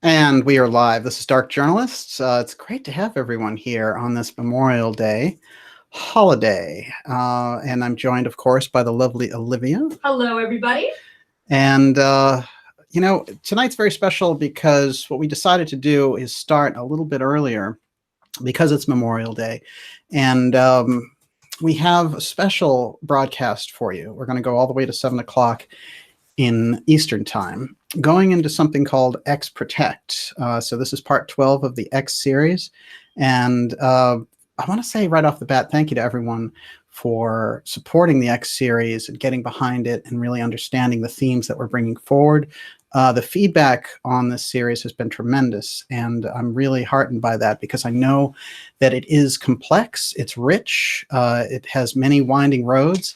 And we are live. This is Dark Journalists. It's great to have everyone here on this Memorial Day holiday. And I'm joined, of course, by the lovely Olivia. Hello, everybody. And, you know, tonight's very special because what we decided to do is start a little bit earlier because it's Memorial Day. And we have a special broadcast for you. We're going to go all the way to 7 o'clock in Eastern Time, going into something called X Protect. So this is part 12 of the X series. And I want to say right off the bat, thank you to everyone for supporting the X series and getting behind it and really understanding the themes that we're bringing forward. The feedback on this series has been tremendous, and I'm really heartened by that because I know that it is complex, it's rich, it has many winding roads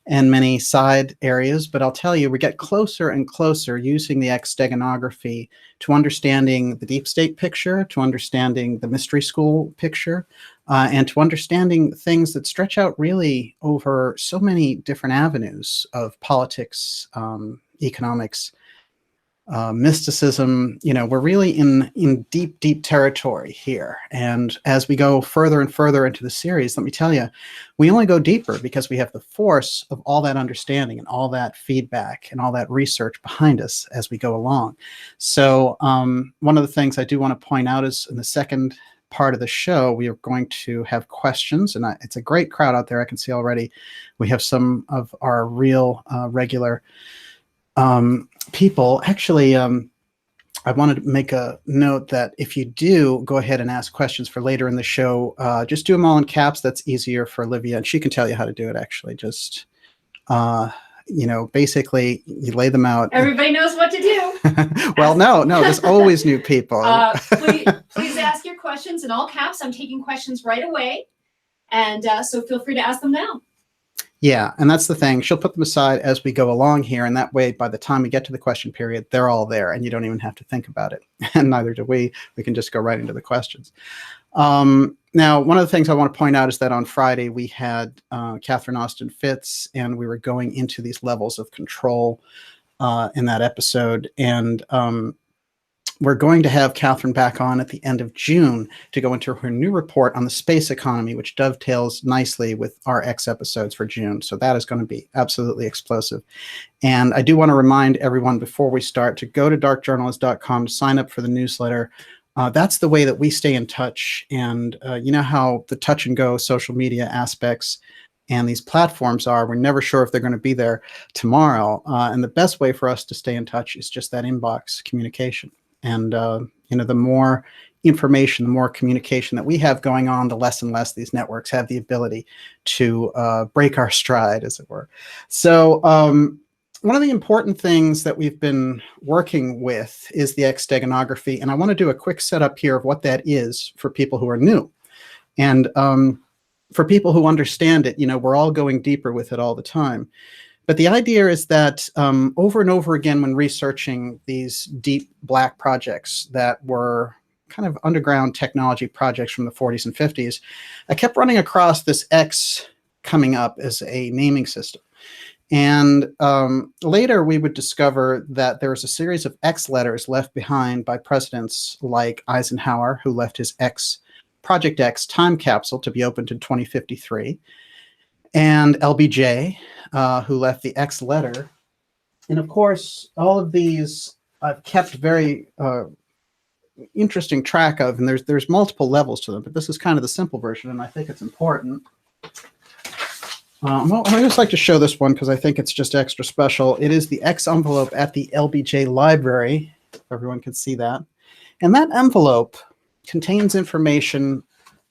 and many side areas, but I'll tell you, we get closer and closer using the X Steganography to understanding the deep state picture, to understanding the mystery school picture, and to understanding things that stretch out really over so many different avenues of politics, economics, mysticism. You know, we're really in deep, deep territory here. And as we go further and further into the series, let me tell you, we only go deeper because we have the force of all that understanding and all that feedback and all that research behind us as we go along. So one of the things I do want to point out is in the second part of the show, we are going to have questions, and it's a great crowd out there. I can see already we have some of our real regular people. Actually, I wanted to make a note that if you do go ahead and ask questions for later in the show, just do them all in caps. That's easier for Olivia, and she can tell you how to do it, actually. Just, you know, basically you lay them out. Everybody knows what to do. Well, no, there's always new people. Please ask your questions in all caps. I'm taking questions right away, and so feel free to ask them now. Yeah, and that's the thing. She'll put them aside as we go along here, and that way, by the time we get to the question period, they're all there, and you don't even have to think about it. And neither do we. We can just go right into the questions. Now, one of the things I want to point out is that on Friday, we had Catherine Austin Fitz, and we were going into these levels of control in that episode. And we're going to have Catherine back on at the end of June to go into her new report on the space economy, which dovetails nicely with our X episodes for June. So that is going to be absolutely explosive. And I do want to remind everyone before we start to go to darkjournalist.com to sign up for the newsletter. That's the way that we stay in touch. And you know how the touch and go social media aspects and these platforms are, we're never sure if they're going to be there tomorrow. And the best way for us to stay in touch is just that inbox communication. And, you know, the more information, the more communication that we have going on, the less and less these networks have the ability to break our stride, as it were. So one of the important things that we've been working with is the X Steganography. And I want to do a quick setup here of what that is for people who are new. And for people who understand it, you know, we're all going deeper with it all the time. But the idea is that over and over again, when researching these deep black projects that were kind of underground technology projects from the 40s and 50s, I kept running across this X coming up as a naming system. And later we would discover that there was a series of X letters left behind by presidents like Eisenhower, who left his Project X time capsule to be opened in 2053. And LBJ, who left the X letter. And of course, all of these I've kept very interesting track of, and there's multiple levels to them, but this is kind of the simple version, and I think it's important. Well, I just like to show this one because I think it's just extra special. It is the X envelope at the LBJ library, if everyone can see that. And that envelope contains information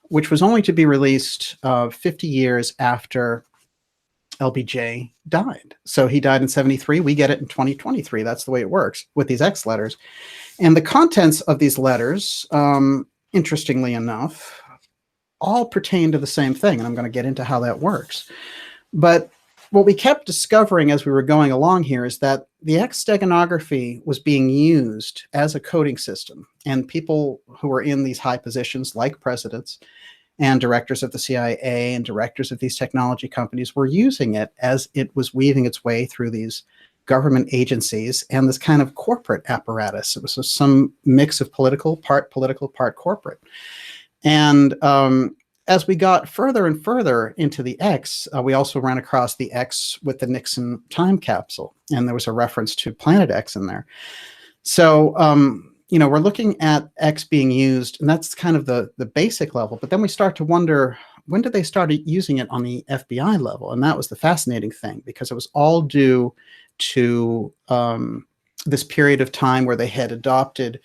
which was only to be released 50 years after LBJ died. So he died in 73. We get it in 2023. That's the way it works with these X letters. And the contents of these letters, interestingly enough, all pertain to the same thing. And I'm going to get into how that works. But what we kept discovering as we were going along here is that the X Steganography was being used as a coding system. And people who were in these high positions, like presidents and directors of the CIA and directors of these technology companies, were using it as it was weaving its way through these government agencies and this kind of corporate apparatus. It was some mix of political, part corporate. And as we got further and further into the X, we also ran across the X with the Nixon time capsule. And there was a reference to Planet X in there. So, you know, we're looking at X being used, and that's kind of the basic level. But then we start to wonder, when did they start using it on the FBI level? And that was the fascinating thing, because it was all due to this period of time where they had adopted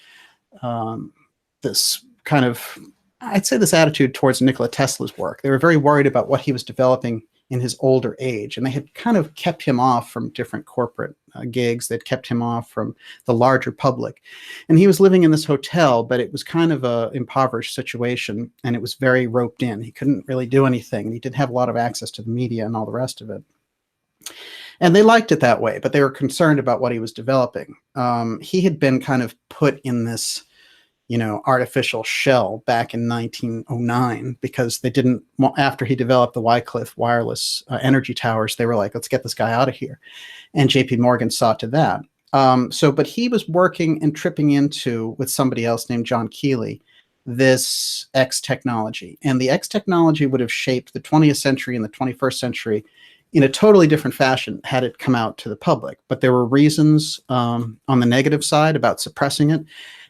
this kind of, I'd say, this attitude towards Nikola Tesla's work. They were very worried about what he was developing in his older age, and they had kind of kept him off from different corporate gigs. They'd kept him off from the larger public, and he was living in this hotel, but it was kind of a impoverished situation, and it was very roped in. He couldn't really do anything, and he didn't have a lot of access to the media and all the rest of it. And they liked it that way, but they were concerned about what he was developing. He had been kind of put in this, you know, artificial shell back in 1909, because they didn't, after he developed the Wycliffe wireless energy towers, they were like, let's get this guy out of here. And JP Morgan saw to that. But he was working and tripping into, with somebody else named John Keeley, this X technology. And the X technology would have shaped the 20th century and the 21st century in a totally different fashion had it come out to the public. But there were reasons on the negative side about suppressing it.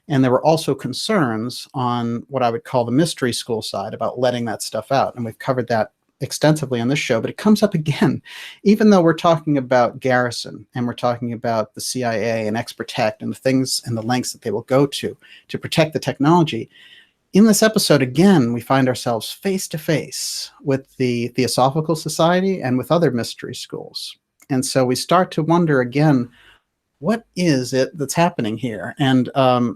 And there were also concerns on what I would call the mystery school side about letting that stuff out. And we've covered that extensively on this show, but it comes up again, even though we're talking about Garrison and we're talking about the CIA and X Protect and the things and the lengths that they will go to protect the technology. In this episode, again, we find ourselves face to face with the Theosophical Society and with other mystery schools. And so we start to wonder again, what is it that's happening here? And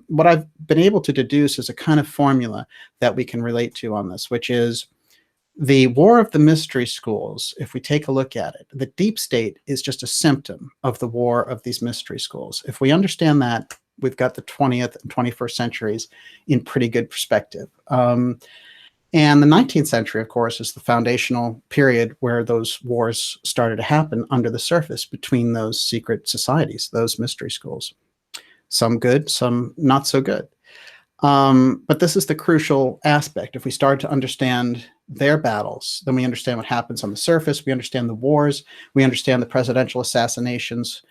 what I've been able to deduce is a kind of formula that we can relate to on this, which is the war of the mystery schools. If we take a look at it, the deep state is just a symptom of the war of these mystery schools. If we understand that, we've got the 20th and 21st centuries in pretty good perspective. And the 19th century, of course, is the foundational period where those wars started to happen under the surface between those secret societies, those mystery schools. Some good, some not so good. But this is the crucial aspect. If we start to understand their battles, then we understand what happens on the surface. We understand the wars. We understand the presidential assassinations.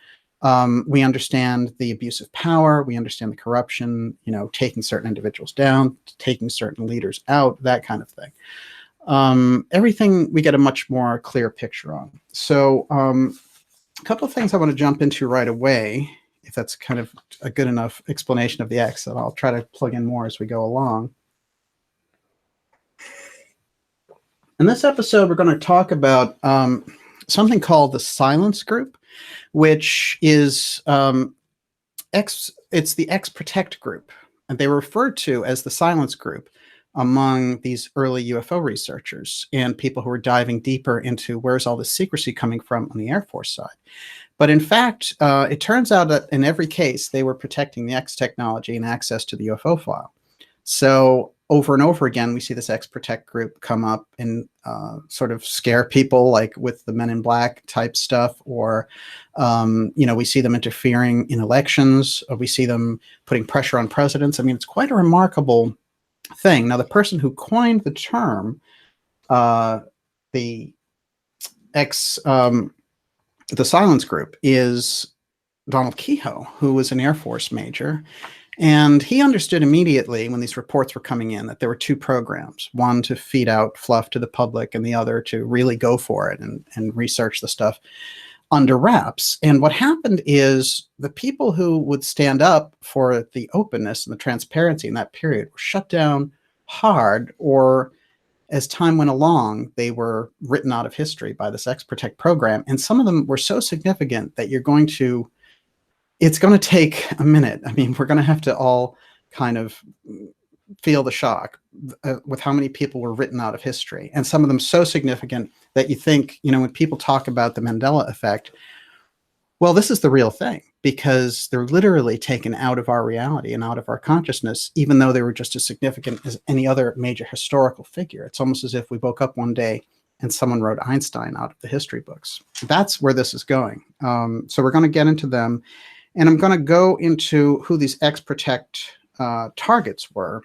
We understand the abuse of power. We understand the corruption, you know, taking certain individuals down, taking certain leaders out, that kind of thing. Everything we get a much more clear picture on. So a couple of things I want to jump into right away, if that's kind of a good enough explanation of the X, and I'll try to plug in more as we go along. In this episode, we're going to talk about something called the Silence Group, which is it's the X Protect group, and they were referred to as the Silence Group among these early UFO researchers and people who were diving deeper into where's all this secrecy coming from on the Air Force side. But in fact, it turns out that in every case, they were protecting the X technology and access to the UFO file. So over and over again, we see this X Protect group come up and sort of scare people, like with the Men in Black type stuff, or, you know, we see them interfering in elections, or we see them putting pressure on presidents. I mean, it's quite a remarkable thing. Now, the person who coined the term, the Silence Group, is Donald Kehoe, who was an Air Force major. And he understood immediately when these reports were coming in that there were two programs, one to feed out fluff to the public and the other to really go for it and research the stuff under wraps. And what happened is the people who would stand up for the openness and the transparency in that period were shut down hard, or as time went along, they were written out of history by this X Protect program. And some of them were so significant that it's going to take a minute. I mean, we're going to have to all kind of feel the shock with how many people were written out of history. And some of them so significant that you think, you know, when people talk about the Mandela effect, well, this is the real thing, because they're literally taken out of our reality and out of our consciousness, even though they were just as significant as any other major historical figure. It's almost as if we woke up one day and someone wrote Einstein out of the history books. That's where this is going. So we're going to get into them, and I'm going to go into who these X Protect targets were.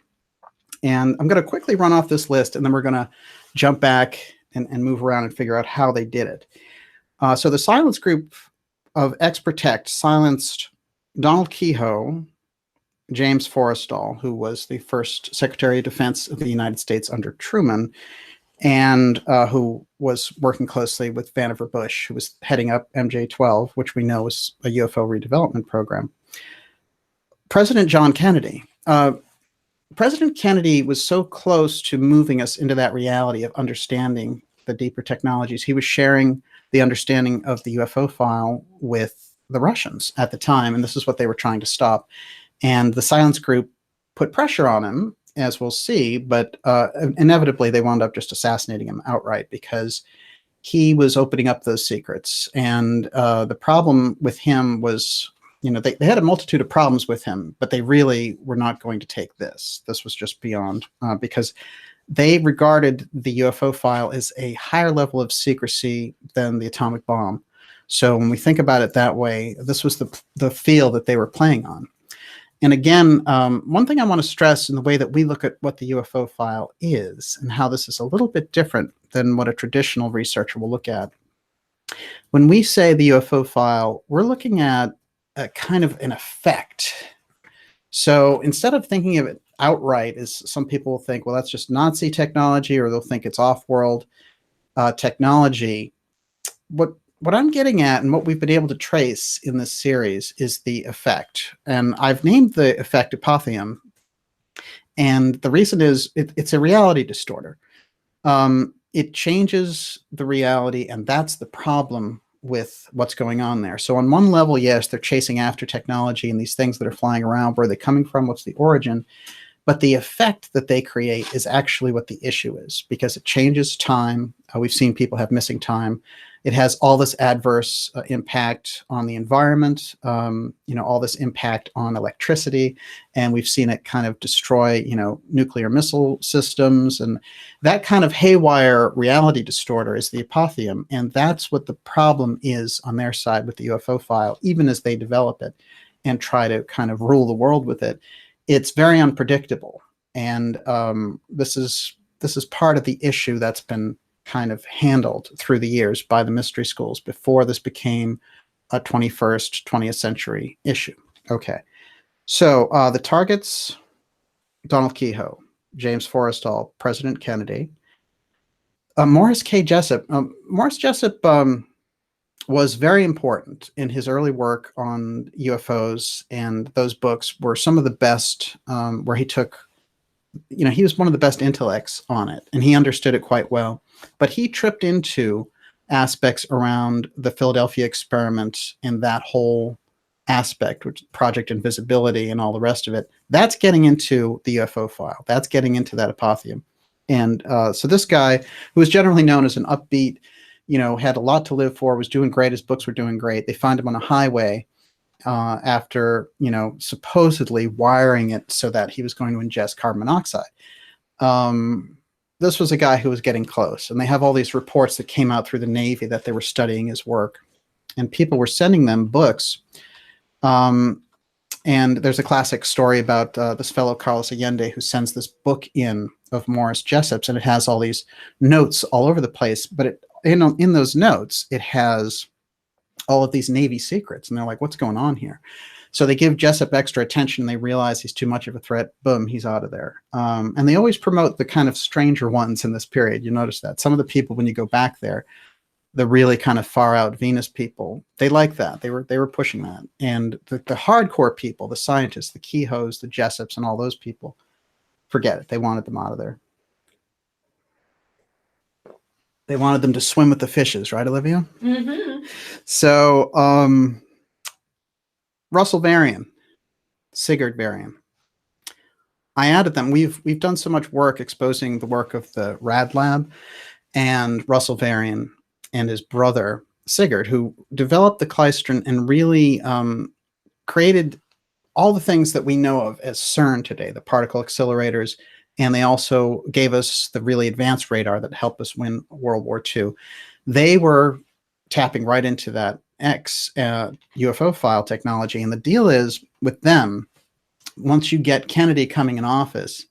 And I'm going to quickly run off this list, and then we're going to jump back and move around and figure out how they did it. So the silence group of X Protect silenced Donald Keyhoe, James Forrestal, who was the first Secretary of Defense of the United States under Truman, and who was working closely with Vannevar Bush, who was heading up MJ-12, which we know is a UFO redevelopment program. President John Kennedy. President Kennedy was so close to moving us into that reality of understanding the deeper technologies. He was sharing the understanding of the UFO file with the Russians at the time, and this is what they were trying to stop. And the silence group put pressure on him, as we'll see, but inevitably they wound up just assassinating him outright because he was opening up those secrets. And the problem with him was, you know, they had a multitude of problems with him, but they really were not going to take this. This was just beyond, because they regarded the UFO file as a higher level of secrecy than the atomic bomb. So when we think about it that way, this was the field that they were playing on. And again, one thing I want to stress in the way that we look at what the UFO file is and how this is a little bit different than what a traditional researcher will look at. When we say the UFO file, we're looking at a kind of an effect. So instead of thinking of it outright, as some people will think, well, that's just Nazi technology, or they'll think it's off-world technology. What I'm getting at, and what we've been able to trace in this series, is the effect. And I've named the effect apotheum. And the reason is it's a reality distorter. It changes the reality, and that's the problem with what's going on there. So on one level, yes, they're chasing after technology and these things that are flying around. Where are they coming from? What's the origin? But the effect that they create is actually what the issue is, because it changes time. We've seen people have missing time. It has all this adverse impact on the environment, all this impact on electricity, and we've seen it kind of destroy, nuclear missile systems, and that kind of haywire reality distorter is the apotheum, and that's what the problem is on their side with the UFO file, even as they develop it and try to kind of rule the world with it. It's very unpredictable, and this is part of the issue that's been kind of handled through the years by the mystery schools before this became a 20th century issue. Okay, so the targets: Donald Keyhoe, James Forrestal, President Kennedy, Morris K. Jessup. Morris Jessup was very important in his early work on UFOs, and those books were some of the best, where he took, he was one of the best intellects on it, and he understood it quite well. But he tripped into aspects around the Philadelphia experiment and that whole aspect, which Project Invisibility and all the rest of it. That's getting into the UFO file. That's getting into that apotheum. And so this guy, who was generally known as an upbeat, had a lot to live for, was doing great. His books were doing great. They find him on a highway after, supposedly wiring it so that he was going to ingest carbon monoxide. This was a guy who was getting close, and they have all these reports that came out through the Navy that they were studying his work, and people were sending them books. And there's a classic story about this fellow Carlos Allende, who sends this book in of Morris Jessup's, and it has all these notes all over the place, but in those notes, it has all of these Navy secrets, and they're like, what's going on here? So they give Jessup extra attention. They realize he's too much of a threat. Boom, he's out of there. And they always promote the kind of stranger ones in this period. You notice that. Some of the people, when you go back there, the really kind of far out Venus people, they like that. They were pushing that. And the hardcore people, the scientists, the Keyhoes, the Jessups, and all those people, forget it. They wanted them out of there. They wanted them to swim with the fishes, right, Olivia? Mm-hmm. So, Russell Varian, Sigurd Varian. I added them. We've done so much work exposing the work of the Rad Lab and Russell Varian and his brother Sigurd, who developed the klystron and really created all the things that we know of as CERN today, the particle accelerators and they also gave us the really advanced radar that helped us win World War II. They were tapping right into that X UFO file technology. And the deal is with them, once you get Kennedy coming in office,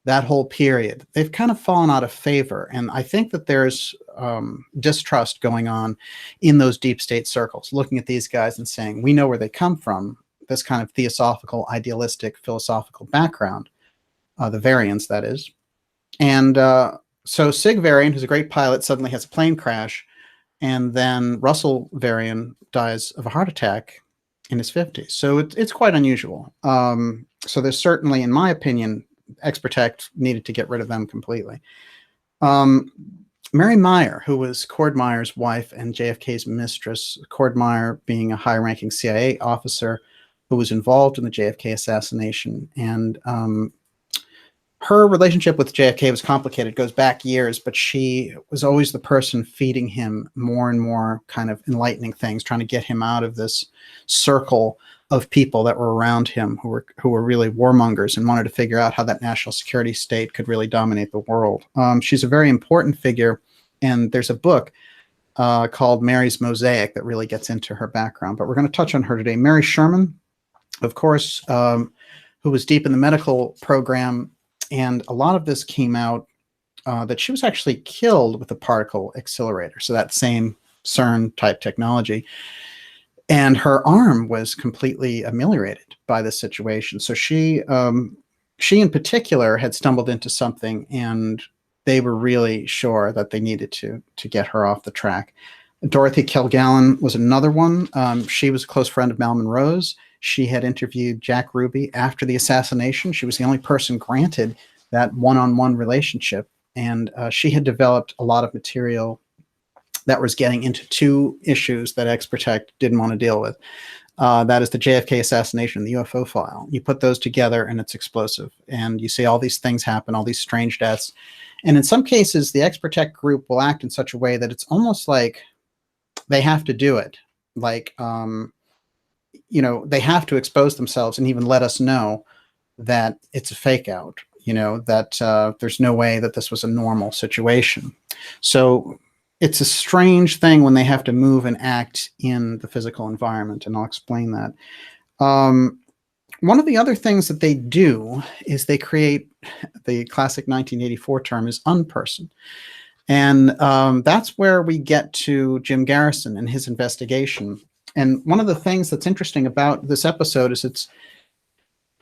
that whole period, they've kind of fallen out of favor. And I think that there's distrust going on in those deep state circles, looking at these guys and saying, we know where they come from, this kind of theosophical, idealistic, philosophical background, the Varians, that is. And so Sig Varian, who's a great pilot, suddenly has a plane crash. And then Russell Varian dies of a heart attack in his 50s. So it's quite unusual. So there's certainly, in my opinion, X Protect needed to get rid of them completely. Mary Meyer, who was Cord Meyer's wife and JFK's mistress, Cord Meyer being a high-ranking CIA officer who was involved in the JFK assassination. And her relationship with JFK was complicated, goes back years, but she was always the person feeding him more and more kind of enlightening things, trying to get him out of this circle of people that were around him who were really warmongers and wanted to figure out how that national security state could really dominate the world. She's a very important figure, and there's a book called Mary's Mosaic that really gets into her background, but we're going to touch on her today. Mary Sherman, of course, who was deep in the medical program, and a lot of this came out that she was actually killed with a particle accelerator, so that same CERN type technology. And her arm was completely ameliorated by this situation. So she in particular had stumbled into something, and they were really sure that they needed to get her off the track. Dorothy Kilgallen was another one. She was a close friend of Mal Monroe's. She had interviewed Jack Ruby after the assassination. She was the only person granted that one-on-one relationship. And she had developed a lot of material that was getting into two issues that X Protect didn't want to deal with. That is the JFK assassination and the UFO file. You put those together and it's explosive. And you see all these things happen, all these strange deaths. And in some cases, the X Protect group will act in such a way that it's almost like they have to do it. Like, you know, they have to expose themselves and even let us know that it's a fake out, you know, that there's no way that this was a normal situation. So it's a strange thing when they have to move and act in the physical environment, and I'll explain that. One of the other things that they do is they create the classic 1984 term is unperson. And that's where we get to Jim Garrison and his investigation. And one of the things that's interesting about this episode is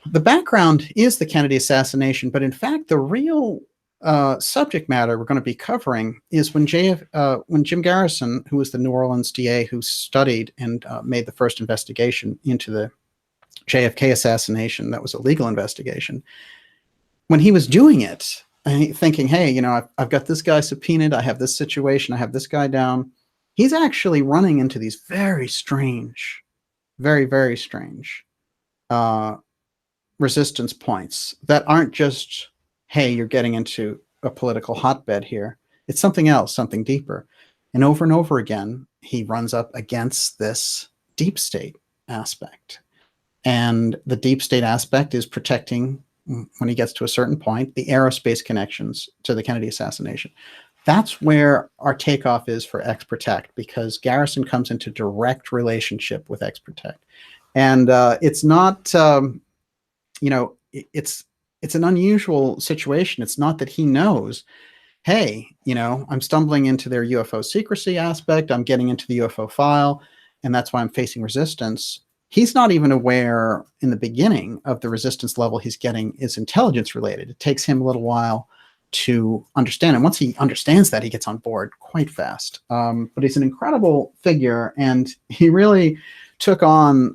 the background is the Kennedy assassination, but in fact, the real subject matter we're going to be covering is when Jim Garrison, who was the New Orleans DA who studied and made the first investigation into the JFK assassination, that was a legal investigation, when he was doing it, thinking, hey, you know, I've got this guy subpoenaed, I have this situation, I have this guy down, he's actually running into these very strange, very, very strange resistance points that aren't just, hey, you're getting into a political hotbed here. It's something else, something deeper. And over again, he runs up against this deep state aspect. And the deep state aspect is protecting, when he gets to a certain point, the aerospace connections to the Kennedy assassination. That's where our takeoff is for X Protect, because Garrison comes into direct relationship with X Protect. And it's not, you know, it's an unusual situation. It's not that he knows, hey, you know, I'm stumbling into their UFO secrecy aspect, I'm getting into the UFO file, and that's why I'm facing resistance. He's not even aware in the beginning of the resistance level he's getting is intelligence related. It takes him a little while to understand. And once he understands that, he gets on board quite fast. But he's an incredible figure, and he really took on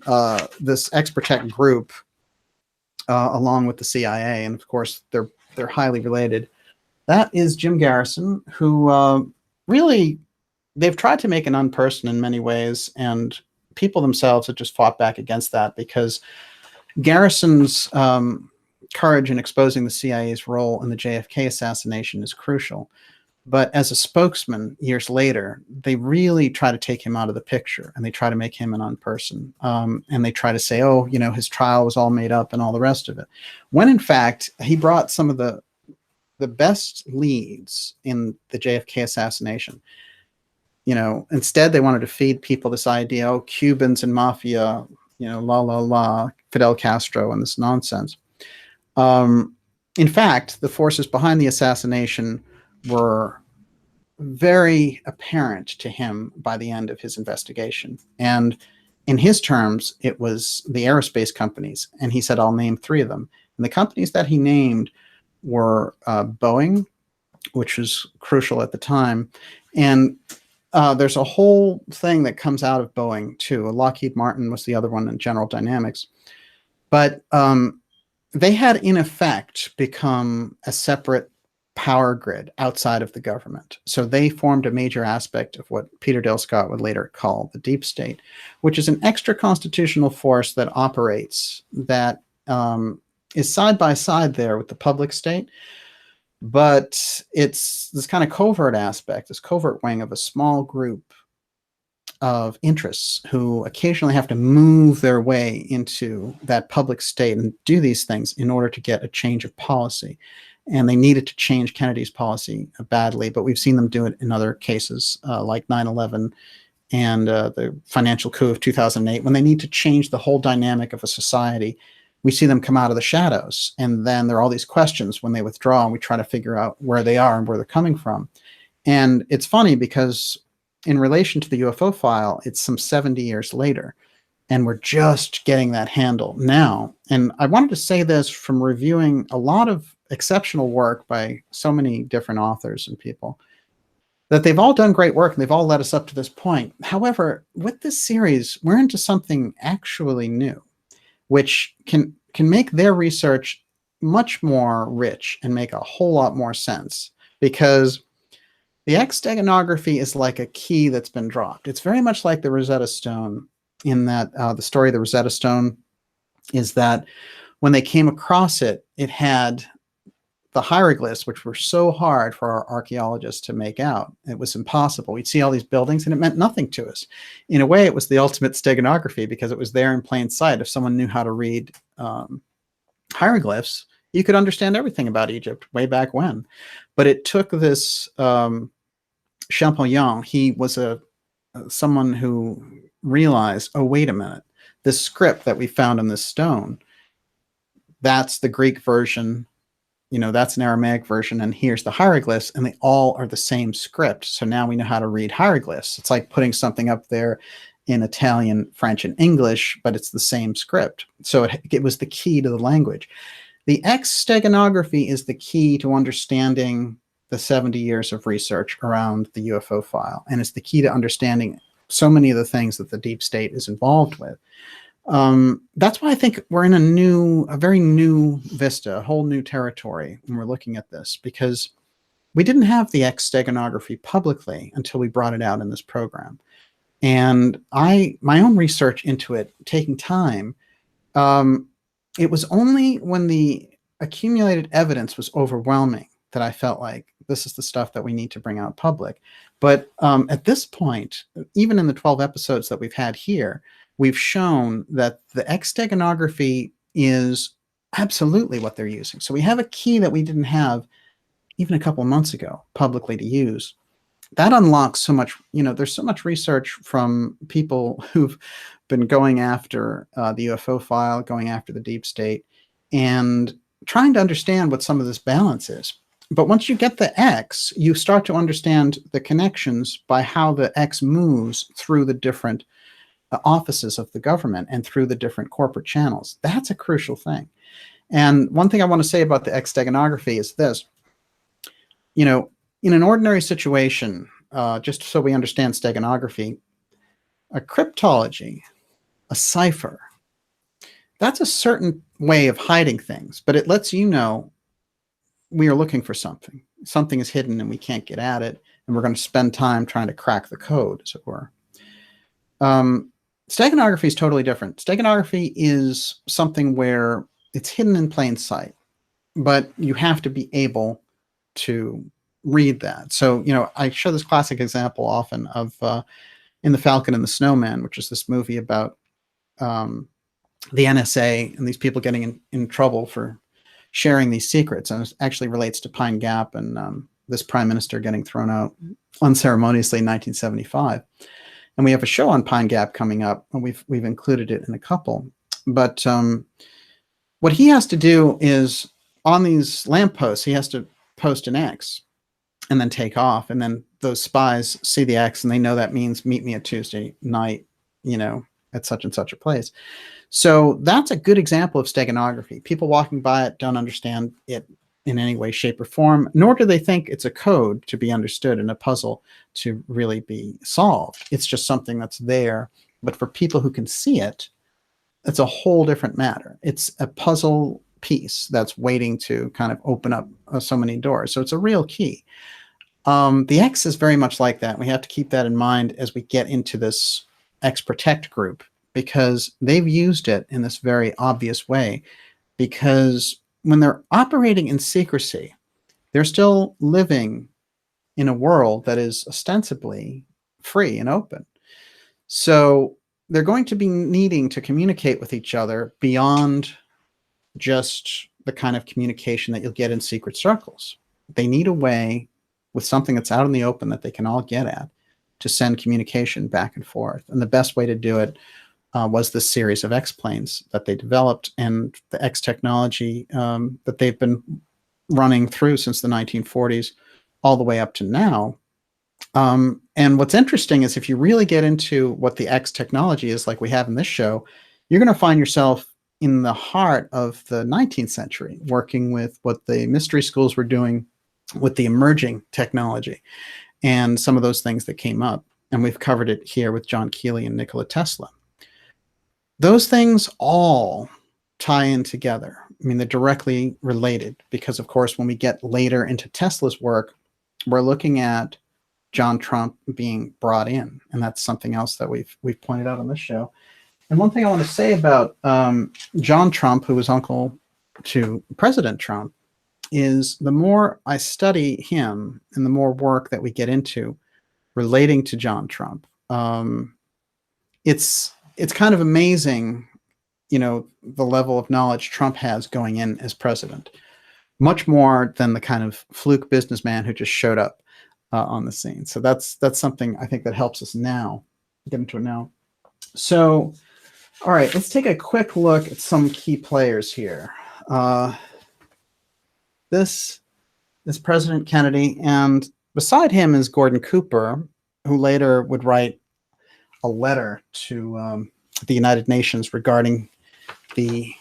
this X Protect group along with the CIA, and of course they're highly related. That is Jim Garrison, who really, they've tried to make an unperson in many ways, and people themselves have just fought back against that, because Garrison's courage in exposing the CIA's role in the JFK assassination is crucial. But as a spokesman years later, they really try to take him out of the picture, and they try to make him an unperson. And they try to say, oh, you know, his trial was all made up and all the rest of it. When in fact, he brought some of the the best leads in the JFK assassination. You know, instead they wanted to feed people this idea, oh, Cubans and mafia, you know, la la la, Fidel Castro and this nonsense. In fact, the forces behind the assassination were very apparent to him by the end of his investigation. And in his terms, it was the aerospace companies. And he said, I'll name 3 of them. And the companies that he named were Boeing, which was crucial at the time. And there's a whole thing that comes out of Boeing, too. Lockheed Martin was the other one, in General Dynamics. But they had, in effect, become a separate power grid outside of the government. So they formed a major aspect of what Peter Dale Scott would later call the deep state, which is an extra constitutional force that operates, that is side by side there with the public state. But it's this kind of covert aspect, this covert wing of a small group of interests who occasionally have to move their way into that public state and do these things in order to get a change of policy. And they needed to change Kennedy's policy badly, but we've seen them do it in other cases like 9/11 and the financial coup of 2008. When they need to change the whole dynamic of a society, we see them come out of the shadows. And then there are all these questions when they withdraw, and we try to figure out where they are and where they're coming from. And it's funny because in relation to the UFO file, it's some 70 years later, and we're just getting that handle now. And I wanted to say this from reviewing a lot of exceptional work by so many different authors and people, that they've all done great work and they've all led us up to this point. However, with this series, we're into something actually new, which can make their research much more rich and make a whole lot more sense, because the X Steganography is like a key that's been dropped. It's very much like the Rosetta Stone, in that the story of the Rosetta Stone is that when they came across it, it had the hieroglyphs, which were so hard for our archaeologists to make out. It was impossible. We'd see all these buildings and it meant nothing to us. In a way, it was the ultimate steganography because it was there in plain sight. If someone knew how to read hieroglyphs, you could understand everything about Egypt way back when. But it took this Champollion. He was someone who realized, oh, wait a minute, this script that we found in this stone, that's the Greek version, you know, that's an Aramaic version, and here's the hieroglyphs, and they all are the same script. So now we know how to read hieroglyphs. It's like putting something up there in Italian, French, and English, but it's the same script. So it was the key to the language. The X Steganography is the key to understanding the 70 years of research around the UFO file, and it's the key to understanding so many of the things that the deep state is involved with. That's why I think we're in a very new vista, a whole new territory when we're looking at this, because we didn't have the X Steganography publicly until we brought it out in this program. And my own research into it, taking time, it was only when the accumulated evidence was overwhelming that I felt like this is the stuff that we need to bring out public. But at this point, even in the 12 episodes that we've had here, we've shown that the X Steganography is absolutely what they're using. So we have a key that we didn't have even a couple of months ago publicly to use. That unlocks so much, you know, there's so much research from people who've been going after the UFO file, going after the deep state, and trying to understand what some of this balance is. But once you get the X, you start to understand the connections by how the X moves through the different offices of the government and through the different corporate channels. That's a crucial thing. And one thing I want to say about the X Steganography is this. You know, in an ordinary situation, just so we understand steganography, a cryptology, a cipher, that's a certain way of hiding things, but it lets you know we are looking for something. Something is hidden and we can't get at it, and we're going to spend time trying to crack the code, as it were. Steganography is totally different. Steganography is something where it's hidden in plain sight, but you have to be able to read that. So, you know, I show this classic example often of in The Falcon and the Snowman, which is this movie about the NSA and these people getting in trouble for sharing these secrets. And it actually relates to Pine Gap and this prime minister getting thrown out unceremoniously in 1975. And we have a show on Pine Gap coming up, and we've included it in a couple. But what he has to do is, on these lampposts, he has to post an X and then take off. And then those spies see the X, and they know that means meet me at Tuesday night, at such and such a place. So that's a good example of steganography. People walking by it don't understand it in any way, shape, or form, nor do they think it's a code to be understood and a puzzle to really be solved. It's just something that's there. But for people who can see it, it's a whole different matter. It's a puzzle piece that's waiting to kind of open up so many doors. So it's a real key. The X is very much like that. We have to keep that in mind as we get into this X Protect group, because they've used it in this very obvious way. Because when they're operating in secrecy, they're still living in a world that is ostensibly free and open. So they're going to be needing to communicate with each other beyond just the kind of communication that you'll get in secret circles. They need a way, with something that's out in the open that they can all get at, to send communication back and forth. And the best way to do it was this series of X-planes that they developed, and the X technology that they've been running through since the 1940s all the way up to now. And what's interesting is, if you really get into what the X technology is, like we have in this show, you're going to find yourself in the heart of the 19th century, working with what the mystery schools were doing with the emerging technology and some of those things that came up. And we've covered it here with John Keely and Nikola Tesla. Those things all tie in together. I mean, they're directly related, because, of course, when we get later into Tesla's work, we're looking at John Trump being brought in, and that's something else that we've pointed out on this show. And one thing I want to say about John Trump, who was uncle to President Trump, is the more I study him and the more work that we get into relating to John Trump, it's kind of amazing, the level of knowledge Trump has going in as president, much more than the kind of fluke businessman who just showed up on the scene. So that's something I think that helps us now get into it now. So, all right, let's take a quick look at some key players here. This is President Kennedy, and beside him is Gordon Cooper, who later would write a letter to the United Nations regarding the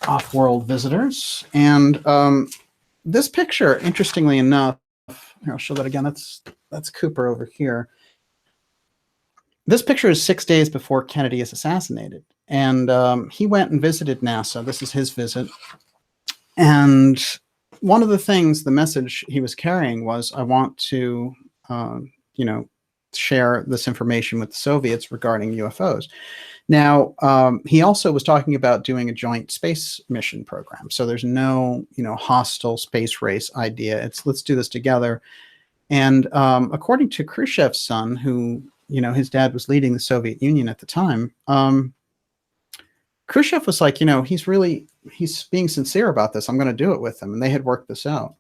off-world visitors. And this picture, interestingly enough, here, I'll show that again. That's Cooper over here. This picture is 6 days before Kennedy is assassinated. And he went and visited NASA. This is his visit. And one of the things, the message he was carrying was, I want to, share this information with the Soviets regarding UFOs. Now, he also was talking about doing a joint space mission program. So there's no, hostile space race idea. It's, let's do this together. And according to Khrushchev's son, who, his dad was leading the Soviet Union at the time, Khrushchev was like, he's being sincere about this. I'm going to do it with him. And they had worked this out.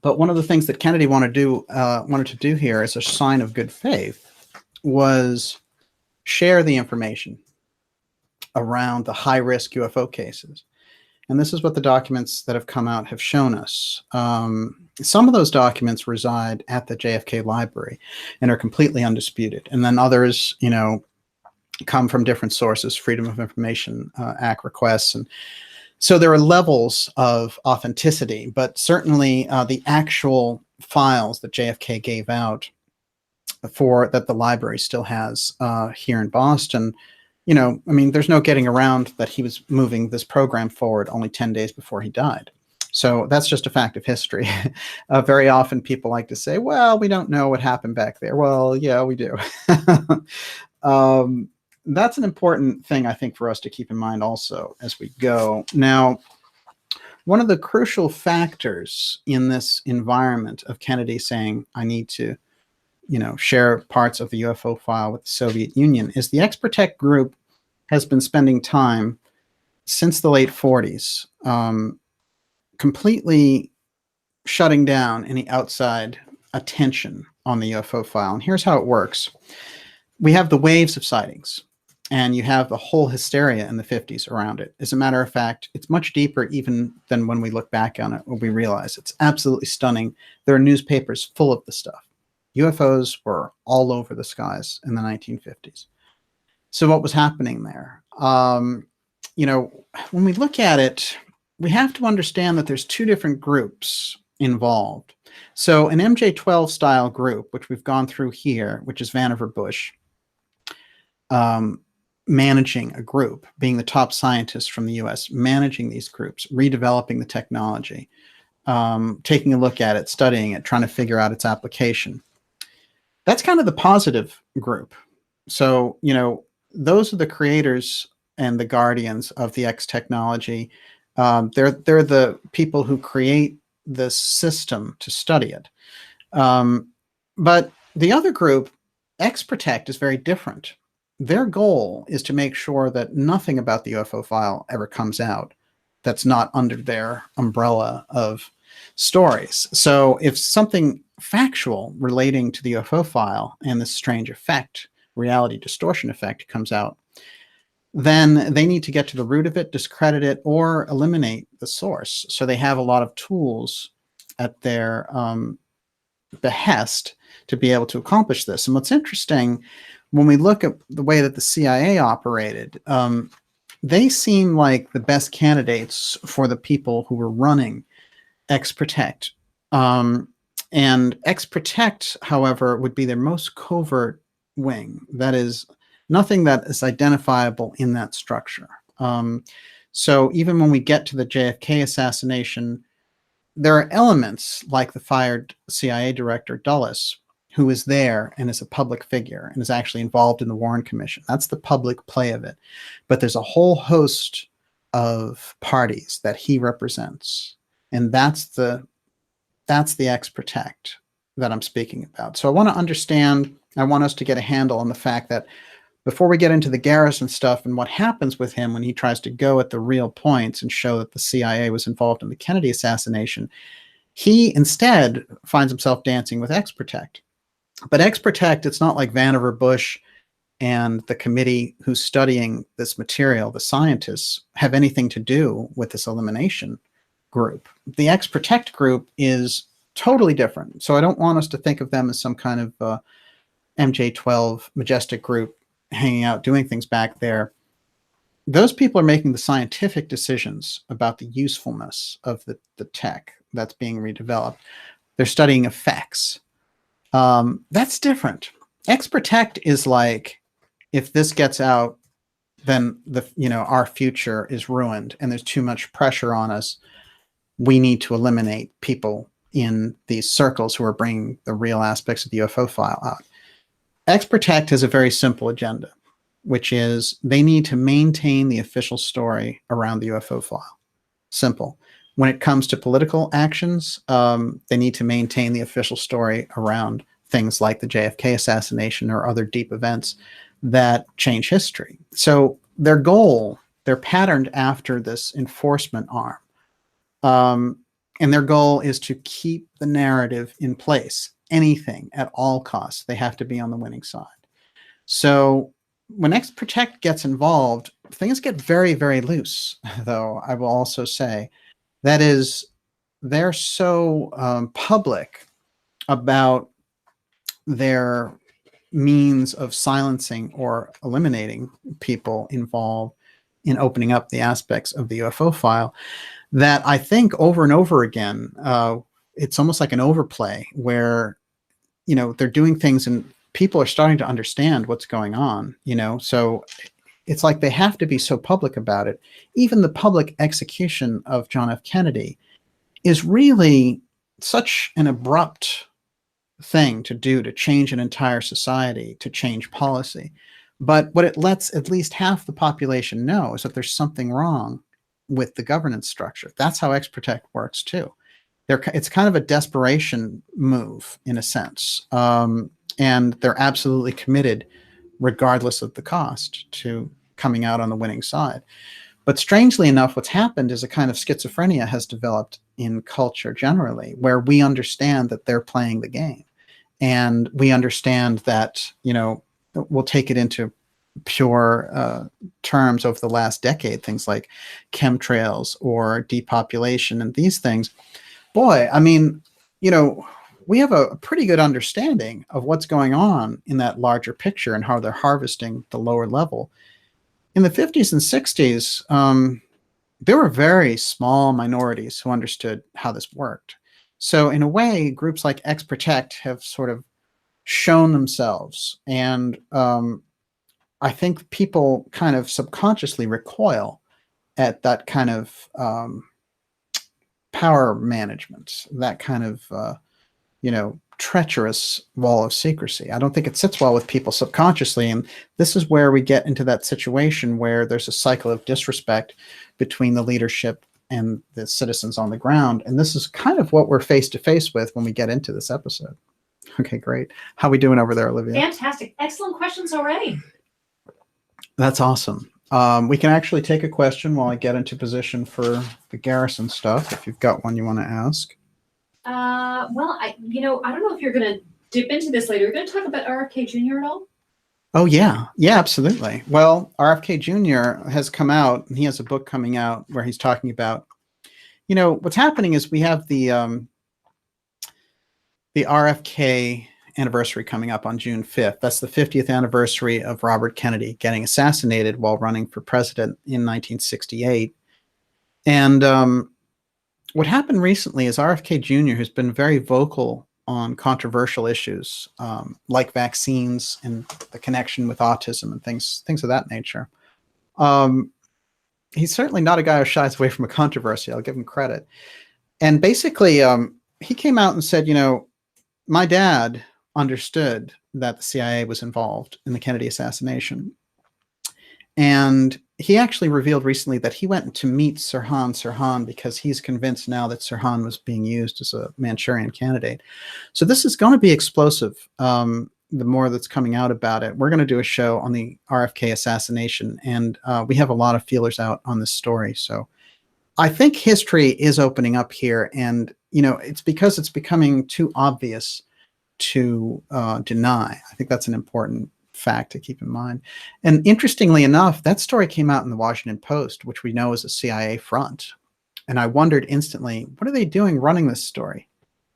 But one of the things that Kennedy wanted to do here as a sign of good faith was share the information around the high-risk UFO cases. And this is what the documents that have come out have shown us. Some of those documents reside at the JFK library and are completely undisputed. And then others, come from different sources, Freedom of Information Act requests. And so there are levels of authenticity, but certainly the actual files that JFK gave out that the library still has here in Boston, there's no getting around that he was moving this program forward only 10 days before he died. So that's just a fact of history. Very often people like to say, well, we don't know what happened back there. Well, yeah, we do. That's an important thing, I think, for us to keep in mind also as we go. Now, one of the crucial factors in this environment of Kennedy saying, I need to, share parts of the UFO file with the Soviet Union is the X Protect group has been spending time since the late 40s, completely shutting down any outside attention on the UFO file. And here's how it works. We have the waves of sightings, and you have the whole hysteria in the 50s around it. As a matter of fact, it's much deeper even than when we look back on it, when we realize it's absolutely stunning. There are newspapers full of the stuff. UFOs were all over the skies in the 1950s. So what was happening there? You know, when we look at it, we have to understand that there's two different groups involved. So an MJ-12 style group, which we've gone through here, which is Vannevar Bush, managing a group, being the top scientist from the US, managing these groups, redeveloping the technology, taking a look at it, studying it, trying to figure out its application. That's kind of the positive group. So, you know, those are the creators and the guardians of the X technology. They're the people who create this system to study it. But the other group, X Protect, is very different. Their goal is to make sure that nothing about the UFO file ever comes out that's not under their umbrella of stories. So if something factual relating to the UFO file and this strange effect, reality distortion effect, comes out, then they need to get to the root of it, discredit it, or eliminate the source. So they have a lot of tools at their behest to be able to accomplish this. And what's interesting, when we look at the way that the CIA operated, they seem like the best candidates for the people who were running X Protect. And X Protect, however, would be their most covert wing. That is, nothing that is identifiable in that structure. So even when we get to the JFK assassination, there are elements like the fired CIA director Dulles, who is there and is a public figure and is actually involved in the Warren Commission. That's the public play of it. But there's a whole host of parties that he represents. And that's the X Protect that I'm speaking about. So I want to understand, I want us to get a handle on the fact that before we get into the Garrison stuff and what happens with him when he tries to go at the real points and show that the CIA was involved in the Kennedy assassination, he instead finds himself dancing with X Protect. But X Protect, it's not like Vannevar Bush and the committee who's studying this material, the scientists, have anything to do with this elimination group. The X Protect group is totally different. So I don't want us to think of them as some kind of MJ-12 majestic group hanging out doing things back there. Those people are making the scientific decisions about the usefulness of the tech that's being redeveloped. They're studying effects. That's different. X Protect is like, if this gets out, then our future is ruined and there's too much pressure on us. We need to eliminate people in these circles who are bringing the real aspects of the UFO file out. X Protect has a very simple agenda, which is they need to maintain the official story around the UFO file. Simple. When it comes to political actions, they need to maintain the official story around things like the JFK assassination or other deep events that change history. So their goal, they're patterned after this enforcement arm. And their goal is to keep the narrative in place. Anything at all costs, they have to be on the winning side. So when X Protect gets involved, things get very, very loose, though, I will also say. That is, they're so public about their means of silencing or eliminating people involved in opening up the aspects of the UFO file that I think over and over again, it's almost like an overplay where, they're doing things and people are starting to understand what's going on, so it's like they have to be so public about it. Even the public execution of John F. Kennedy is really such an abrupt thing to do, to change an entire society, to change policy. But what it lets at least half the population know is that there's something wrong with the governance structure. That's how X Protect works too. It's kind of a desperation move in a sense. And they're absolutely committed, regardless of the cost, to coming out on the winning side. But strangely enough, what's happened is a kind of schizophrenia has developed in culture generally, where we understand that they're playing the game. And we understand that, we'll take it into pure terms over the last decade, things like chemtrails or depopulation and these things. Boy, I mean, we have a pretty good understanding of what's going on in that larger picture and how they're harvesting the lower level. In the 50s and 60s, there were very small minorities who understood how this worked. So in a way, groups like X Protect have sort of shown themselves. And I think people kind of subconsciously recoil at that kind of power management, that kind of, treacherous wall of secrecy. I don't think it sits well with people subconsciously. And this is where we get into that situation where there's a cycle of disrespect between the leadership and the citizens on the ground. And this is kind of what we're face to face with when we get into this episode. Okay, great. How are we doing over there, Olivia? Fantastic. Excellent questions already. That's awesome. We can actually take a question while I get into position for the Garrison stuff, if you've got one you want to ask. Well, I don't know if you're going to dip into this later. You're going to talk about RFK Jr. at all? Oh, yeah. Yeah, absolutely. Well, RFK Jr. has come out, and he has a book coming out where he's talking about, what's happening is we have the RFK anniversary coming up on June 5th. That's the 50th anniversary of Robert Kennedy getting assassinated while running for president in 1968. And what happened recently is RFK Jr. has been very vocal on controversial issues like vaccines and the connection with autism and things of that nature. He's certainly not a guy who shies away from a controversy. I'll give him credit. And basically, he came out and said, my dad understood that the CIA was involved in the Kennedy assassination. And he actually revealed recently that he went to meet Sirhan because he's convinced now that Sirhan was being used as a Manchurian candidate. So this is going to be explosive. The more that's coming out about it, we're going to do a show on the RFK assassination, and we have a lot of feelers out on this story. So I think history is opening up here, and it's because it's becoming too obvious to deny. I think that's an important fact to keep in mind. And interestingly enough, that story came out in the Washington Post, which we know is a CIA front. And I wondered instantly, what are they doing running this story?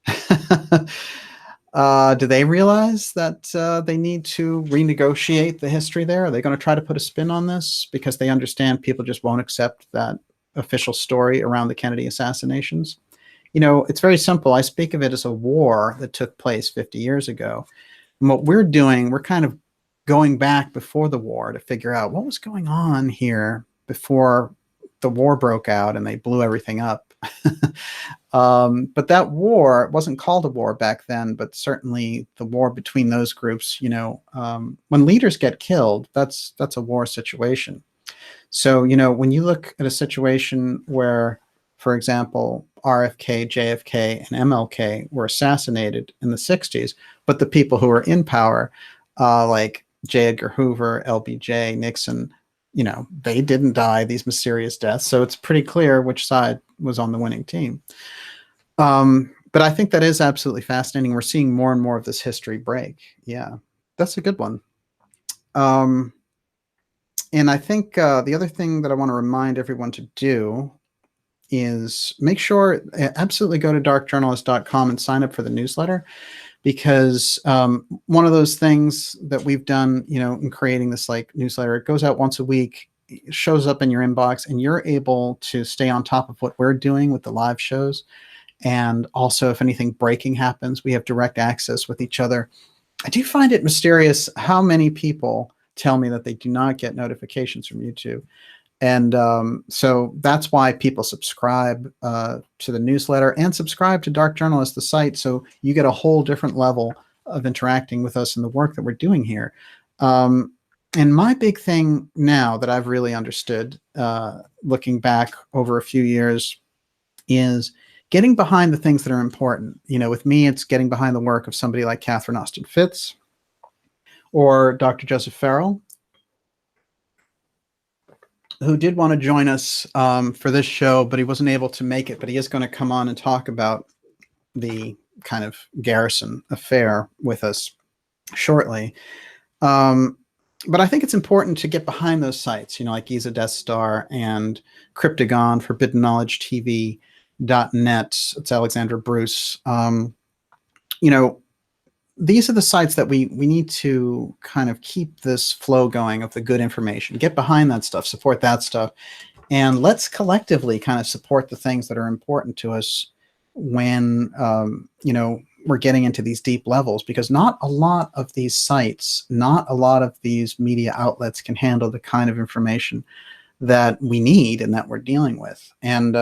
Do they realize that they need to renegotiate the history there? Are they going to try to put a spin on this because they understand people just won't accept that official story around the Kennedy assassinations? It's very simple. I speak of it as a war that took place 50 years ago. And what we're doing, we're kind of going back before the war to figure out what was going on here before the war broke out and they blew everything up. But that war, it wasn't called a war back then, but certainly the war between those groups, when leaders get killed, that's a war situation. So, when you look at a situation where, for example, RFK, JFK, and MLK were assassinated in the 60s, but the people who were in power, like J. Edgar Hoover, LBJ, Nixon, they didn't die these mysterious deaths. So it's pretty clear which side was on the winning team. But I think that is absolutely fascinating. We're seeing more and more of this history break. Yeah, that's a good one. And I think the other thing that I want to remind everyone to do is make sure, absolutely go to darkjournalist.com and sign up for the newsletter, because one of those things that we've done, in creating this newsletter, it goes out once a week, it shows up in your inbox, and you're able to stay on top of what we're doing with the live shows. And also, if anything breaking happens, we have direct access with each other. I do find it mysterious how many people tell me that they do not get notifications from YouTube. And so that's why people subscribe to the newsletter and subscribe to Dark Journalist, the site, so you get a whole different level of interacting with us and the work that we're doing here. And my big thing now that I've really understood, looking back over a few years, is getting behind the things that are important. With me, it's getting behind the work of somebody like Catherine Austin Fitts or Dr. Joseph Farrell, who did want to join us for this show, but he wasn't able to make it. But he is going to come on and talk about the kind of Garrison affair with us shortly. But I think it's important to get behind those sites, you know, like Giza Death Star and Cryptagon, Forbidden Knowledge TV.net. It's Alexandra Bruce. You know, these are the sites that we need to kind of keep this flow going of the good information, get behind that stuff, support that stuff, and let's collectively kind of support the things that are important to us when, you know, we're getting into these deep levels, because not a lot of these sites, not a lot of these media outlets can handle the kind of information that we need and that we're dealing with. And,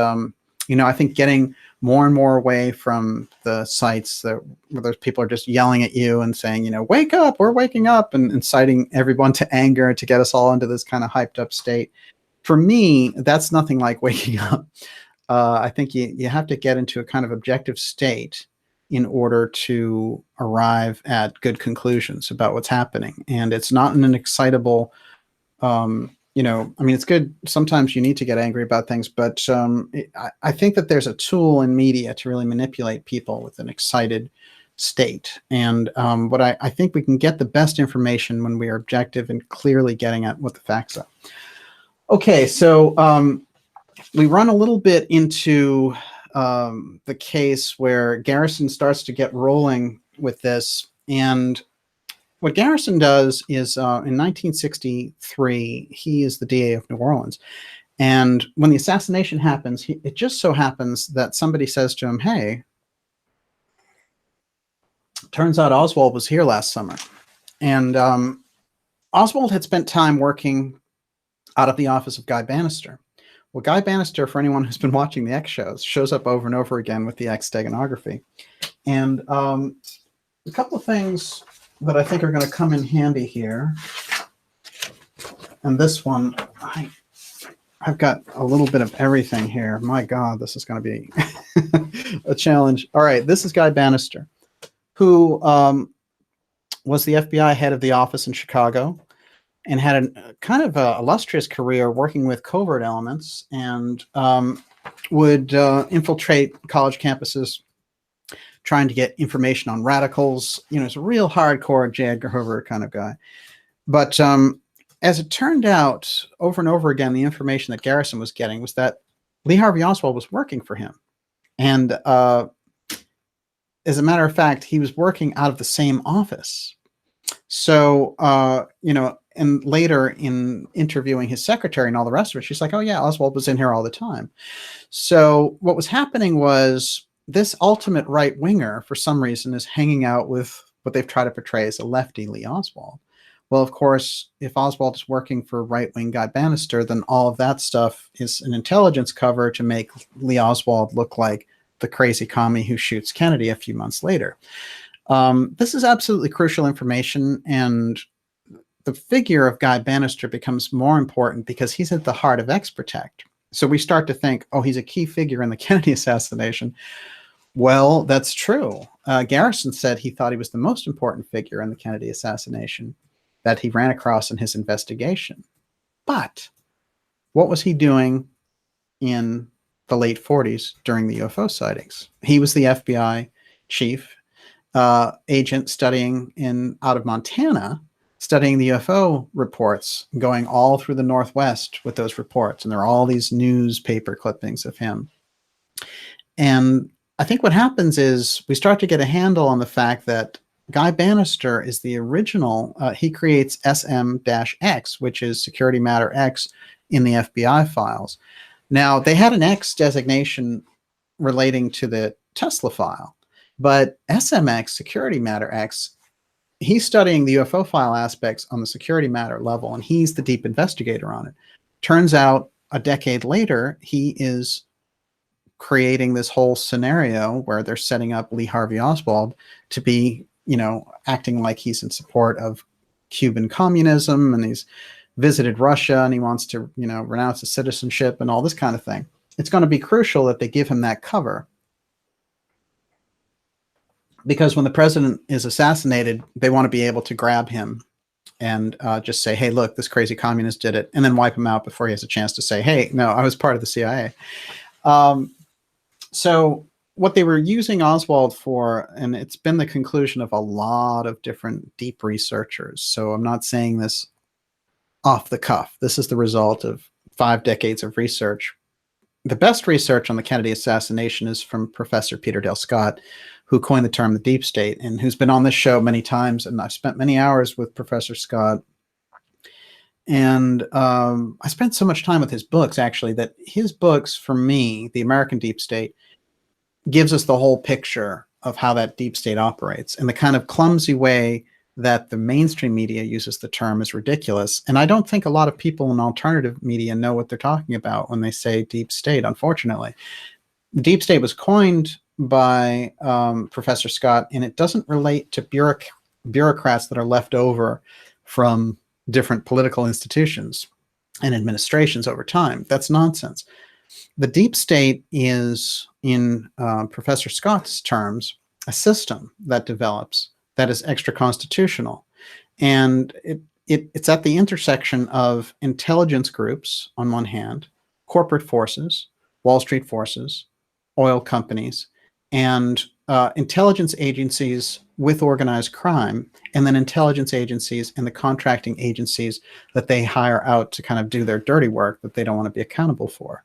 you know, I think getting more and more away from the sites that where those people are just yelling at you and saying, you know, wake up, we're waking up, and inciting everyone to anger to get us all into this kind of hyped up state. For me, that's nothing like waking up. I think you have to get into a kind of objective state in order to arrive at good conclusions about what's happening. And it's not in an excitable, you know, I mean, it's good. Sometimes you need to get angry about things, but I think that there's a tool in media to really manipulate people with an excited state. And what I think we can get the best information when we are objective and clearly getting at what the facts are. Okay, so we run a little bit into the case where Garrison starts to get rolling with this. And what Garrison does is in 1963, he is the DA of New Orleans. And when the assassination happens, it just so happens that somebody says to him, hey, turns out Oswald was here last summer. And Oswald had spent time working out of the office of Guy Bannister. Well, Guy Bannister, for anyone who's been watching the X shows, shows up over and over again with the X Steganography. And a couple of things that I think are going to come in handy here. And this one, I've got a little bit of everything here. My God, this is going to be a challenge. All right, this is Guy Bannister, who was the FBI head of the office in Chicago, and had a kind of a illustrious career working with covert elements, and would infiltrate college campuses trying to get information on radicals. You know, it's a real hardcore J. Edgar Hoover kind of guy. But as it turned out, over and over again, the information that Garrison was getting was that Lee Harvey Oswald was working for him. And as a matter of fact, he was working out of the same office. So, you know, and later in interviewing his secretary and all the rest of it, she's like, oh yeah, Oswald was in here all the time. So what was happening was this ultimate right winger, for some reason, is hanging out with what they've tried to portray as a lefty Lee Oswald. Well, of course, if Oswald is working for right-wing Guy Bannister, then all of that stuff is an intelligence cover to make Lee Oswald look like the crazy commie who shoots Kennedy a few months later. This is absolutely crucial information, and the figure of Guy Bannister becomes more important because he's at the heart of X Protect. So we start to think, oh, he's a key figure in the Kennedy assassination. Well, that's true. Garrison said he thought he was the most important figure in the Kennedy assassination that he ran across in his investigation. But what was he doing in the late 40s during the UFO sightings? He was the FBI chief agent studying out of Montana, studying the UFO reports, going all through the Northwest with those reports. And there are all these newspaper clippings of him. And I think what happens is we start to get a handle on the fact that Guy Bannister is the original. He creates SM-X, which is Security Matter X in the FBI files. Now, they had an X designation relating to the Tesla file, but SMX, Security Matter X, he's studying the UFO file aspects on the security matter level, and he's the deep investigator on it. Turns out a decade later, he is creating this whole scenario where they're setting up Lee Harvey Oswald to be, you know, acting like he's in support of Cuban communism, and he's visited Russia and he wants to, you know, renounce his citizenship and all this kind of thing. It's going to be crucial that they give him that cover, because when the president is assassinated, they want to be able to grab him and just say, hey, look, this crazy communist did it, and then wipe him out before he has a chance to say, hey, no, I was part of the CIA. So what they were using Oswald for, and it's been the conclusion of a lot of different deep researchers, so I'm not saying this off the cuff. This is the result of 5 decades of research. The best research on the Kennedy assassination is from Professor Peter Dale Scott, who coined the term the deep state, and who's been on this show many times, and I've spent many hours with Professor Scott. And I spent so much time with his books, actually, that his books, for me, The American Deep State, gives us the whole picture of how that deep state operates. And the kind of clumsy way that the mainstream media uses the term is ridiculous. And I don't think a lot of people in alternative media know what they're talking about when they say deep state, unfortunately. The deep state was coined by Professor Scott, and it doesn't relate to bureaucrats that are left over from different political institutions and administrations over time. That's nonsense. The deep state is, in Professor Scott's terms, a system that develops that is extra-constitutional. And it's at the intersection of intelligence groups on one hand, corporate forces, Wall Street forces, oil companies, and intelligence agencies with organized crime, and then intelligence agencies and the contracting agencies that they hire out to kind of do their dirty work that they don't want to be accountable for.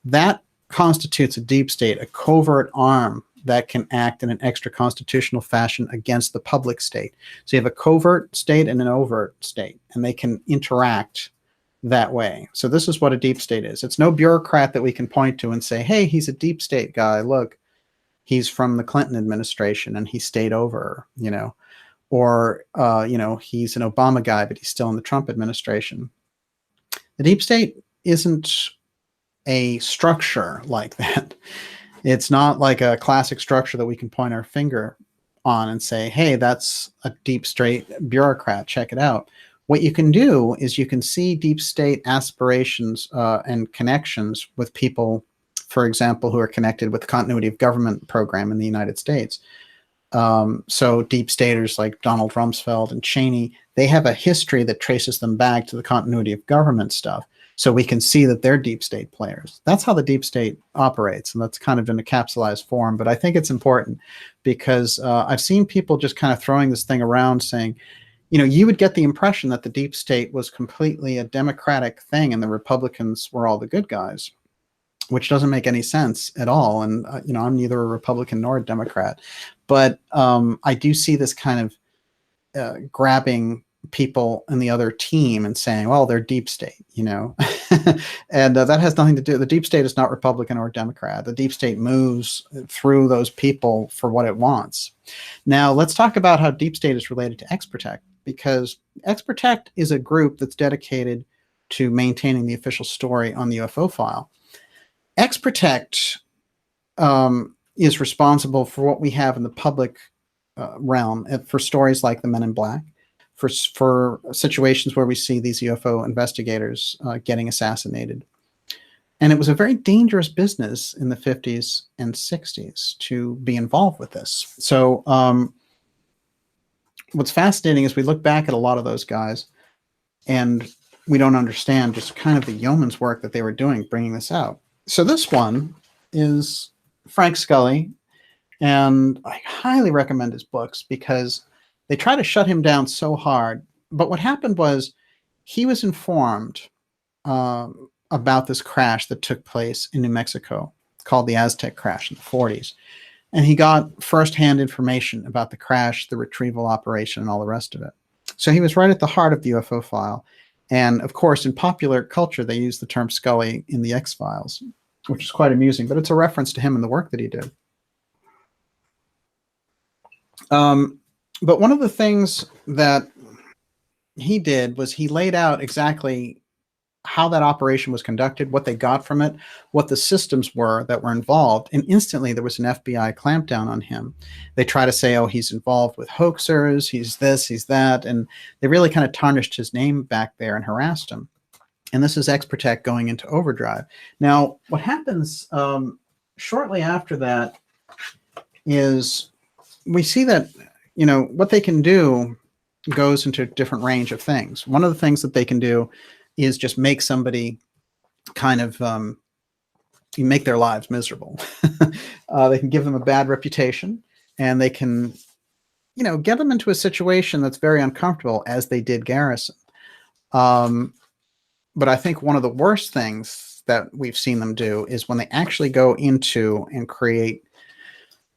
That constitutes a deep state, a covert arm that can act in an extra-constitutional fashion against the public state. So you have a covert state and an overt state, and they can interact that way. So this is what a deep state is. It's no bureaucrat that we can point to and say, hey, he's a deep state guy. Look, he's from the Clinton administration and he stayed over, you know, or, you know, he's an Obama guy, but he's still in the Trump administration. The deep state isn't a structure like that. It's not like a classic structure that we can point our finger on and say, hey, that's a deep state bureaucrat, check it out. What you can do is you can see deep state aspirations and connections with people, for example, who are connected with the continuity of government program in the United States. So deep staters like Donald Rumsfeld and Cheney, they have a history that traces them back to the continuity of government stuff. So we can see that they're deep state players. That's how the deep state operates, and that's kind of in a capsulized form. But I think it's important because I've seen people just kind of throwing this thing around saying, you know, you would get the impression that the deep state was completely a democratic thing and the Republicans were all the good guys, which doesn't make any sense at all. And, you know, I'm neither a Republican nor a Democrat. But I do see this kind of grabbing people in the other team and saying, well, they're deep state, you know, and that has nothing to do. The deep state is not Republican or Democrat. The deep state moves through those people for what it wants. Now, let's talk about how deep state is related to X Protect, because X Protect is a group that's dedicated to maintaining the official story on the UFO file. X Protect is responsible for what we have in the public realm for stories like the Men in Black, for situations where we see these UFO investigators getting assassinated. And it was a very dangerous business in the 50s and 60s to be involved with this. So what's fascinating is we look back at a lot of those guys and we don't understand just kind of the yeoman's work that they were doing bringing this out. So this one is Frank Scully, and I highly recommend his books because they try to shut him down so hard. But what happened was he was informed about this crash that took place in New Mexico called the Aztec crash in the 40s. And he got firsthand information about the crash, the retrieval operation, and all the rest of it. So he was right at the heart of the UFO file. And of course, in popular culture, they use the term Scully in the X-Files, which is quite amusing, but it's a reference to him and the work that he did. But one of the things that he did was he laid out exactly how that operation was conducted, what they got from it, what the systems were that were involved. And instantly there was an FBI clampdown on him. They try to say, oh, he's involved with hoaxers, he's this, he's that. And they really kind of tarnished his name back there and harassed him. And this is X Protect going into overdrive. Now, what happens shortly after that is we see that, you know, what they can do goes into a different range of things. One of the things that they can do is just make somebody kind of make their lives miserable. They can give them a bad reputation, and they can, get them into a situation that's very uncomfortable, as they did Garrison. But I think one of the worst things that we've seen them do is when they actually go into and create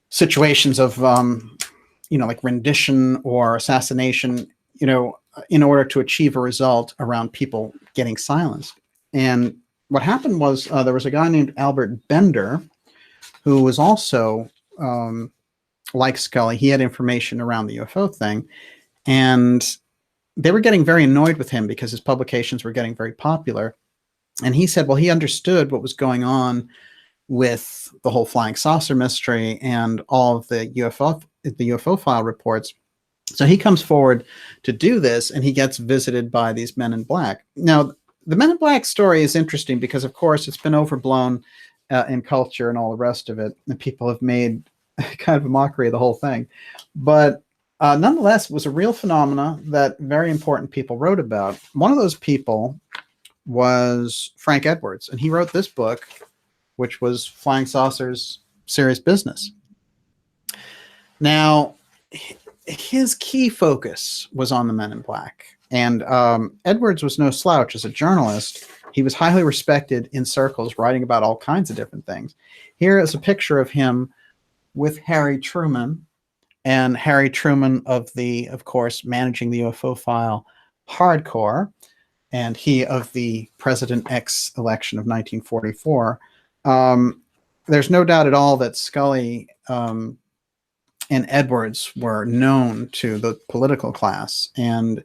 situations of, like rendition or assassination, in order to achieve a result around people getting silenced. And what happened was there was a guy named Albert Bender who was also, like Scully, he had information around the UFO thing, and they were getting very annoyed with him because his publications were getting very popular. And he said, well, he understood what was going on with the whole flying saucer mystery and all of the UFO file reports. So he comes forward to do this, and he gets visited by these men in black. Now, the Men in Black story is interesting because, of course, it's been overblown in culture and all the rest of it, and people have made kind of a mockery of the whole thing. But nonetheless, it was a real phenomena that very important people wrote about. One of those people was Frank Edwards, and he wrote this book, which was Flying Saucers, Serious Business. Now, his key focus was on the Men in Black. And Edwards was no slouch as a journalist. He was highly respected in circles, writing about all kinds of different things. Here is a picture of him with Harry Truman, and Harry Truman of course, managing the UFO file hardcore, and he of the President X election of 1944. There's no doubt at all that Scully and Edwards were known to the political class, and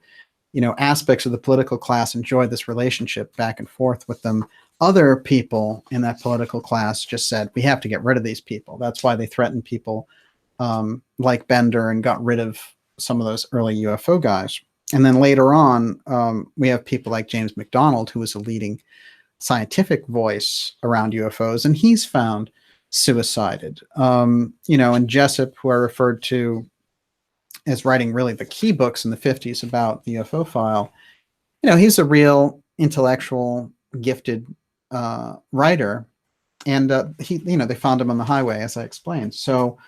aspects of the political class enjoyed this relationship back and forth with them. Other people in that political class just said, we have to get rid of these people. That's why they threatened people like Bender and got rid of some of those early UFO guys. And then later on, we have people like James McDonald, who was a leading scientific voice around UFOs, and he's found suicided. And Jessup, who I referred to as writing really the key books in the 50s about the UFO file, he's a real intellectual, gifted writer, and they found him on the highway, as I explained. So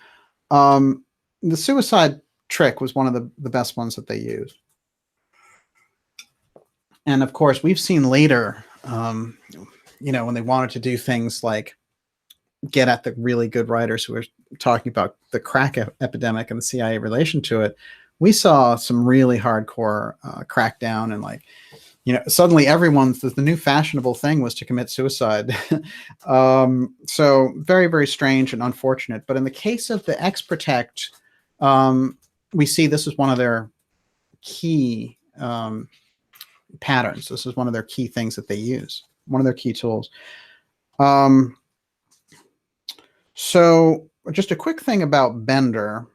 the suicide trick was one of the best ones that they used. And of course, we've seen later, when they wanted to do things like get at the really good writers who were talking about the crack epidemic and the CIA relation to it, we saw some really hardcore crackdown, and suddenly the new fashionable thing was to commit suicide. So very, very strange and unfortunate. But in the case of the X Protect, we see this is one of their key patterns. This is one of their key things that they use, one of their key tools. So just a quick thing about Bender.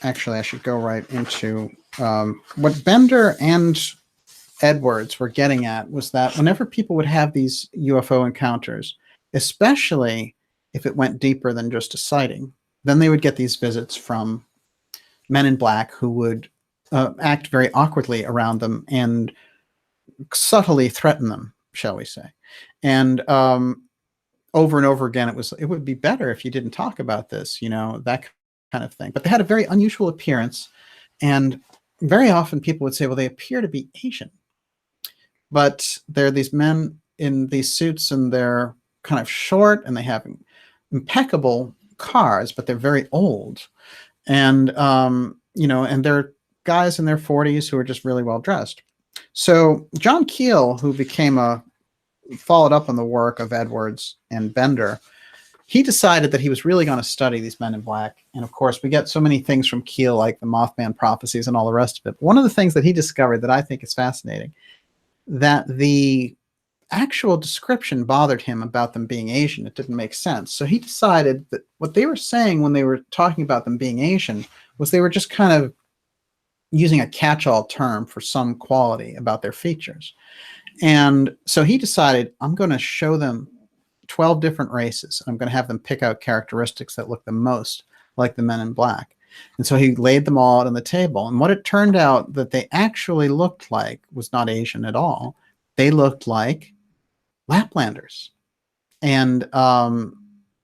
Actually, I should go right into what Bender and Edwards were getting at was that whenever people would have these UFO encounters, especially if it went deeper than just a sighting, then they would get these visits from men in black who would act very awkwardly around them and subtly threaten them, shall we say. And over and over again, it would be better if you didn't talk about this, that kind of thing. But they had a very unusual appearance, and very often people would say, well, they appear to be Asian. But they're these men in these suits, and they're kind of short, and they have impeccable cars, but they're very old. And, and they're guys in their 40s who are just really well dressed. So John Keel, who followed up on the work of Edwards and Bender, he decided that he was really going to study these men in black. And of course, we get so many things from Keel, like the Mothman prophecies and all the rest of it. One of the things that he discovered that I think is fascinating, that the actual description bothered him about them being Asian. It didn't make sense. So he decided that what they were saying when they were talking about them being Asian was they were just kind of using a catch-all term for some quality about their features. And so he decided, I'm going to show them 12 different races. I'm going to have them pick out characteristics that look the most like the men in black. And so he laid them all out on the table. And what it turned out that they actually looked like was not Asian at all. They looked like Laplanders. And,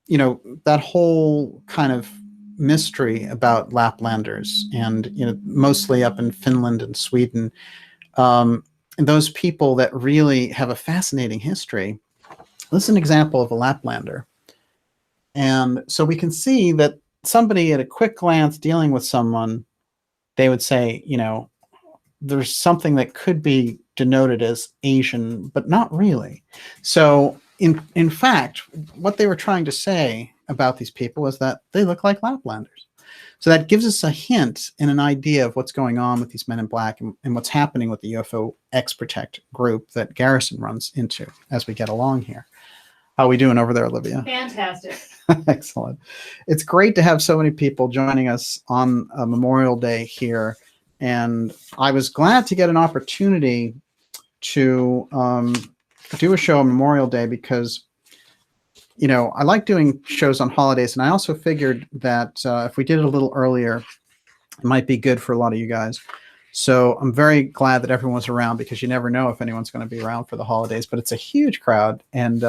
you know, that whole kind of mystery about Laplanders and, you know, mostly up in Finland and Sweden, and those people that really have a fascinating history. This is an example of a Laplander. And so we can see that somebody at a quick glance dealing with someone, they would say, you know, there's something that could be denoted as Asian, but not really. So in fact, what they were trying to say about these people is that they look like Laplanders. So that gives us a hint and an idea of what's going on with these men in black and what's happening with the UFO X group that Garrison runs into as we get along here. How are we doing over there, Olivia? Fantastic. Excellent. It's great to have so many people joining us on Memorial Day here. And I was glad to get an opportunity to do a show on Memorial Day because, you know, I like doing shows on holidays. And I also figured that if we did it a little earlier, it might be good for a lot of you guys. So I'm very glad that everyone's around because you never know if anyone's going to be around for the holidays. But it's a huge crowd, and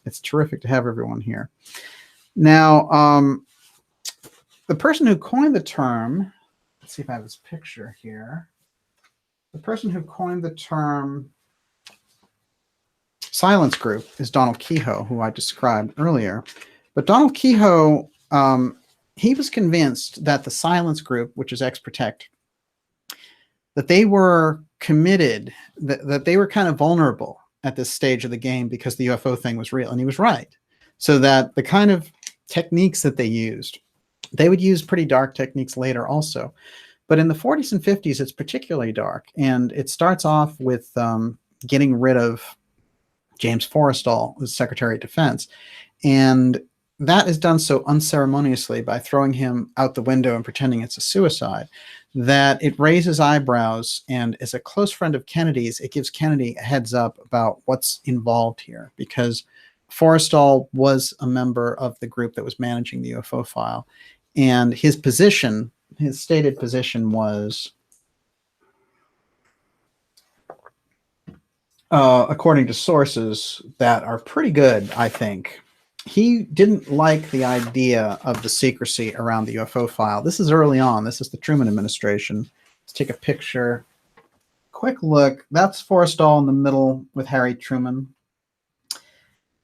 it's terrific to have everyone here. Now, the person who coined the term, let's see if I have his picture here. The person who coined the term silence group is Donald Keyhoe, who I described earlier. But Donald Keyhoe, he was convinced that the silence group, which is X, that they were committed, that they were kind of vulnerable at this stage of the game because the UFO thing was real. And he was right. So that the kind of techniques that they used, they would use pretty dark techniques later also. But in the 40s and 50s, it's particularly dark. And it starts off with getting rid of James Forrestal as Secretary of Defense. And that is done so unceremoniously by throwing him out the window and pretending it's a suicide that it raises eyebrows. And as a close friend of Kennedy's, it gives Kennedy a heads up about what's involved here, because Forrestal was a member of the group that was managing the UFO file. And his position, his stated position was, according to sources that are pretty good, I think, he didn't like the idea of the secrecy around the UFO file. This is early on. This is the Truman administration. Let's take a picture. Quick look. That's Forrestal in the middle with Harry Truman.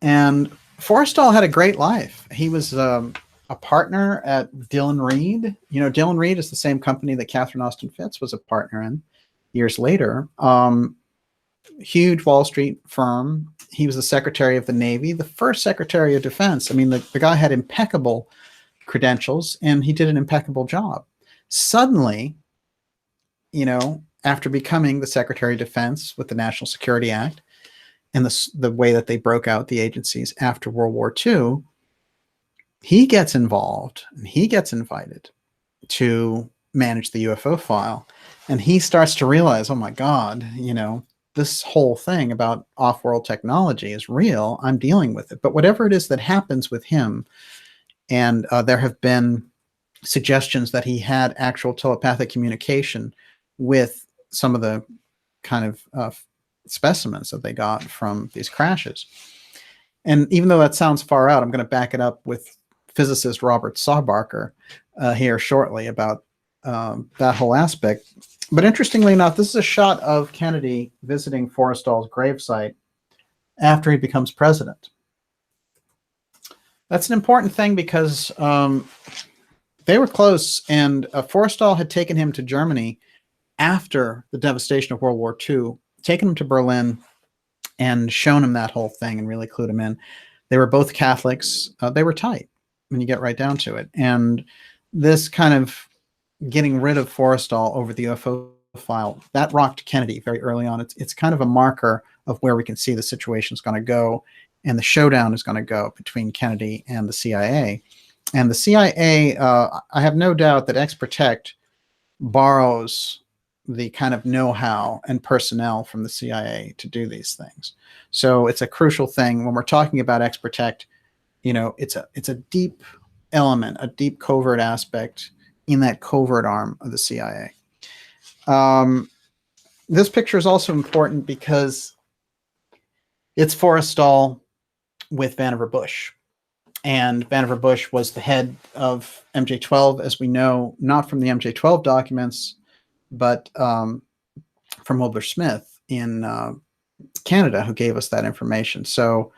And Forrestal had a great life. He was a partner at Dillon Reed. You know, Dillon Reed is the same company that Catherine Austin Fitts was a partner in years later. Huge Wall Street firm. He was the Secretary of the Navy, the first Secretary of Defense. I mean, the guy had impeccable credentials, and he did an impeccable job. Suddenly, you know, after becoming the Secretary of Defense with the National Security Act and the way that they broke out the agencies after World War II, he gets involved and he gets invited to manage the UFO file. And he starts to realize, oh my God, you know, this whole thing about off-world technology is real. I'm dealing with it. But whatever it is that happens with him, and there have been suggestions that he had actual telepathic communication with some of the kind of specimens that they got from these crashes. And even though that sounds far out, I'm going to back it up with physicist Robert Sawbarker here shortly about that whole aspect. But interestingly enough, this is a shot of Kennedy visiting Forrestal's gravesite after he becomes president. That's an important thing because they were close, and Forrestal had taken him to Germany after the devastation of World War II, taken him to Berlin and shown him that whole thing and really clued him in. They were both Catholics. They were tight when you get right down to it. And this kind of getting rid of Forrestal over the UFO file, that rocked Kennedy very early on. It's kind of a marker of where we can see the situation is going to go, and the showdown is going to go between Kennedy and the CIA. And the CIA, I have no doubt that X borrows the kind of know-how and personnel from the CIA to do these things. So it's a crucial thing when we're talking about X you know, it's a deep element, a deep covert aspect in that covert arm of the CIA. This picture is also important because it's Forrestal with Vannevar Bush. And Vannevar Bush was the head of MJ-12, as we know, not from the MJ-12 documents, but from Wilbur Smith in Canada, who gave us that information. So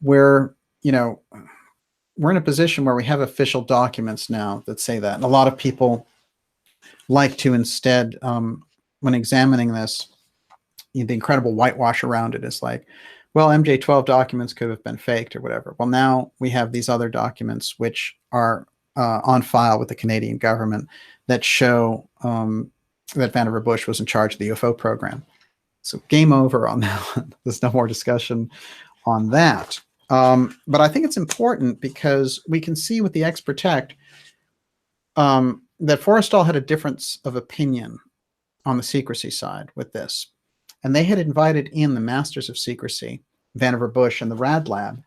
we're in a position where we have official documents now that say that. And a lot of people like to instead, when examining this, the incredible whitewash around it is like, well, MJ-12 documents could have been faked or whatever. Well, now we have these other documents which are on file with the Canadian government that show that Vannevar Bush was in charge of the UFO program. So game over on that one. There's no more discussion on that. But I think it's important because we can see with the X Protect that Forrestal had a difference of opinion on the secrecy side with this. And they had invited in the Masters of Secrecy, Vannevar Bush and the Rad Lab.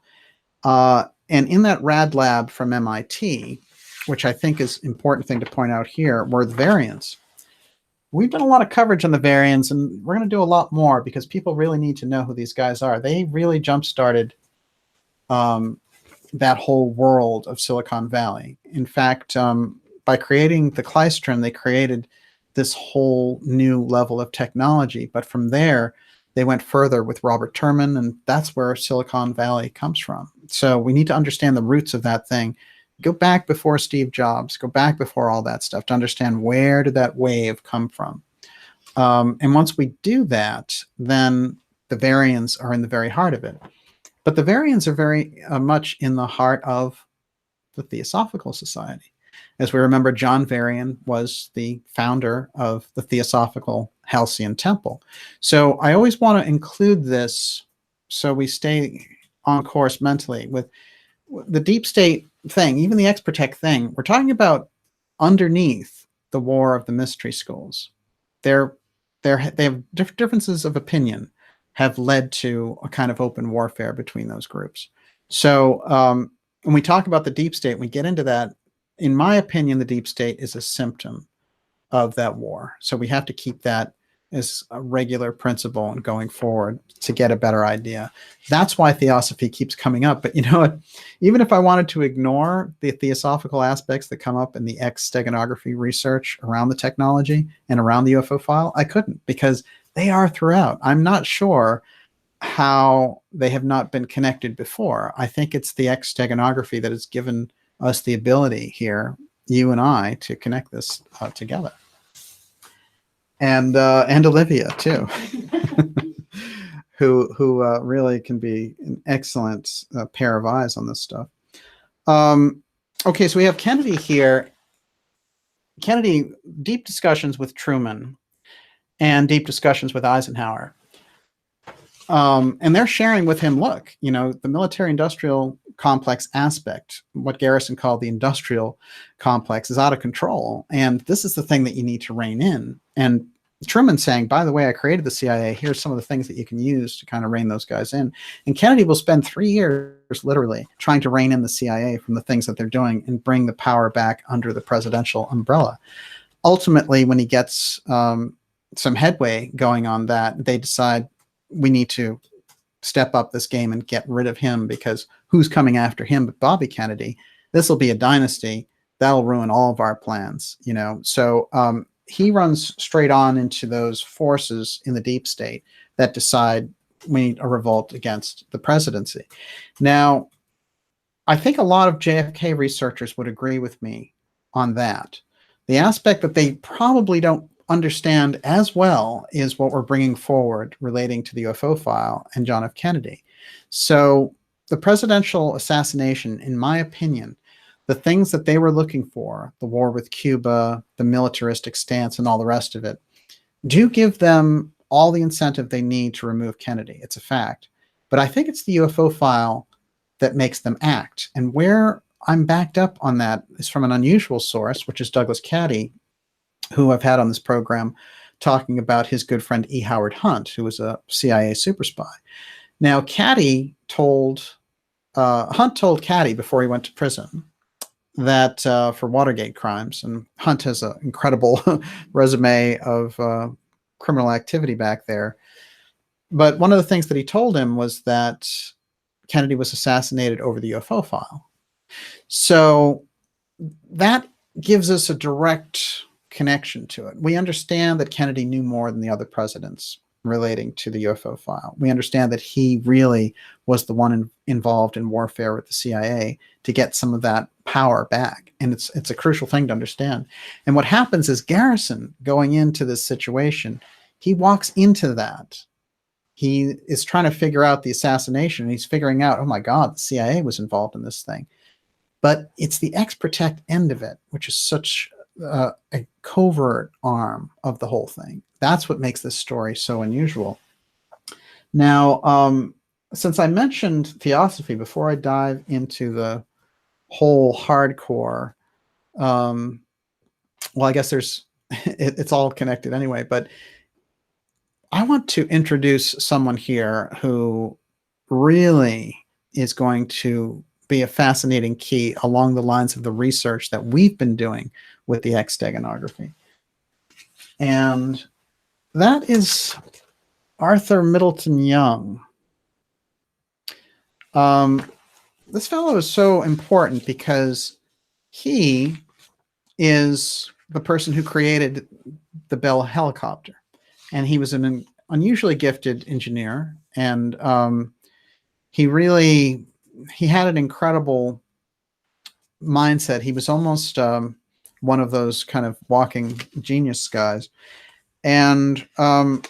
And in that Rad Lab from MIT, which I think is an important thing to point out here, were the variants. We've done a lot of coverage on the variants, and we're going to do a lot more because people really need to know who these guys are. They really jump-started that whole world of Silicon Valley. In fact, by creating the Klystron, they created this whole new level of technology. But from there, they went further with Robert Terman, and that's where Silicon Valley comes from. So we need to understand the roots of that thing. Go back before Steve Jobs, go back before all that stuff to understand where did that wave come from. And once we do that, then the variants are in the very heart of it. But the variants are very much in the heart of the Theosophical Society. As we remember, John Varian was the founder of the Theosophical Halcyon Temple. So I always want to include this so we stay on course mentally with the deep state thing, even the X Protect thing. We're talking about underneath the war of the mystery schools. They have differences of opinion have led to a kind of open warfare between those groups. So when we talk about the deep state, we get into that. In my opinion, the deep state is a symptom of that war. So we have to keep that as a regular principle and going forward to get a better idea. That's why theosophy keeps coming up. But you know what? Even if I wanted to ignore the theosophical aspects that come up in the X Steganography research around the technology and around the UFO file, I couldn't, because they are throughout. I'm not sure how they have not been connected before. I think it's the X Steganography that has given us the ability here, you and I, to connect this together. And Olivia too, who really can be an excellent pair of eyes on this stuff. Okay, so we have Kennedy here. Kennedy, deep discussions with Truman and deep discussions with Eisenhower. And they're sharing with him, look, you know, the military-industrial complex aspect, what Garrison called the industrial complex, is out of control. And this is the thing that you need to rein in. And Truman saying, by the way, I created the CIA. Here's some of the things that you can use to kind of rein those guys in. And Kennedy will spend 3 years, literally, trying to rein in the CIA from the things that they're doing and bring the power back under the presidential umbrella. Ultimately, when he gets some headway going on that, they decide we need to step up this game and get rid of him, because who's coming after him but Bobby Kennedy? This will be a dynasty that'll ruin all of our plans, you know. So he runs straight on into those forces in the deep state that decide we need a revolt against the presidency. Now, I think a lot of JFK researchers would agree with me on that. The aspect that they probably don't understand as well is what we're bringing forward relating to the UFO file and John F. Kennedy. So the presidential assassination, in my opinion, the things that they were looking for, the war with Cuba, the militaristic stance, and all the rest of it, do give them all the incentive they need to remove Kennedy. It's a fact. But I think it's the UFO file that makes them act. And where I'm backed up on that is from an unusual source, which is Douglas Caddy, who I've had on this program, talking about his good friend E. Howard Hunt, who was a CIA super spy. Now, Hunt told Caddy before he went to prison that for Watergate crimes, and Hunt has an incredible resume of criminal activity back there. But one of the things that he told him was that Kennedy was assassinated over the UFO file. So that gives us a direct connection to it. We understand that Kennedy knew more than the other presidents relating to the UFO file. We understand that he really was the one involved in warfare with the CIA to get some of that power back. And it's a crucial thing to understand. And what happens is Garrison, going into this situation, he walks into that. He is trying to figure out the assassination, and he's figuring out, oh my God, the CIA was involved in this thing. But it's the X-Protect end of it, which is such a covert arm of the whole thing. That's what makes this story so unusual. Now, since I mentioned theosophy, before I dive into the whole hardcore, well, I guess it's all connected anyway, but I want to introduce someone here who really is going to be a fascinating key along the lines of the research that we've been doing with the X Steganography. And that is Arthur Middleton Young. This fellow is so important because he is the person who created the Bell helicopter. And he was an unusually gifted engineer. And he had an incredible mindset. He was almost one of those kind of walking genius guys. And one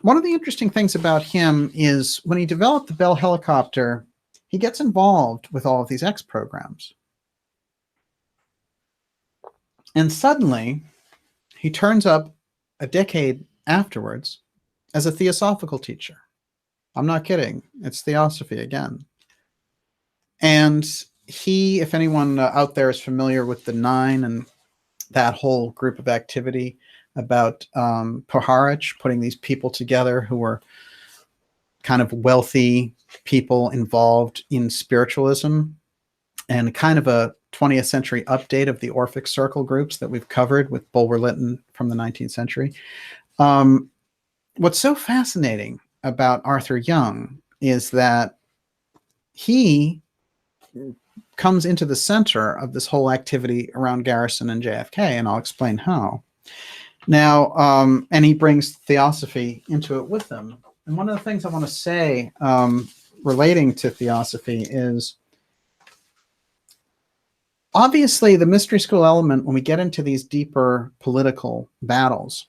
of the interesting things about him is when he developed the Bell helicopter, he gets involved with all of these X programs. And suddenly, he turns up a decade afterwards as a theosophical teacher. I'm not kidding. It's theosophy again. And he, if anyone out there is familiar with the Nine and that whole group of activity about Poharich, putting these people together who were kind of wealthy people involved in spiritualism, and kind of a 20th century update of the Orphic Circle groups that we've covered with Bulwer-Lytton from the 19th century. What's so fascinating about Arthur Young is that he comes into the center of this whole activity around Garrison and JFK, and I'll explain how. Now, and he brings theosophy into it with him. And one of the things I want to say relating to theosophy is, obviously, the mystery school element, when we get into these deeper political battles,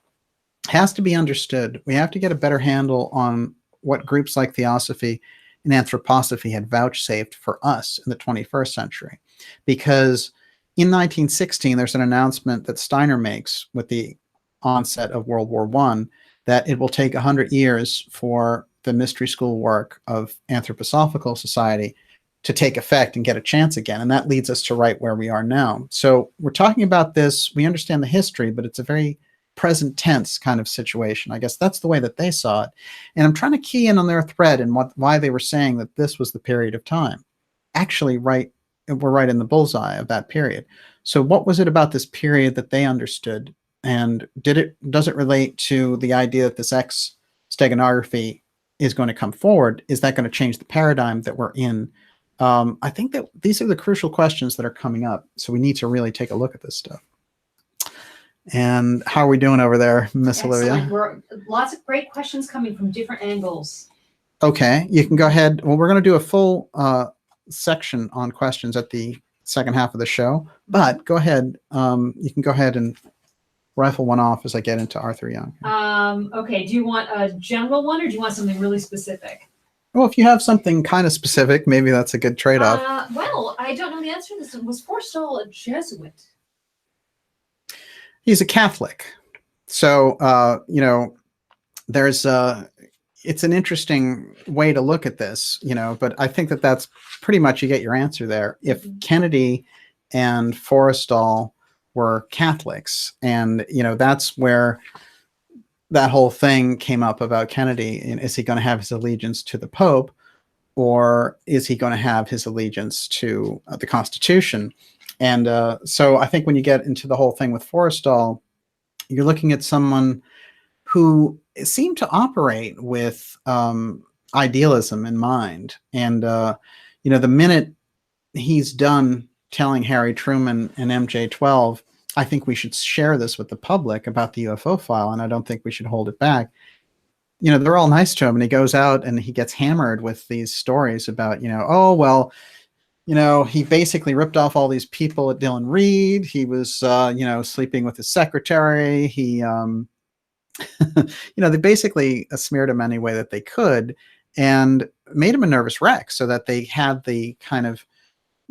has to be understood. We have to get a better handle on what groups like theosophy and anthroposophy had vouchsafed for us in the 21st century. Because in 1916, there's an announcement that Steiner makes with the onset of World War I that it will take 100 years for the mystery school work of Anthroposophical Society to take effect and get a chance again. And that leads us to right where we are now. So we're talking about this. We understand the history, but it's a very present tense kind of situation. I guess that's the way that they saw it. And I'm trying to key in on their thread and why they were saying that this was the period of time. Actually, we're right in the bullseye of that period. So what was it about this period that they understood? And does it relate to the idea that this X steganography is going to come forward? Is that going to change the paradigm that we're in? I think that these are the crucial questions that are coming up. So we need to really take a look at this stuff. And how are we doing over there, Miss Olivia? Lots of great questions coming from different angles. Okay, you can go ahead. Well, we're going to do a full section on questions at the second half of the show. But go ahead. You can go ahead and rifle one off as I get into Arthur Young. Okay, do you want a general one or do you want something really specific? Well, if you have something kind of specific, maybe that's a good trade-off. Well, I don't know the answer to this. Was Forstall a Jesuit? He's a Catholic. So, you know, it's an interesting way to look at this, you know, but I think that that's pretty much, you get your answer there. If Kennedy and Forstall were Catholics, and, you know, that's where that whole thing came up about Kennedy. Is he going to have his allegiance to the Pope, or is he going to have his allegiance to the Constitution? And so I think when you get into the whole thing with Forrestal, you're looking at someone who seemed to operate with idealism in mind. And, you know, the minute he's done telling Harry Truman and MJ-12, I think we should share this with the public about the UFO file, and I don't think we should hold it back. You know, they're all nice to him, and he goes out and he gets hammered with these stories about, you know, oh, well, you know, he basically ripped off all these people at Dillon Reed. He was, you know, sleeping with his secretary. He, you know, they basically smeared him any way that they could and made him a nervous wreck so that they had the kind of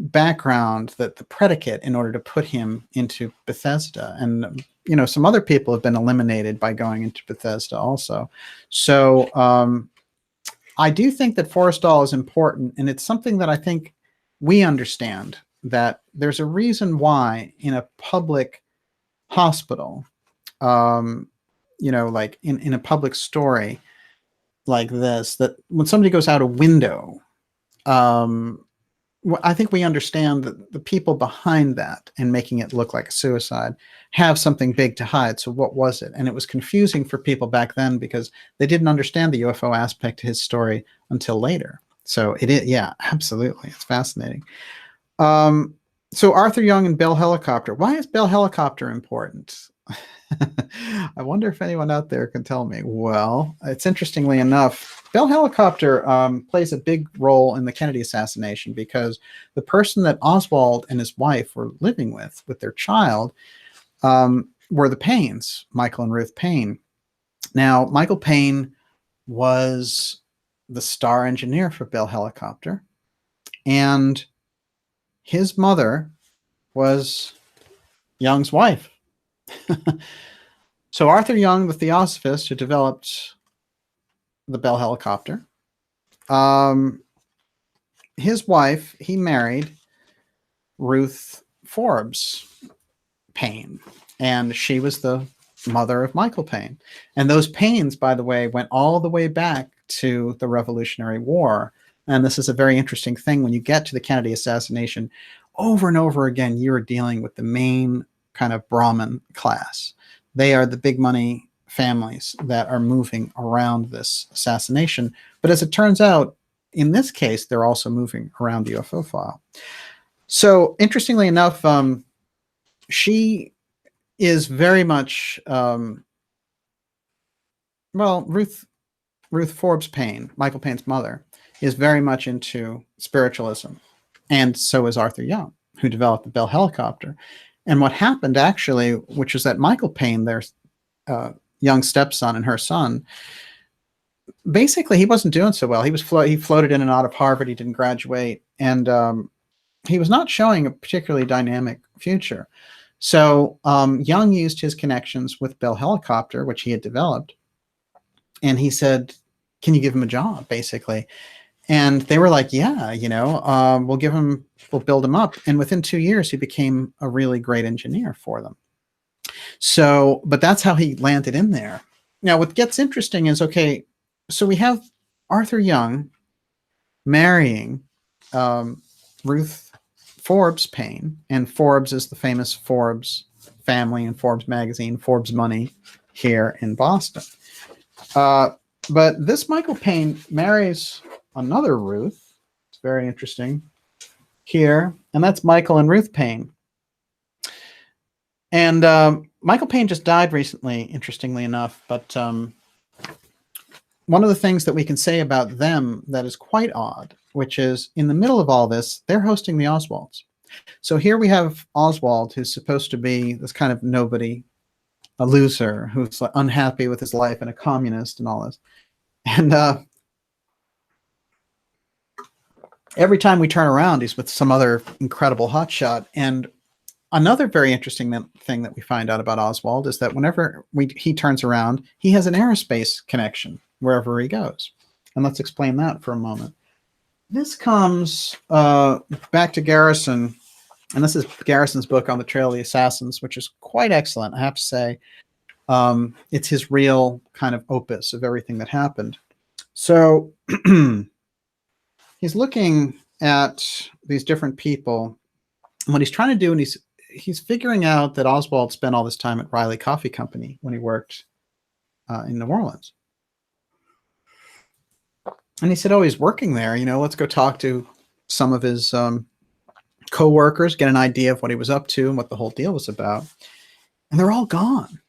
background, that the predicate, in order to put him into Bethesda. And, you know, some other people have been eliminated by going into Bethesda also. So I do think that Forrestal is important, and it's something that I think we understand, that there's a reason why in a public hospital, you know, like in a public story like this, that when somebody goes out a window, I think we understand that the people behind that and making it look like a suicide have something big to hide. So what was it? And it was confusing for people back then because they didn't understand the UFO aspect to his story until later. So it is, yeah, absolutely. It's fascinating. So Arthur Young and Bell Helicopter. Why is Bell Helicopter important? I wonder if anyone out there can tell me. Well, it's interestingly enough, Bell Helicopter plays a big role in the Kennedy assassination because the person that Oswald and his wife were living with their child, were the Paynes, Michael and Ruth Payne. Now, Michael Payne was the star engineer for Bell Helicopter, and his mother was Young's wife. So Arthur Young, the theosophist who developed the Bell Helicopter, his wife, he married Ruth Forbes Payne, and she was the mother of Michael Payne. And those Paynes, by the way, went all the way back to the Revolutionary War. And this is a very interesting thing. When you get to the Kennedy assassination, over and over again, you're dealing with the main kind of Brahmin class. They are the big money families that are moving around this assassination. But as it turns out, in this case, they're also moving around the UFO file. So interestingly enough, she is very much, well, Ruth Forbes Payne, Michael Payne's mother, is very much into spiritualism. And so is Arthur Young, who developed the Bell Helicopter. And what happened actually, which is that Michael Payne, their young stepson and her son, basically he wasn't doing so well. He floated in and out of Harvard. He didn't graduate. And he was not showing a particularly dynamic future. So Young used his connections with Bell Helicopter, which he had developed. And he said, can you give him a job, basically? And they were like, yeah, you know, we'll build him up. And within 2 years, he became a really great engineer for them. So, but that's how he landed in there. Now, what gets interesting is, okay, so we have Arthur Young marrying Ruth Forbes Payne, and Forbes is the famous Forbes family and Forbes magazine, Forbes Money here in Boston. But this Michael Payne marries another Ruth. It's very interesting here, and that's Michael and Ruth Payne. And Michael Payne just died recently, interestingly enough, but one of the things that we can say about them that is quite odd, which is in the middle of all this, they're hosting the Oswalds. So here we have Oswald, who's supposed to be this kind of nobody, a loser, who's unhappy with his life and a communist and all this. And every time we turn around, he's with some other incredible hotshot. And another very interesting thing that we find out about Oswald is that whenever he turns around, he has an aerospace connection wherever he goes. And let's explain that for a moment. This comes back to Garrison, and this is Garrison's book on the Trail of the Assassins, which is quite excellent, I have to say. It's his real kind of opus of everything that happened. So he's looking at these different people. And what he's trying to do, and he's figuring out that Oswald spent all this time at Riley Coffee Company when he worked in New Orleans. And he said, oh, he's working there. You know, let's go talk to some of his co-workers, get an idea of what he was up to and what the whole deal was about. And they're all gone.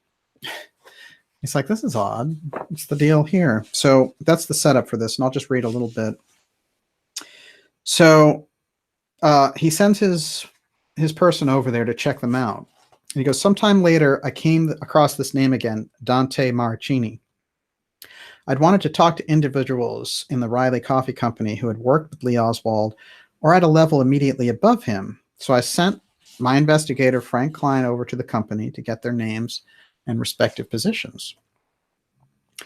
He's like, this is odd. What's the deal here? So that's the setup for this. And I'll just read a little bit. So he sends his person over there to check them out. And he goes, sometime later, I came across this name again, Dante Maracchini. I'd wanted to talk to individuals in the Riley Coffee Company who had worked with Lee Oswald or at a level immediately above him. So I sent my investigator, Frank Klein, over to the company to get their names and respective positions.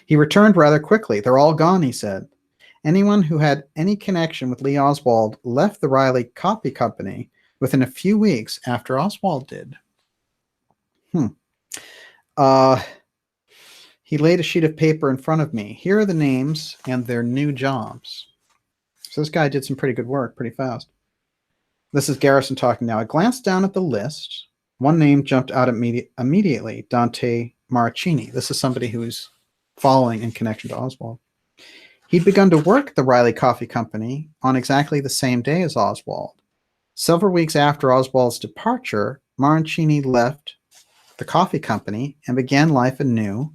He returned rather quickly. They're all gone, he said. Anyone who had any connection with Lee Oswald left the Riley Coffee Company within a few weeks after Oswald did. He laid a sheet of paper in front of me. Here are the names and their new jobs. So this guy did some pretty good work pretty fast. This is Garrison talking now. I glanced down at the list. One name jumped out immediately, Dante Maracchini. This is somebody who's following in connection to Oswald. He'd begun to work at the Riley Coffee Company on exactly the same day as Oswald. Several weeks after Oswald's departure, Maracchini left the coffee company and began life anew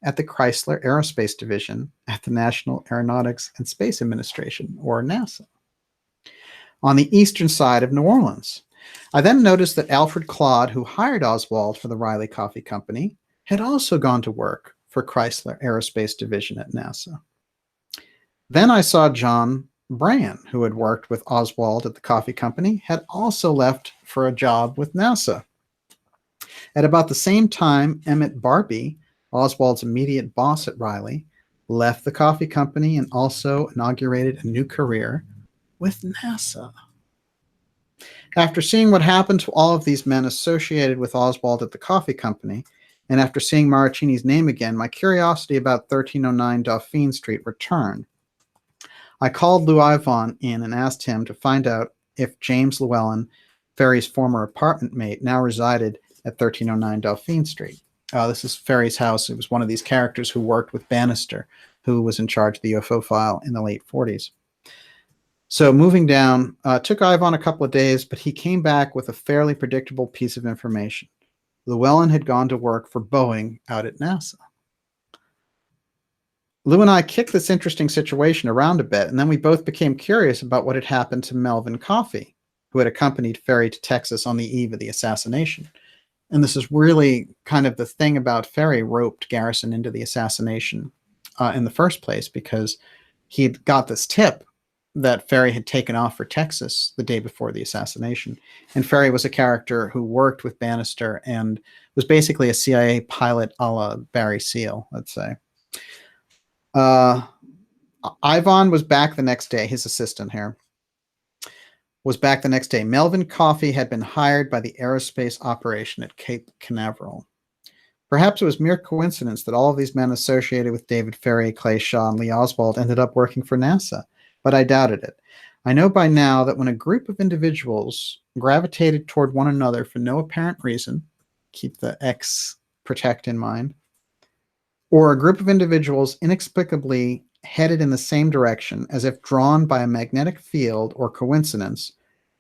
at the Chrysler Aerospace Division at the National Aeronautics and Space Administration, or NASA, on the eastern side of New Orleans. I then noticed that Alfred Claude, who hired Oswald for the Riley Coffee Company, had also gone to work for Chrysler Aerospace Division at NASA. Then I saw John Brand, who had worked with Oswald at the coffee company, had also left for a job with NASA. At about the same time, Emmett Barbie, Oswald's immediate boss at Riley, left the coffee company and also inaugurated a new career with NASA. After seeing what happened to all of these men associated with Oswald at the coffee company, and after seeing Maracchini's name again, my curiosity about 1309 Dauphine Street returned. I called Lou Ivon in and asked him to find out if James Llewellyn, Ferry's former apartment mate, now resided at 1309 Dauphine Street. This is Ferry's house. It was one of these characters who worked with Bannister, who was in charge of the UFO file in the late 40s. So moving down, took Ivon a couple of days, but he came back with a fairly predictable piece of information. Llewellyn had gone to work for Boeing out at NASA. Lou and I kicked this interesting situation around a bit, and then we both became curious about what had happened to Melvin Coffey, who had accompanied Ferry to Texas on the eve of the assassination. And this is really kind of the thing about Ferry roped Garrison into the assassination in the first place, because he had got this tip that Ferry had taken off for Texas the day before the assassination. And Ferry was a character who worked with Bannister and was basically a CIA pilot a la Barry Seal, let's say. Ivon was back the next day, his assistant here, was back the next day. Melvin Coffey had been hired by the aerospace operation at Cape Canaveral. Perhaps it was mere coincidence that all of these men associated with David Ferry, Clay Shaw, and Lee Oswald ended up working for NASA, but I doubted it. I know by now that when a group of individuals gravitated toward one another for no apparent reason, keep the X protect in mind, or a group of individuals inexplicably headed in the same direction as if drawn by a magnetic field or coincidence,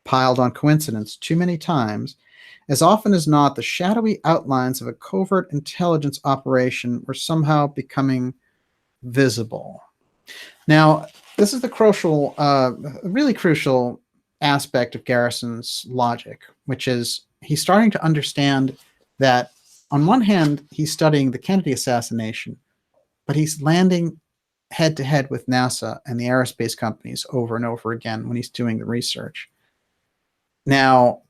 piled on coincidence too many times, as often as not, the shadowy outlines of a covert intelligence operation were somehow becoming visible. Now, this is the crucial, really crucial aspect of Garrison's logic, which is he's starting to understand that on one hand, he's studying the Kennedy assassination, but he's landing head-to-head with NASA and the aerospace companies over and over again when he's doing the research. Now,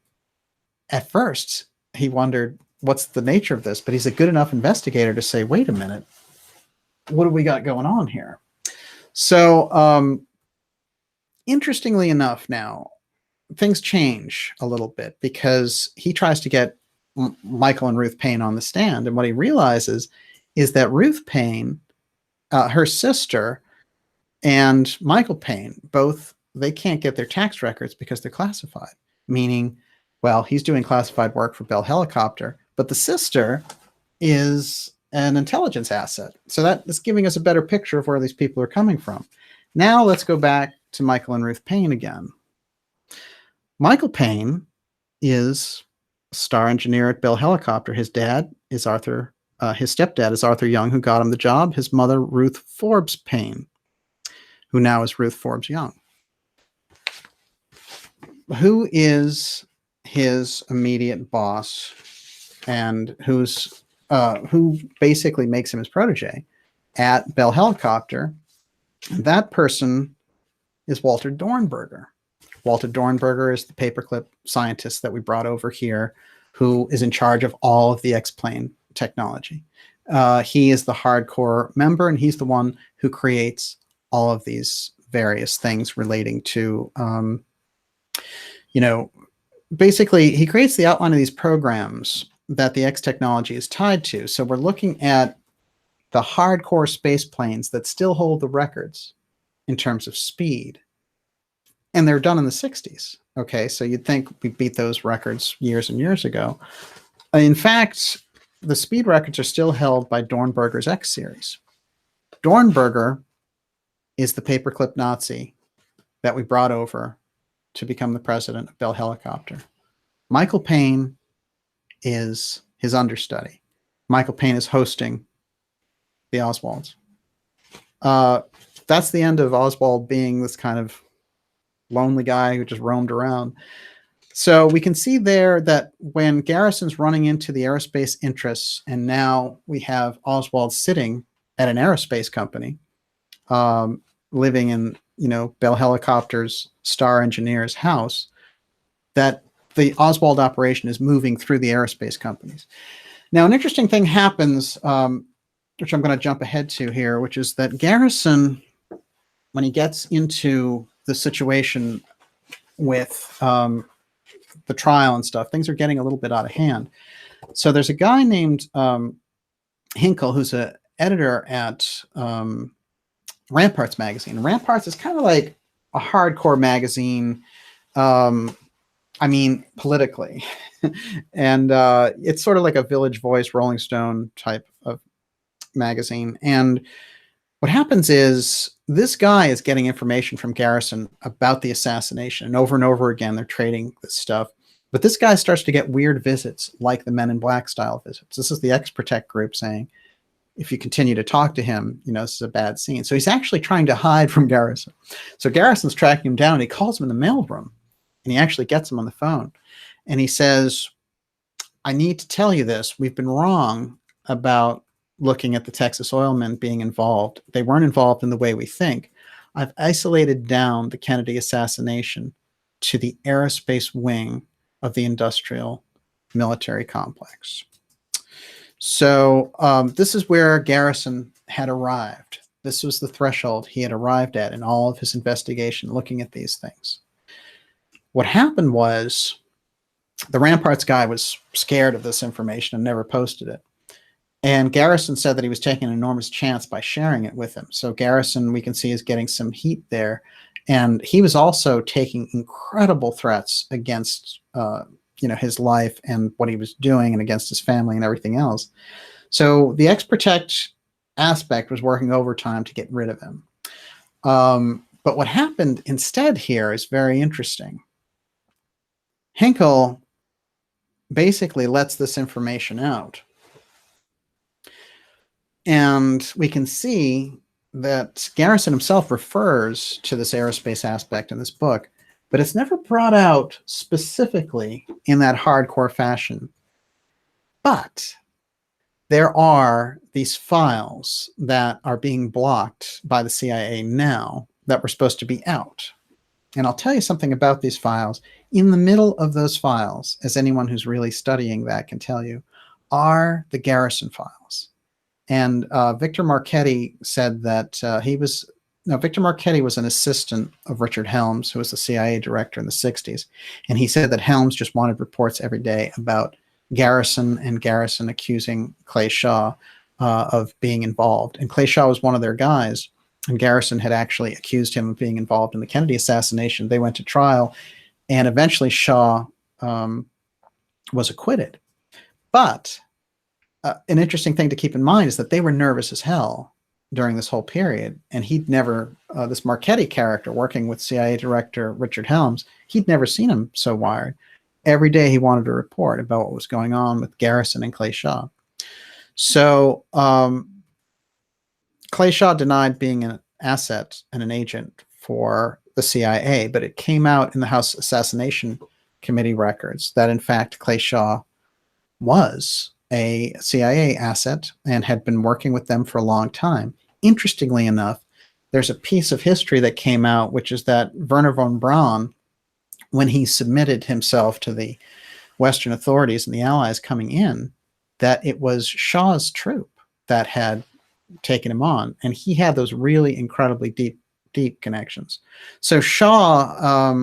at first, he wondered, what's the nature of this? But he's a good enough investigator to say, wait a minute, what do we got going on here? So, interestingly enough now, things change a little bit because he tries to get Michael and Ruth Payne on the stand. And what he realizes is that Ruth Payne, her sister, and Michael Payne both they can't get their tax records because they're classified, meaning, well, he's doing classified work for Bell Helicopter, but the sister is an intelligence asset. So that is giving us a better picture of where these people are coming from. Now let's go back to Michael and Ruth Payne again. Michael Payne is a star engineer at Bell Helicopter. His dad is Arthur, his stepdad is Arthur Young, who got him the job. His mother, Ruth Forbes Payne, who now is Ruth Forbes Young. Who is his immediate boss and who basically makes him his protege at Bell Helicopter? That person is Walter Dornberger. Walter Dornberger is the paperclip scientist that we brought over here, who is in charge of all of the X-plane technology. He is the hardcore member, and he's the one who creates all of these various things relating to, basically he creates the outline of these programs that the X technology is tied to. So we're looking at the hardcore space planes that still hold the records in terms of speed. And they're done in the 60s. Okay, so you'd think we beat those records years and years ago. In fact, the speed records are still held by Dornberger's X series. Dornberger is the paperclip Nazi that we brought over to become the president of Bell Helicopter. Michael Payne is his understudy. Michael Payne is hosting the Oswalds. That's the end of Oswald being this kind of lonely guy who just roamed around. So we can see there that when Garrison's running into the aerospace interests, and now we have Oswald sitting at an aerospace company, living in, Bell Helicopter's star engineer's house, that the Oswald operation is moving through the aerospace companies. Now, an interesting thing happens, which I'm going to jump ahead to here, which is that Garrison, when he gets into the situation with the trial and stuff, things are getting a little bit out of hand. So there's a guy named Hinkle, who's an editor at Ramparts magazine. Ramparts is kind of like a hardcore magazine, politically. And it's sort of like a Village Voice, Rolling Stone type of magazine. And what happens is this guy is getting information from Garrison about the assassination, and over again, they're trading this stuff. But this guy starts to get weird visits, like the Men in Black style visits. This is the X Protect group saying, if you continue to talk to him, this is a bad scene. So he's actually trying to hide from Garrison. So Garrison's tracking him down, and he calls him in the mailroom, and he actually gets him on the phone. And he says, I need to tell you this. We've been wrong about looking at the Texas oilmen being involved. They weren't involved in the way we think. I've isolated down the Kennedy assassination to the aerospace wing of the industrial military complex. So this is where Garrison had arrived. This was the threshold he had arrived at in all of his investigation, looking at these things. What happened was the Ramparts guy was scared of this information and never posted it. And Garrison said that he was taking an enormous chance by sharing it with him. So Garrison, we can see, is getting some heat there. And he was also taking incredible threats against, his life and what he was doing, and against his family and everything else. So the X Protect aspect was working overtime to get rid of him. But what happened instead here is very interesting. Hinkle basically lets this information out. And we can see that Garrison himself refers to this aerospace aspect in this book, but it's never brought out specifically in that hardcore fashion. But there are these files that are being blocked by the CIA now that were supposed to be out. And I'll tell you something about these files. In the middle of those files, as anyone who's really studying that can tell you, are the Garrison files. And Victor Marchetti said that Victor Marchetti was an assistant of Richard Helms, who was the CIA director in the 60s. And he said that Helms just wanted reports every day about Garrison, and Garrison accusing Clay Shaw of being involved. And Clay Shaw was one of their guys and Garrison had actually accused him of being involved in the Kennedy assassination. They went to trial, and eventually Shaw was acquitted. But an interesting thing to keep in mind is that they were nervous as hell during this whole period, and he'd never, this Marchetti character working with CIA Director Richard Helms, he'd never seen him so wired. Every day he wanted to report about what was going on with Garrison and Clay Shaw. So Clay Shaw denied being an asset and an agent for the CIA, but it came out in the House Assassination Committee records that, in fact, Clay Shaw was a CIA asset and had been working with them for a long time. Interestingly enough, there's a piece of history that came out, which is that Werner von Braun, when he submitted himself to the Western authorities and the Allies coming in, that it was Shaw's troop that had taken him on, and he had those really incredibly deep connections. So Shaw,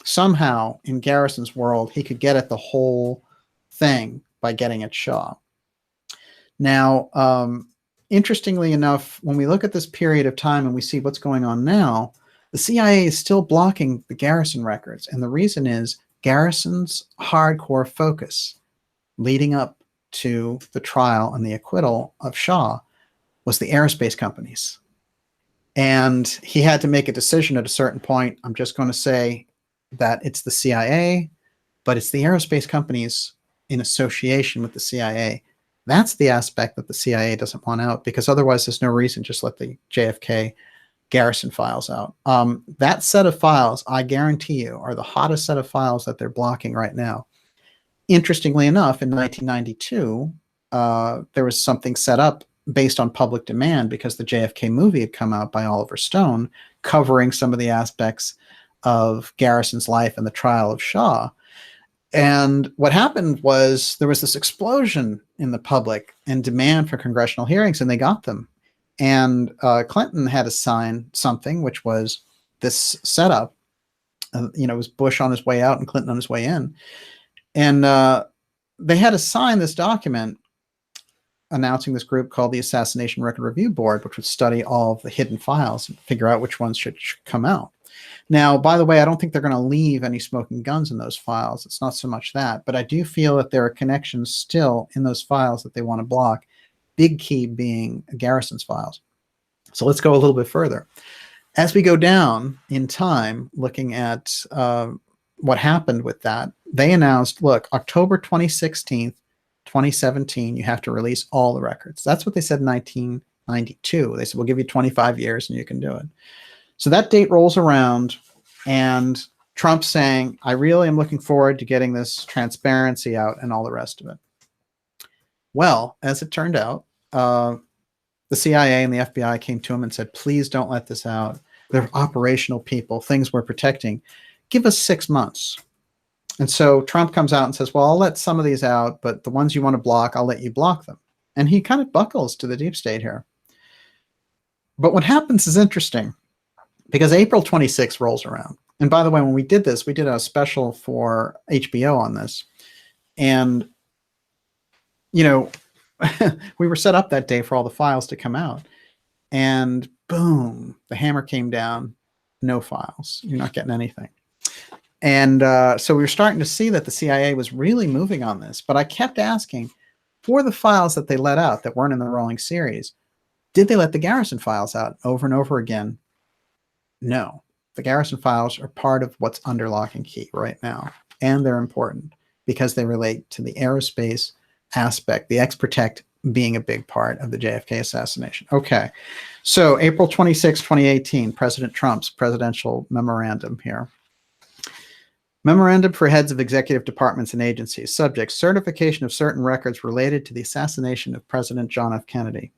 somehow in Garrison's world, he could get at the whole thing by getting at Shaw. Now, interestingly enough, when we look at this period of time and we see what's going on now, the CIA is still blocking the Garrison records. And the reason is Garrison's hardcore focus leading up to the trial and the acquittal of Shaw was the aerospace companies. And he had to make a decision at a certain point. I'm just going to say that it's the CIA, but it's the aerospace companies in association with the CIA. That's the aspect that the CIA doesn't want out, because otherwise there's no reason just let the JFK Garrison files out. That set of files, I guarantee you, are the hottest set of files that they're blocking right now. Interestingly enough, in 1992, there was something set up based on public demand because the JFK movie had come out by Oliver Stone covering some of the aspects of Garrison's life and the trial of Shaw. And what happened was there was this explosion in the public and demand for congressional hearings, and they got them. And Clinton had to sign something, which was this setup. It was Bush on his way out and Clinton on his way in. And they had to sign this document announcing this group called the Assassination Record Review Board, which would study all of the hidden files and figure out which ones should come out. Now, by the way, I don't think they're going to leave any smoking guns in those files. It's not so much that, but I do feel that there are connections still in those files that they want to block, big key being Garrison's files. So let's go a little bit further. As we go down in time, looking at what happened with that, they announced, look, October 2016, 2017, you have to release all the records. That's what they said in 1992. They said, we'll give you 25 years and you can do it. So that date rolls around, and Trump's saying, I really am looking forward to getting this transparency out and all the rest of it. Well, as it turned out, the CIA and the FBI came to him and said, please don't let this out. They're operational people, things we're protecting. Give us 6 months. And so Trump comes out and says, well, I'll let some of these out, but the ones you want to block, I'll let you block them. And he kind of buckles to the deep state here. But what happens is interesting, because April 26th rolls around. And by the way, when we did this, we did a special for HBO on this. And, we were set up that day for all the files to come out. And boom, the hammer came down. No files. You're not getting anything. And so we were starting to see that the CIA was really moving on this. But I kept asking, for the files that they let out that weren't in the rolling series, did they let the Garrison files out over and over again? No. The Garrison files are part of what's under lock and key right now. And they're important because they relate to the aerospace aspect, the X-Protect being a big part of the JFK assassination. Okay. So April 26, 2018, President Trump's presidential memorandum here. Memorandum for heads of executive departments and agencies. Subject, certification of certain records related to the assassination of President John F. Kennedy.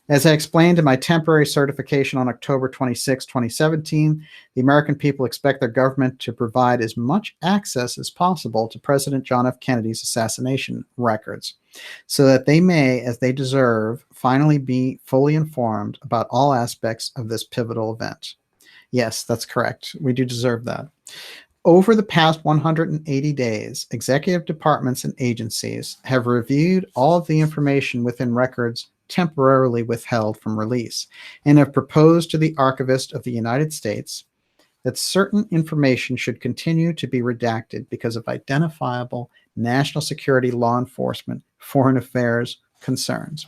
As I explained in my temporary certification on October 26, 2017, the American people expect their government to provide as much access as possible to President John F. Kennedy's assassination records, so that they may, as they deserve, finally be fully informed about all aspects of this pivotal event. Yes, that's correct. We do deserve that. Over the past 180 days, executive departments and agencies have reviewed all of the information within records temporarily withheld from release, and have proposed to the Archivist of the United States that certain information should continue to be redacted because of identifiable national security, law enforcement, foreign affairs concerns.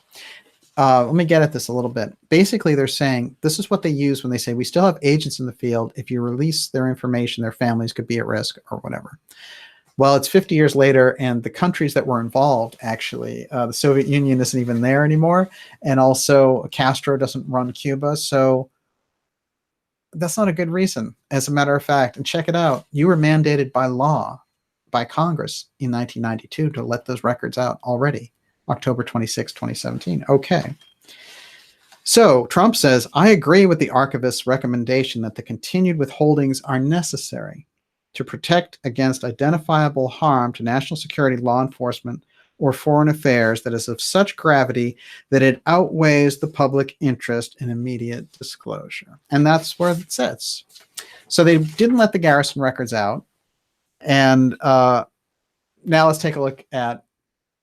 Let me get at this a little bit. Basically, they're saying this is what they use when they say we still have agents in the field. If you release their information, their families could be at risk or whatever. Well, it's 50 years later, and the countries that were involved, actually, the Soviet Union isn't even there anymore, and also Castro doesn't run Cuba, so that's not a good reason, as a matter of fact. And check it out. You were mandated by law, by Congress in 1992 to let those records out already, October 26, 2017. Okay. So Trump says, I agree with the archivist's recommendation that the continued withholdings are necessary to protect against identifiable harm to national security, law enforcement, or foreign affairs that is of such gravity that it outweighs the public interest in immediate disclosure. And that's where it sits. So they didn't let the Garrison records out. And now let's take a look at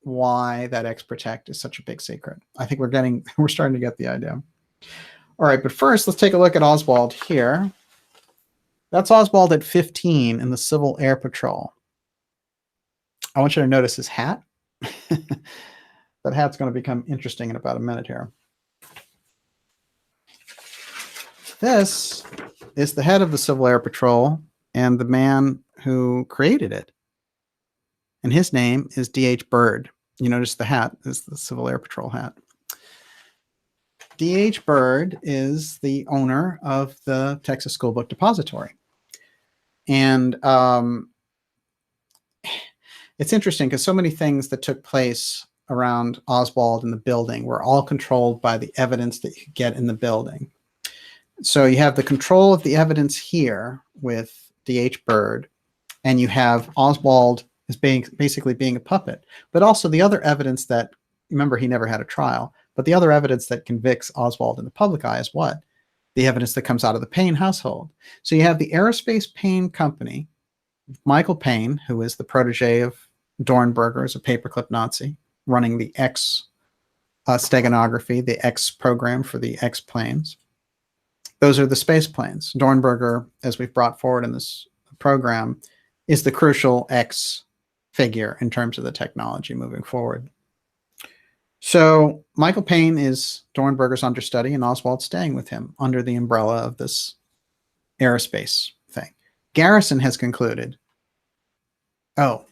why that X Protect is such a big secret. I think we're starting to get the idea. All right, but first let's take a look at Oswald here. That's Oswald at 15 in the Civil Air Patrol. I want you to notice his hat. That hat's going to become interesting in about a minute here. This is the head of the Civil Air Patrol and the man who created it. And his name is D.H. Byrd. You notice the hat is the Civil Air Patrol hat. D.H. Byrd is the owner of the Texas School Book Depository. And it's interesting because so many things that took place around Oswald and the building were all controlled by the evidence that you could get in the building. So you have the control of the evidence here with D.H. Byrd, and you have Oswald as basically being a puppet, but also the other evidence that, remember, he never had a trial, but the other evidence that convicts Oswald in the public eye is what? The evidence that comes out of the Payne household. So you have the Aerospace Payne Company, Michael Payne, who is the protege of Dornberger as a paperclip Nazi, running the X Steganography, the X program for the X planes. Those are the space planes. Dornberger, as we've brought forward in this program, is the crucial X figure in terms of the technology moving forward. So Michael Payne is Dornberger's understudy, and Oswald's staying with him under the umbrella of this aerospace thing. Garrison has concluded, oh,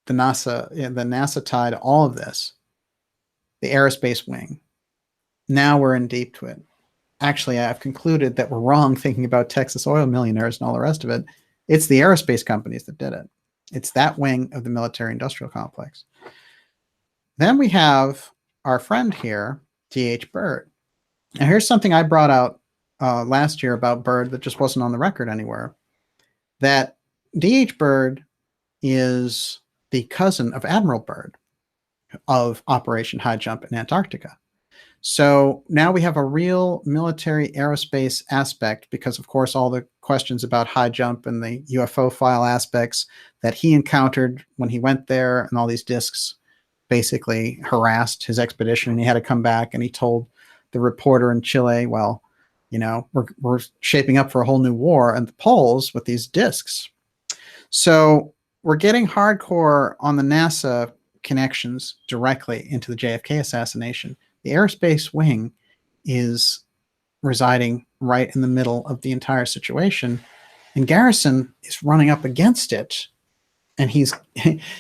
the NASA tied all of this, the aerospace wing. Now we're in deep to it. Actually, I've concluded that we're wrong thinking about Texas oil millionaires and all the rest of it. It's the aerospace companies that did it. It's that wing of the military-industrial complex. Then we have our friend here, D.H. Byrd. Now, here's something I brought out last year about Byrd that just wasn't on the record anywhere. That D.H. Byrd is the cousin of Admiral Byrd of Operation High Jump in Antarctica. So now we have a real military aerospace aspect because, of course, all the questions about high jump and the UFO file aspects that he encountered when he went there and all these discs basically harassed his expedition, and he had to come back, and he told the reporter in Chile, well, you know, we're shaping up for a whole new war at the poles with these discs. So we're getting hardcore on the NASA connections directly into the JFK assassination. The aerospace wing is residing right in the middle of the entire situation, and Garrison is running up against it. And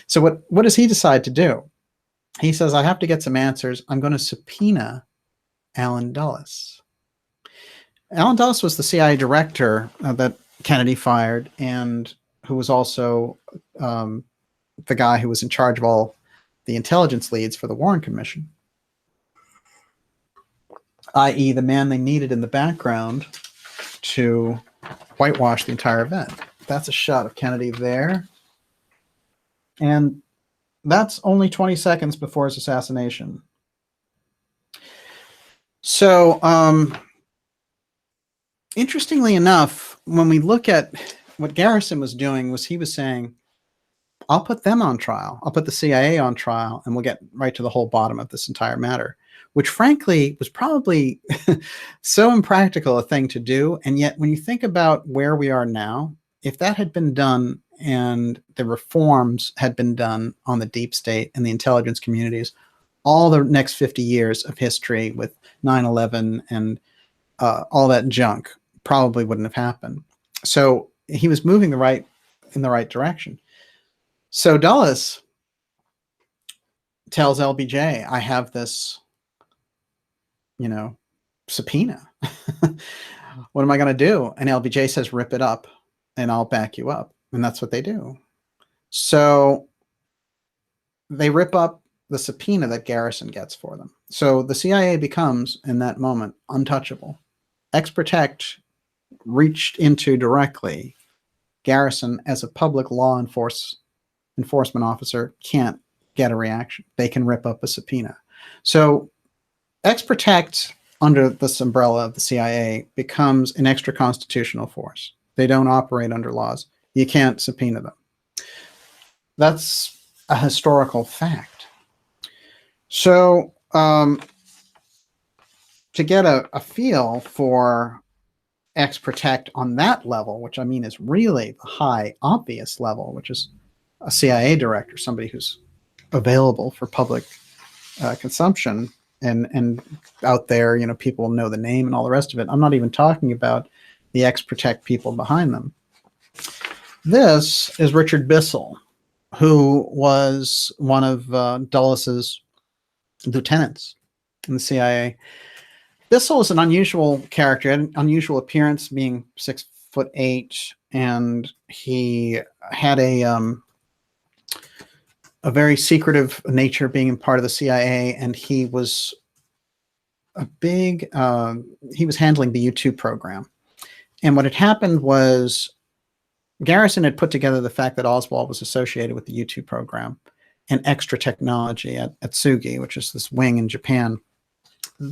so what does he decide to do? He says, I have to get some answers. I'm going to subpoena Allen Dulles. Allen Dulles was the CIA director that Kennedy fired, and who was also the guy who was in charge of all the intelligence leads for the Warren Commission, i.e. the man they needed in the background to whitewash the entire event. That's a shot of Kennedy there. And that's only 20 seconds before his assassination. So, interestingly enough, when we look at what Garrison was doing, was he was saying, I'll put them on trial. I'll put the CIA on trial, and we'll get right to the whole bottom of this entire matter. which frankly was probably so impractical a thing to do. And yet when you think about where we are now, if that had been done and the reforms had been done on the deep state and the intelligence communities, all the next 50 years of history with 9/11 and all that junk probably wouldn't have happened. So he was moving in the right direction. So Dulles tells LBJ, I have this, subpoena. What am I going to do? And LBJ says, rip it up and I'll back you up. And that's what they do. So they rip up the subpoena that Garrison gets for them. So the CIA becomes, in that moment, untouchable. X Protect reached into directly. Garrison, as a public law enforcement officer, can't get a reaction. They can rip up a subpoena. So X Protect, under this umbrella of the CIA, becomes an extra constitutional force. They don't operate under laws. You can't subpoena them. That's a historical fact. So to get a feel for X Protect on that level, which I mean is really the high, obvious level, which is a CIA director, somebody who's available for public consumption, and out there, people know the name and all the rest of it. I'm not even talking about the X Protect people behind them. This is Richard Bissell, who was one of Dulles's lieutenants in the CIA. Bissell is an unusual character, an unusual appearance, being 6'8", and he had a very secretive nature, being part of the CIA, and he was he was handling the U2 program. And what had happened was Garrison had put together the fact that Oswald was associated with the U2 program and extra technology at Tsugi, which is this wing in Japan,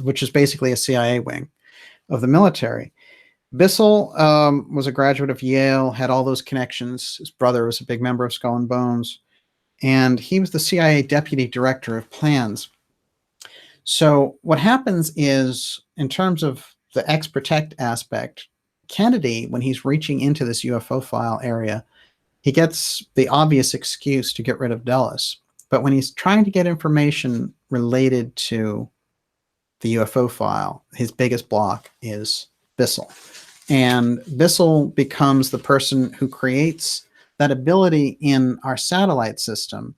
which is basically a CIA wing of the military. Bissell was a graduate of Yale, had all those connections. His brother was a big member of Skull and Bones, and he was the CIA deputy director of plans. So what happens is, in terms of the X Protect aspect, Kennedy, when he's reaching into this UFO file area, he gets the obvious excuse to get rid of Dulles. But when he's trying to get information related to the UFO file, his biggest block is Bissell. And Bissell becomes the person who creates that ability in our satellite system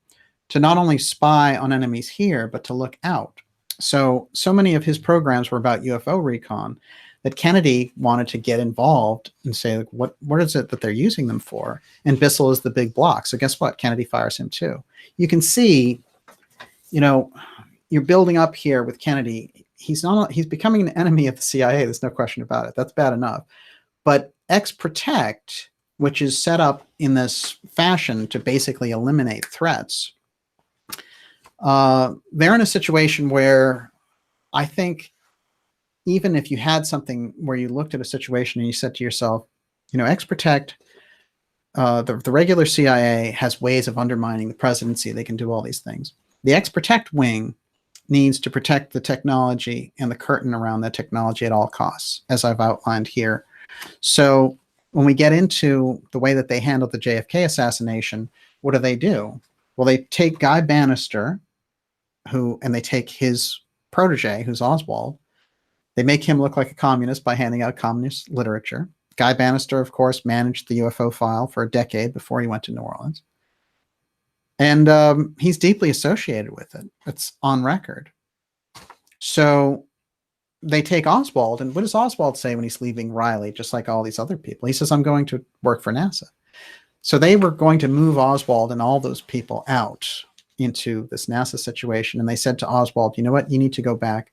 to not only spy on enemies here, but to look out. So many of his programs were about UFO recon that Kennedy wanted to get involved and say, like, what is it that they're using them for? And Bissell is the big block. So guess what? Kennedy fires him too. You can see, you're building up here with Kennedy. He's becoming an enemy of the CIA. There's no question about it. That's bad enough. But X Protect, which is set up in this fashion to basically eliminate threats, they're in a situation where I think, even if you had something where you looked at a situation and you said to yourself, X Protect, the regular CIA has ways of undermining the presidency. They can do all these things. The X Protect wing needs to protect the technology and the curtain around that technology at all costs, as I've outlined here. So when we get into the way that they handled the JFK assassination, what do? Well, they take Guy Bannister, and they take his protege, who's Oswald. They make him look like a communist by handing out communist literature. Guy Bannister, of course, managed the UFO file for a decade before he went to New Orleans. And he's deeply associated with it. It's on record. So they take Oswald, and what does Oswald say when he's leaving Riley, just like all these other people? He says, I'm going to work for NASA. So they were going to move Oswald and all those people out into this NASA situation. And they said to Oswald, you know what? You need to go back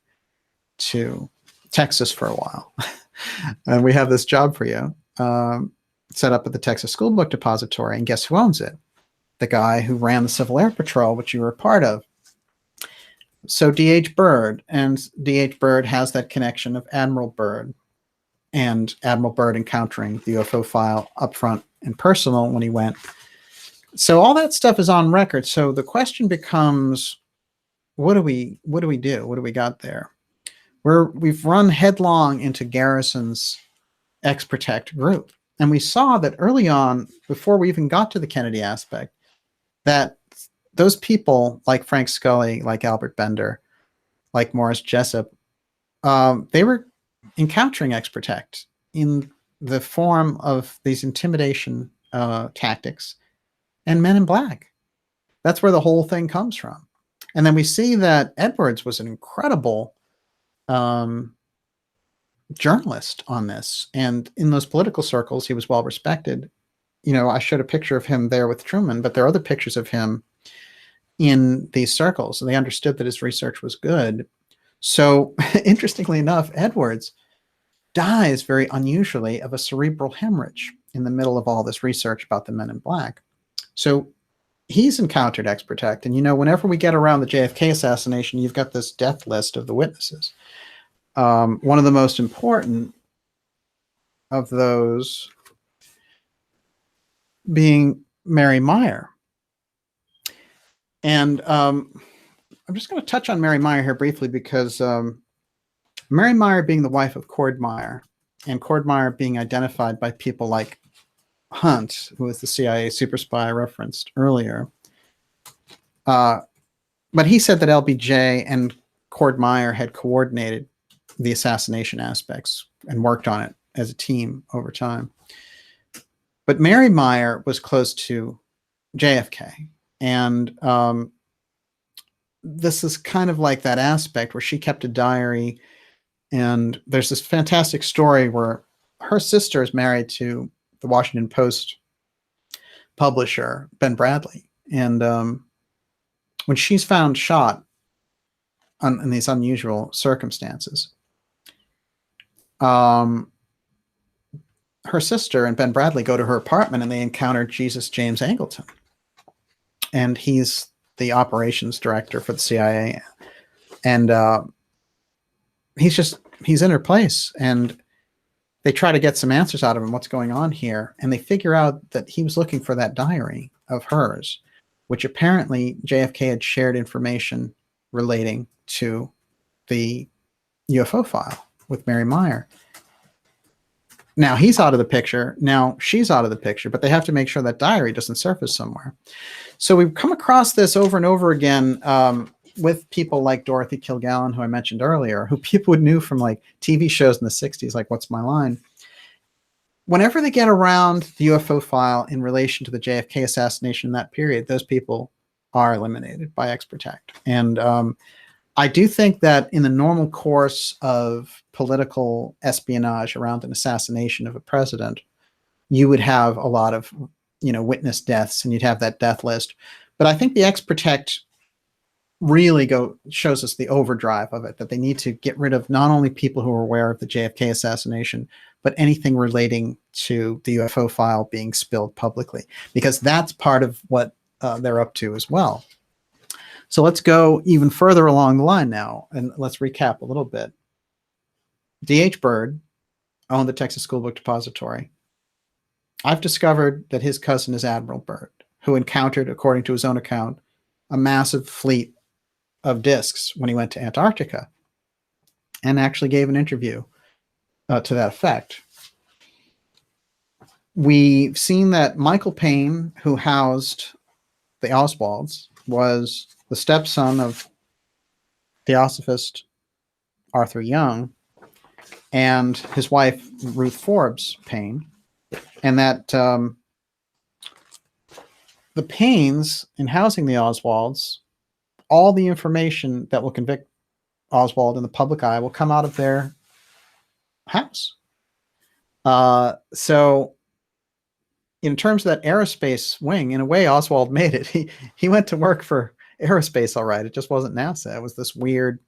to Texas for a while. And we have this job for you, set up at the Texas School Book Depository. And guess who owns it? The guy who ran the Civil Air Patrol, which you were a part of. So D.H. Byrd, and D.H. Byrd has that connection of Admiral Byrd, and Admiral Byrd encountering the UFO file up front and personal when he went. So all that stuff is on record. So the question becomes, what do we do? What do we got there? We've run headlong into Garrison's X Protect group. And we saw that early on, before we even got to the Kennedy aspect, that those people like Frank Scully, like Albert Bender, like Morris Jessup, they were encountering X Protect in the form of these intimidation tactics and Men in Black. That's where the whole thing comes from. And then we see that Edwards was an incredible journalist on this. And in those political circles, he was well respected. You know, I showed a picture of him there with Truman, but there are other pictures of him in these circles. And they understood that his research was good. So interestingly enough, Edwards dies very unusually of a cerebral hemorrhage in the middle of all this research about the Men in Black. So he's encountered X Protect. And, you know, whenever we get around the JFK assassination, you've got this death list of the witnesses. One of the most important of those being Mary Meyer. And I'm just going to touch on Mary Meyer here briefly because Mary Meyer being the wife of Cord Meyer, and Cord Meyer being identified by people like Hunt, who was the CIA super spy I referenced earlier. But he said that LBJ and Cord Meyer had coordinated the assassination aspects and worked on it as a team over time. But Mary Meyer was close to JFK. And this is kind of like that aspect where she kept a diary. And there's this fantastic story where her sister is married to the Washington Post publisher, Ben Bradlee. And when she's found shot in these unusual circumstances, her sister and Ben Bradlee go to her apartment and they encounter Jesus James Angleton. And he's the operations director for the CIA. And he's in her place. And they try to get some answers out of him. What's going on here? And they figure out that he was looking for that diary of hers, which apparently JFK had shared information relating to the UFO file with Mary Meyer. Now he's out of the picture. Now she's out of the picture, but they have to make sure that diary doesn't surface somewhere. So we've come across this over and over again with people like Dorothy Kilgallen, who I mentioned earlier, who people knew from like TV shows in the 60s, like What's My Line? Whenever they get around the UFO file in relation to the JFK assassination in that period, those people are eliminated by X Protect. And I do think that in the normal course of political espionage around an assassination of a president, you would have a lot of, you know, witness deaths and you'd have that death list. But I think the X Protect really shows us the overdrive of it, that they need to get rid of not only people who are aware of the JFK assassination, but anything relating to the UFO file being spilled publicly, because that's part of what they're up to as well. So let's go even further along the line now, and let's recap a little bit. D.H. Byrd owned the Texas School Book Depository. I've discovered that his cousin is Admiral Byrd, who encountered, according to his own account, a massive fleet of discs when he went to Antarctica, and actually gave an interview to that effect. We've seen that Michael Payne, who housed the Oswalds, was the stepson of theosophist Arthur Young and his wife, Ruth Forbes Payne, and that the Paynes, in housing the Oswalds, all the information that will convict Oswald in the public eye will come out of their house. So in terms of that aerospace wing, in a way, Oswald made it. He went to work for aerospace, all right. It just wasn't NASA. It was this weird,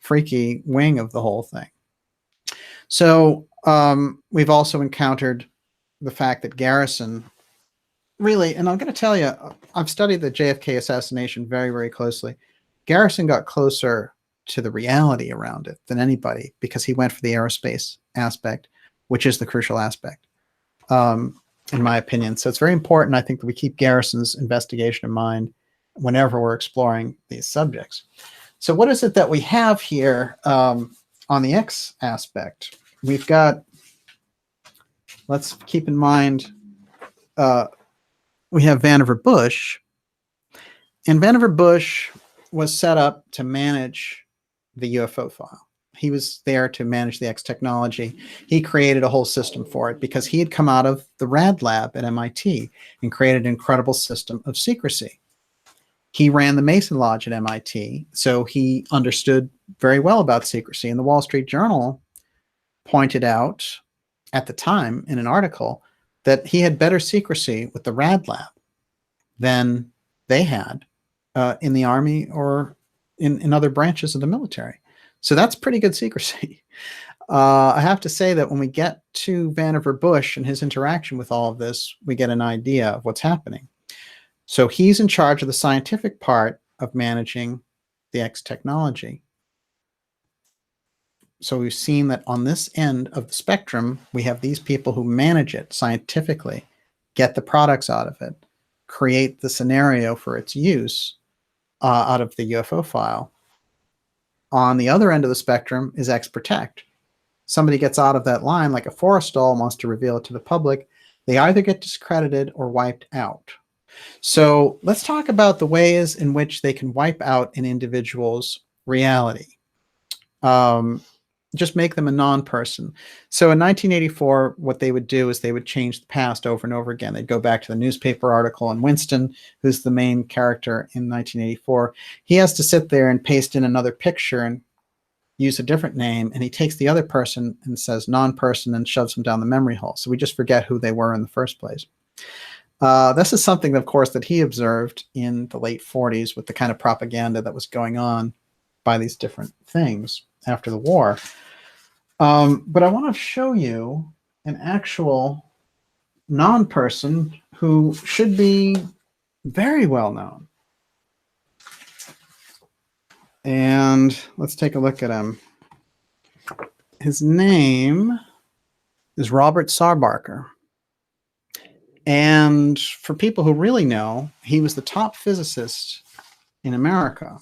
freaky wing of the whole thing. So we've also encountered the fact that Garrison really, and I'm going to tell you, I've studied the JFK assassination very, very closely. Garrison got closer to the reality around it than anybody because he went for the aerospace aspect, which is the crucial aspect, in my opinion. So it's very important, I think, that we keep Garrison's investigation in mind whenever we're exploring these subjects. So what is it that we have here on the X aspect? We've got, let's keep in mind, we have Vannevar Bush. And Vannevar Bush was set up to manage the UFO file. He was there to manage the X technology. He created a whole system for it because he had come out of the RAD lab at MIT and created an incredible system of secrecy. He ran the Mason Lodge at MIT, so he understood very well about secrecy. And the Wall Street Journal pointed out at the time in an article that he had better secrecy with the RAD lab than they had in the Army or in other branches of the military. So that's pretty good secrecy. I have to say that when we get to Vannevar Bush and his interaction with all of this, we get an idea of what's happening. So he's in charge of the scientific part of managing the X technology. So we've seen that on this end of the spectrum, we have these people who manage it scientifically, get the products out of it, create the scenario for its use out of the UFO file. On the other end of the spectrum is X Protect. Somebody gets out of that line, like a Forrestal wants to reveal it to the public. They either get discredited or wiped out. So let's talk about the ways in which they can wipe out an individual's reality. Just make them a non-person. So in 1984, what they would do is they would change the past over and over again. They'd go back to the newspaper article, and Winston, who's the main character in 1984, he has to sit there and paste in another picture and use a different name, and he takes the other person and says non-person and shoves them down the memory hole. So we just forget who they were in the first place. This is something, of course, that he observed in the late 40s with the kind of propaganda that was going on by these different things after the war. But I want to show you an actual non-person who should be very well known. And let's take a look at him. His name is Robert Sarbarker. And for people who really know, he was the top physicist in America.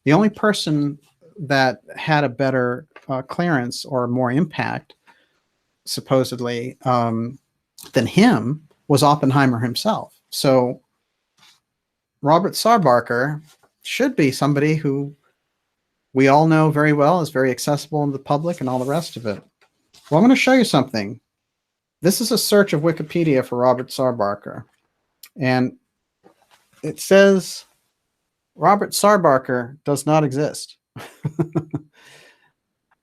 The only person that had a better clearance or more impact, supposedly, than him was Oppenheimer himself. So Robert Sarbarker should be somebody who we all know very well, is very accessible in the public and all the rest of it. Well, I'm going to show you something. This is a search of Wikipedia for Robert Sarbarker. And it says Robert Sarbarker does not exist.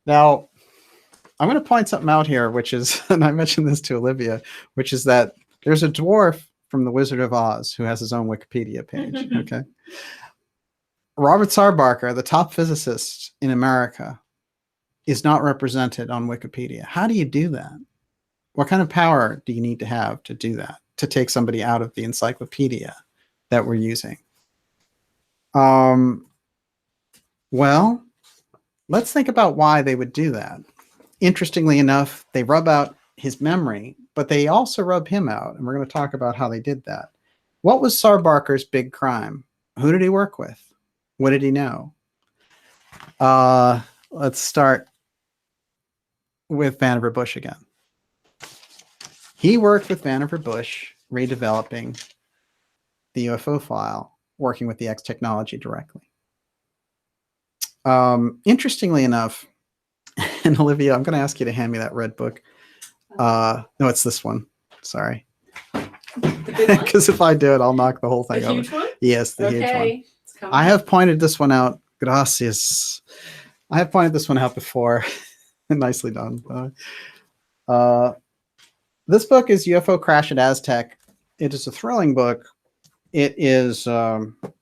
Now, I'm going to point something out here, which is, and I mentioned this to Olivia, which is that there's a dwarf from The Wizard of Oz who has his own Wikipedia page. Okay. Robert Sarbarker, the top physicist in America, is not represented on Wikipedia. How do you do that? What kind of power do you need to have to do that, to take somebody out of the encyclopedia that we're using? Well, let's think about why they would do that. Interestingly enough, they rub out his memory, but they also rub him out, and we're going to talk about how they did that. What was Sarbarker's big crime? Who did he work with? What did he know? Let's start with Vannevar Bush again. He worked with Vannevar Bush, redeveloping the UFO file, working with the X technology directly. Interestingly enough, and Olivia, I'm going to ask you to hand me that red book. No, it's this one. Sorry. Because if I do it, I'll knock the whole thing over. Huge one? Yes, the huge one. It's I have pointed this one out. Gracias. I have pointed this one out before. Nicely done. This book is UFO Crash at Aztec. It is a thrilling book. It is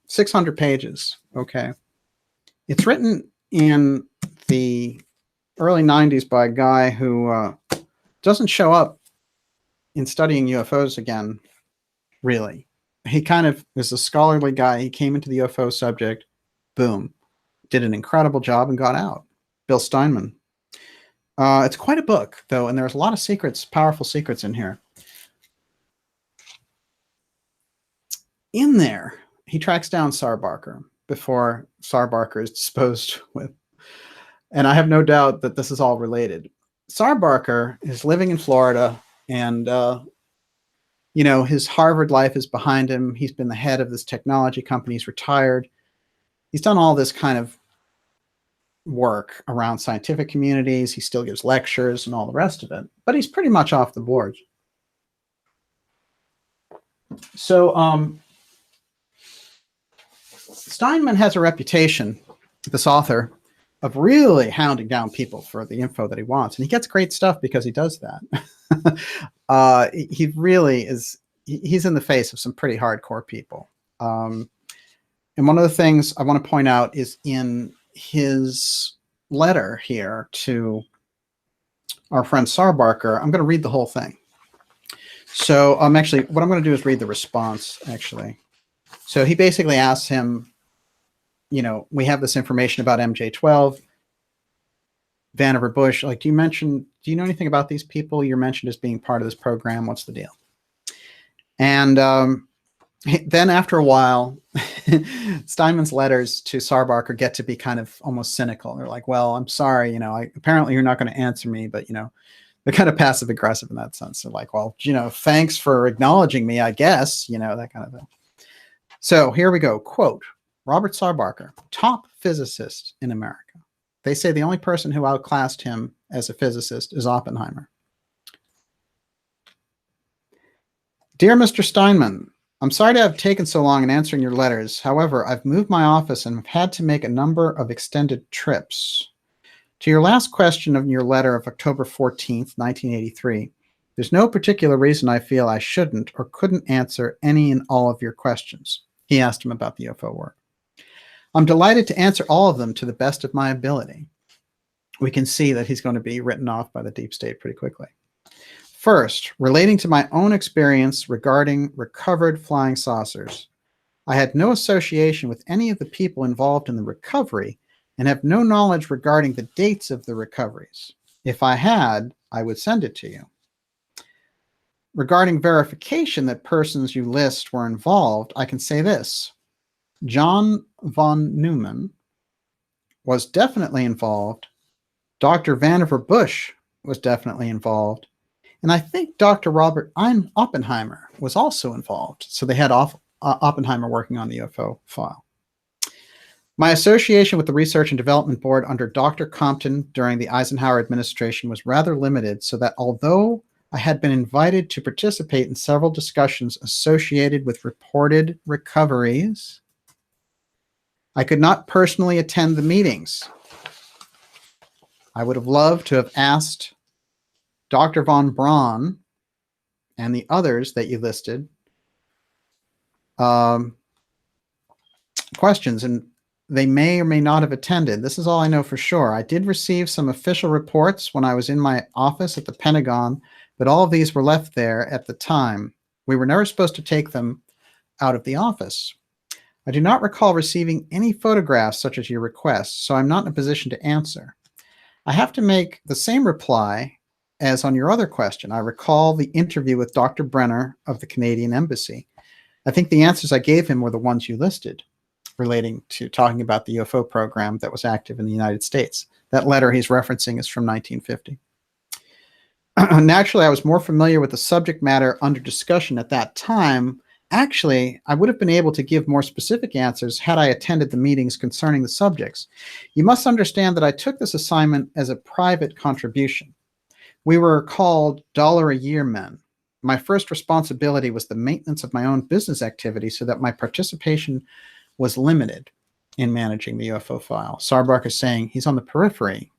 600 pages. Okay. It's written in the early 90s by a guy who doesn't show up in studying UFOs again, really. He kind of is a scholarly guy. He came into the UFO subject, boom, did an incredible job and got out. Bill Steinman. It's quite a book, though, and there's a lot of secrets, powerful secrets in here. In there, he tracks down Sarbarker before Sarbarker is disposed with. And I have no doubt that this is all related. Sarbarker is living in Florida, and his Harvard life is behind him. He's been the head of this technology company. He's retired. He's done all this kind of work around scientific communities. He still gives lectures and all the rest of it, but he's pretty much off the board. So Steinman has a reputation, this author, of really hounding down people for the info that he wants. And he gets great stuff because he does that. He really is, he's in the face of some pretty hardcore people. And one of the things I want to point out is in his letter here to our friend Sarbarker, I'm going to read the whole thing. So actually, what I'm going to do is read the response, actually. So he basically asks him, we have this information about MJ-12, Vannevar Bush. Like, do you know anything about these people? You're mentioned as being part of this program. What's the deal? And then after a while, Steinman's letters to Sarbarker get to be kind of almost cynical. They're like, well, I'm sorry, apparently you're not going to answer me, but, they're kind of passive aggressive in that sense. They're like, well, thanks for acknowledging me, I guess, that kind of thing. So here we go. Quote, Robert Sarbarker, top physicist in America. They say the only person who outclassed him as a physicist is Oppenheimer. Dear Mr. Steinman, I'm sorry to have taken so long in answering your letters. However, I've moved my office and have had to make a number of extended trips. To your last question of your letter of October 14th, 1983, there's no particular reason I feel I shouldn't or couldn't answer any and all of your questions. He asked him about the UFO work. I'm delighted to answer all of them to the best of my ability. We can see that he's going to be written off by the deep state pretty quickly. First, relating to my own experience regarding recovered flying saucers, I had no association with any of the people involved in the recovery and have no knowledge regarding the dates of the recoveries. If I had, I would send it to you. Regarding verification that persons you list were involved, I can say this. John von Neumann was definitely involved. Dr. Vannevar Bush was definitely involved. And I think Dr. Robert Oppenheimer was also involved. So they had Oppenheimer working on the UFO file. My association with the Research and Development Board under Dr. Compton during the Eisenhower administration was rather limited, so that although I had been invited to participate in several discussions associated with reported recoveries, I could not personally attend the meetings. I would have loved to have asked Dr. von Braun and the others that you listed questions, and they may or may not have attended. This is all I know for sure. I did receive some official reports when I was in my office at the Pentagon, but all of these were left there at the time. We were never supposed to take them out of the office. I do not recall receiving any photographs such as your request, so I'm not in a position to answer. I have to make the same reply as on your other question. I recall the interview with Dr. Brenner of the Canadian Embassy. I think the answers I gave him were the ones you listed, relating to talking about the UFO program that was active in the United States. That letter he's referencing is from 1950. Naturally, I was more familiar with the subject matter under discussion at that time. Actually, I would have been able to give more specific answers had I attended the meetings concerning the subjects. You must understand that I took this assignment as a private contribution. We were called $1-a-year men. My first responsibility was the maintenance of my own business activity so that my participation was limited in managing the UFO file. Sarbarker is saying he's on the periphery.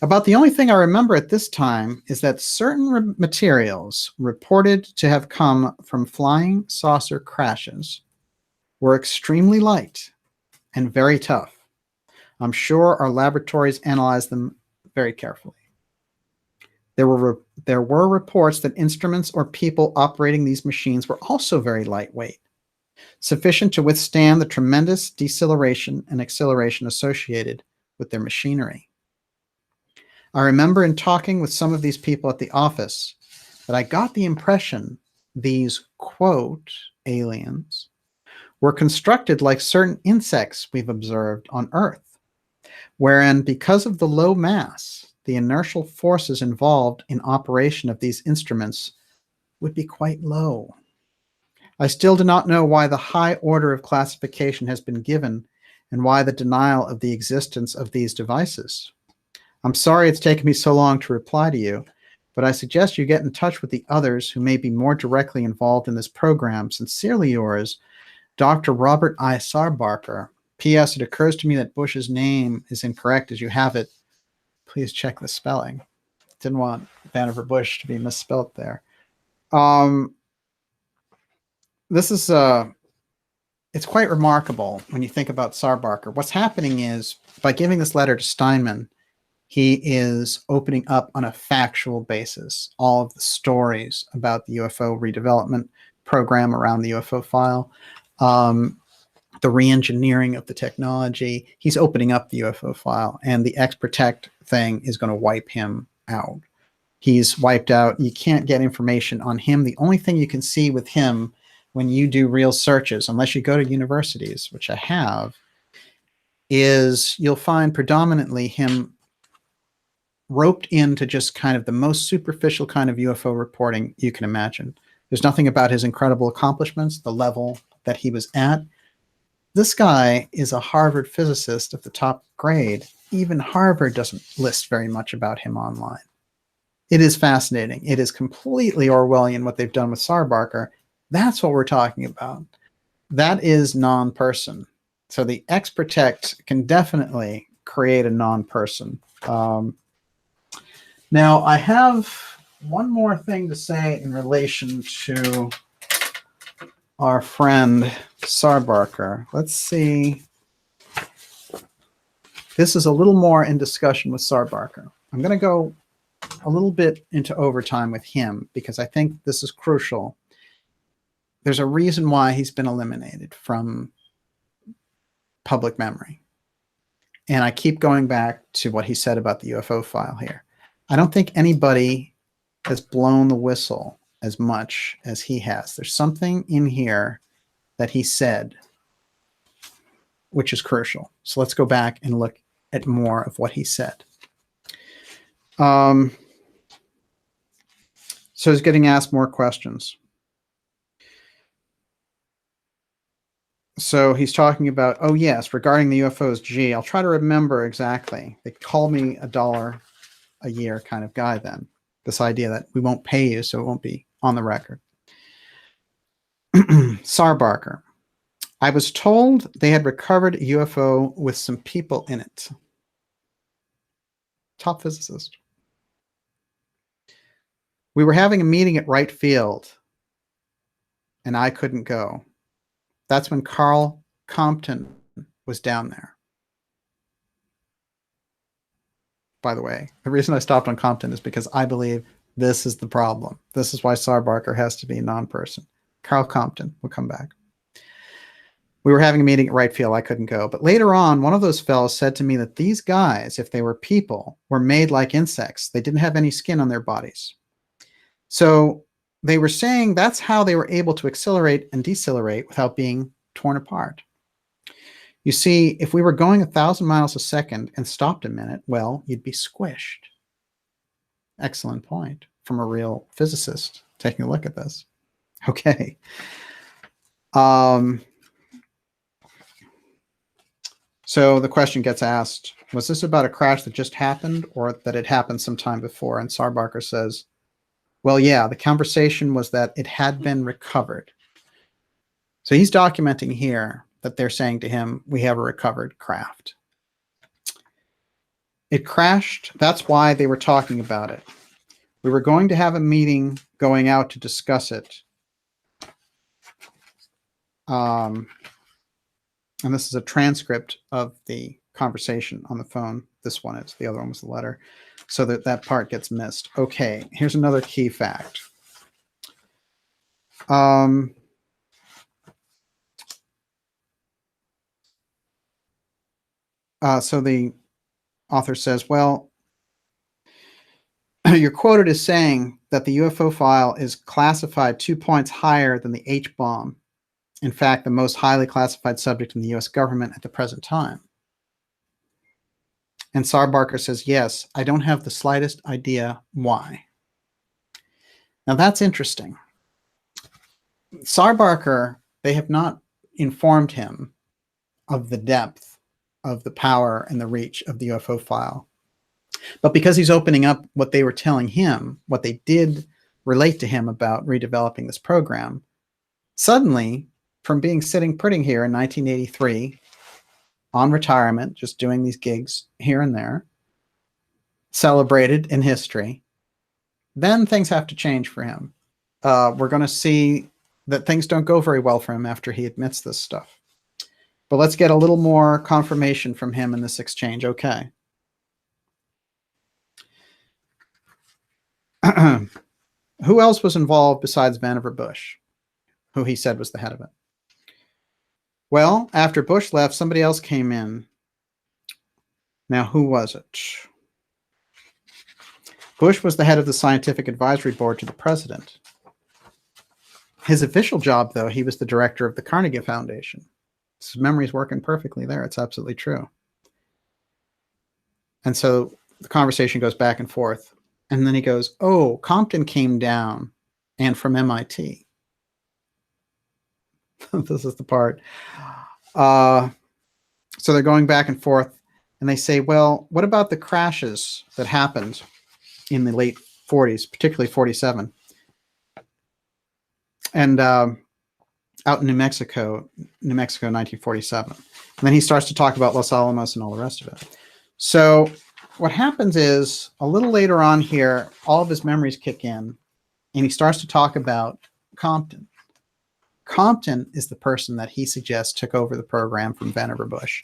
About the only thing I remember at this time is that certain materials reported to have come from flying saucer crashes were extremely light and very tough. I'm sure our laboratories analyzed them very carefully. There were reports that instruments or people operating these machines were also very lightweight, sufficient to withstand the tremendous deceleration and acceleration associated with their machinery. I remember in talking with some of these people at the office that I got the impression these, quote, aliens were constructed like certain insects we've observed on Earth, wherein because of the low mass, the inertial forces involved in operation of these instruments would be quite low. I still do not know why the high order of classification has been given and why the denial of the existence of these devices. I'm sorry it's taken me so long to reply to you, but I suggest you get in touch with the others who may be more directly involved in this program. Sincerely yours, Dr. Robert I. Sarbarker. P.S. It occurs to me that Bush's name is incorrect as you have it. Please check the spelling. Didn't want Vannevar Bush to be misspelled there. This is it's quite remarkable when you think about Sarbarker. What's happening is, by giving this letter to Steinman, he is opening up on a factual basis all of the stories about the UFO redevelopment program around the UFO file, the re-engineering of the technology. He's opening up the UFO file, and the X Protect thing is going to wipe him out. He's wiped out. You can't get information on him. The only thing you can see with him when you do real searches, unless you go to universities, which I have, is you'll find predominantly him roped into just kind of the most superficial kind of UFO reporting you can imagine. There's nothing about his incredible accomplishments, the level that he was at. This guy is a Harvard physicist of the top grade. Even Harvard doesn't list very much about him online. It is fascinating. It is completely Orwellian what they've done with Sarbarker. That's what we're talking about. That is non-person. So the X Protect can definitely create a non-person. Now, I have one more thing to say in relation to our friend Sarbarker. Let's see. This is a little more in discussion with Sarbarker. I'm going to go a little bit into overtime with him because I think this is crucial. There's a reason why he's been eliminated from public memory. And I keep going back to what he said about the UFO file here. I don't think anybody has blown the whistle as much as he has. There's something in here that he said, which is crucial. So let's go back and look at more of what he said. So he's getting asked more questions. So he's talking about, oh yes, regarding the UFOs, gee, I'll try to remember exactly. They call me $1 a year kind of guy then. This idea that we won't pay you, so it won't be on the record. Sarbarker. I was told they had recovered a UFO with some people in it. Top physicist. We were having a meeting at Wright Field, and I couldn't go. That's when Carl Compton was down there. By the way, the reason I stopped on Compton is because I believe this is the problem. This is why Sarbarker has to be a non-person. Carl Compton, we'll come back. We were having a meeting at Wright Field. I couldn't go. But later on, one of those fellows said to me that these guys, if they were people, were made like insects. They didn't have any skin on their bodies. So they were saying that's how they were able to accelerate and decelerate without being torn apart. You see, if we were going 1,000 miles a second and stopped a minute, well, you'd be squished. Excellent point from a real physicist taking a look at this. Okay. So the question gets asked, was this about a crash that just happened or that it happened sometime before? And Sarbarker says, well, yeah, the conversation was that it had been recovered. So he's documenting here that they're saying to him, we have a recovered craft. It crashed. That's why they were talking about it. We were going to have a meeting going out to discuss it. And this is a transcript of the conversation on the phone. This one is. The other one was the letter. So that part gets missed. Okay, here's another key fact. So the author says, well, you're quoted as saying that the UFO file is classified 2 points higher than the H-bomb In fact, the most highly classified subject in the US government at the present time. And Tsar Barker says, yes, I don't have the slightest idea why. Now that's interesting. Tsar Barker, they have not informed him of the depth of the power and the reach of the UFO file. But because he's opening up what they were telling him, what they did relate to him about redeveloping this program, suddenly, from being sitting pretty here in 1983, on retirement, just doing these gigs here and there, celebrated in history, then things have to change for him. We're going to see that things don't go very well for him after he admits this stuff. But let's get a little more confirmation from him in this exchange. Okay. Who else was involved besides Vannevar Bush, who he said was the head of it? Well, after Bush left, somebody else came in. Now, who was it? Bush was the head of the scientific advisory board to the president. His official job, though, he was the director of the Carnegie Foundation. His memory's working perfectly there. It's absolutely true. And so the conversation goes back and forth. And then he goes, oh, Compton came down and from MIT. This is the part. So they're going back and forth. And they say, well, what about the crashes that happened in the late 40s, particularly 47? And out in New Mexico, 1947. And then he starts to talk about Los Alamos and all the rest of it. So what happens is, a little later on here, all of his memories kick in, and he starts to talk about Compton. Compton is the person that he suggests took over the program from Vannevar Bush.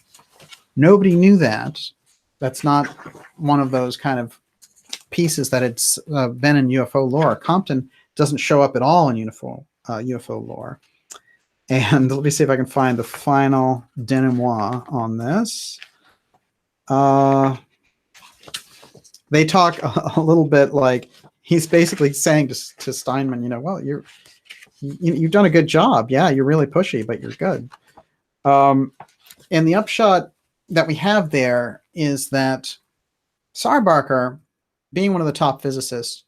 Nobody knew that. That's not one of those kind of pieces that it's been in UFO lore. Compton doesn't show up at all in UFO lore. And let me see if I can find the final denouement on this. They talk a little bit like he's basically saying to Steinman, well, you've done a good job. Yeah, you're really pushy, but you're good. And the upshot that we have there is that Tsar Barker, being one of the top physicists,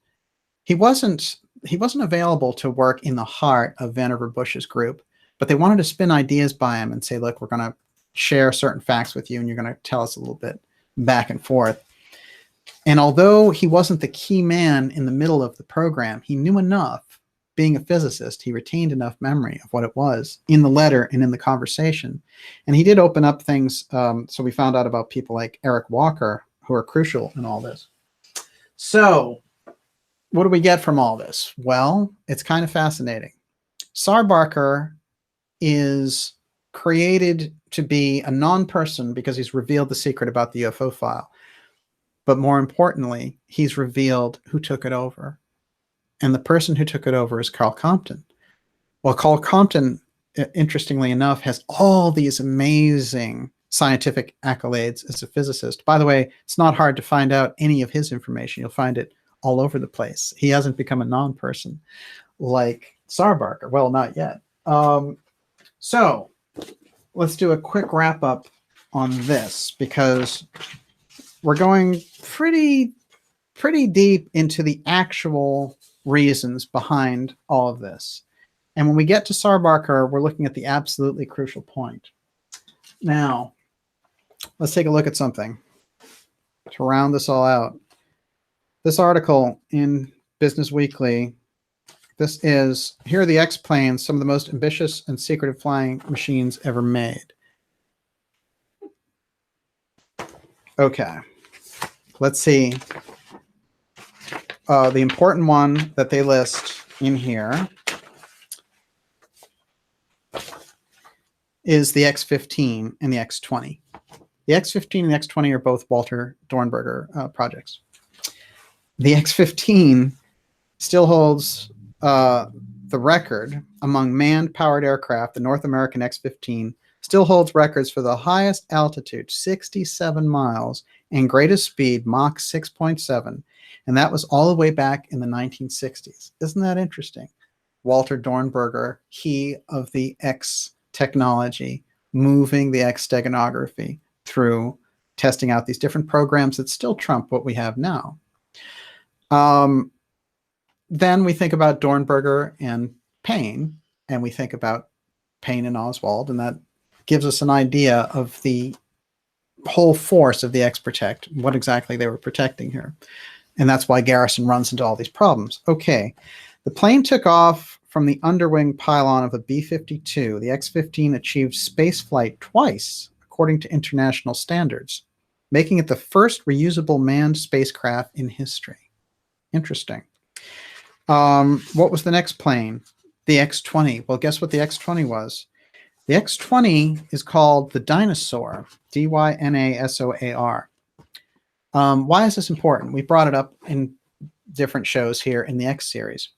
he wasn't available to work in the heart of Vannevar Bush's group, but they wanted to spin ideas by him and say, look, we're going to share certain facts with you, and you're going to tell us a little bit back and forth. And although he wasn't the key man in the middle of the program, he knew enough. Being a physicist, he retained enough memory of what it was in the letter and in the conversation. And he did open up things. So we found out about people like Eric Walker, who are crucial in all this. So what do we get from all this? Well, it's kind of fascinating. Tsar Barker is created to be a non-person because he's revealed the secret about the UFO file. But more importantly, he's revealed who took it over. And the person who took it over is Carl Compton. Well, Carl Compton, interestingly enough, has all these amazing scientific accolades as a physicist. By the way, it's not hard to find out any of his information. You'll find it all over the place. He hasn't become a non-person like Tsar Barker. Well, not yet. So let's do a quick wrap up on this, because we're going pretty deep into the actual reasons behind all of this. And when we get to Tsar Barker, we're looking at the absolutely crucial point. Now, let's take a look at something to round this all out. This article in Business Weekly, here are the X-planes, some of the most ambitious and secretive flying machines ever made. Okay, let's see. The important one that they list in here is the X-15 and the X-20. The X-15 and the X-20 are both Walter Dornberger projects. The X-15 still holds the record among manned-powered aircraft. The North American X-15 still holds records for the highest altitude, 67 miles, and greatest speed, Mach 6.7. And that was all the way back in the 1960s. Isn't that interesting? Walter Dornberger, he of the X technology, moving the X Steganography through testing out these different programs that still trump what we have now. Then we think about Dornberger and Payne, and we think about Payne and Oswald, and that gives us an idea of the whole force of the X Protect, what exactly they were protecting here. And that's why Garrison runs into all these problems. Okay, the plane took off from the underwing pylon of a B-52. The X-15 achieved spaceflight twice, according to international standards, making it the first reusable manned spacecraft in history. Interesting. What was the next plane? The X-20. Well, guess what the X-20 was? The X-20 is called the Dynasaur, D-Y-N-A-S-O-A-R. Why is this important? We brought it up in different shows here in the X series.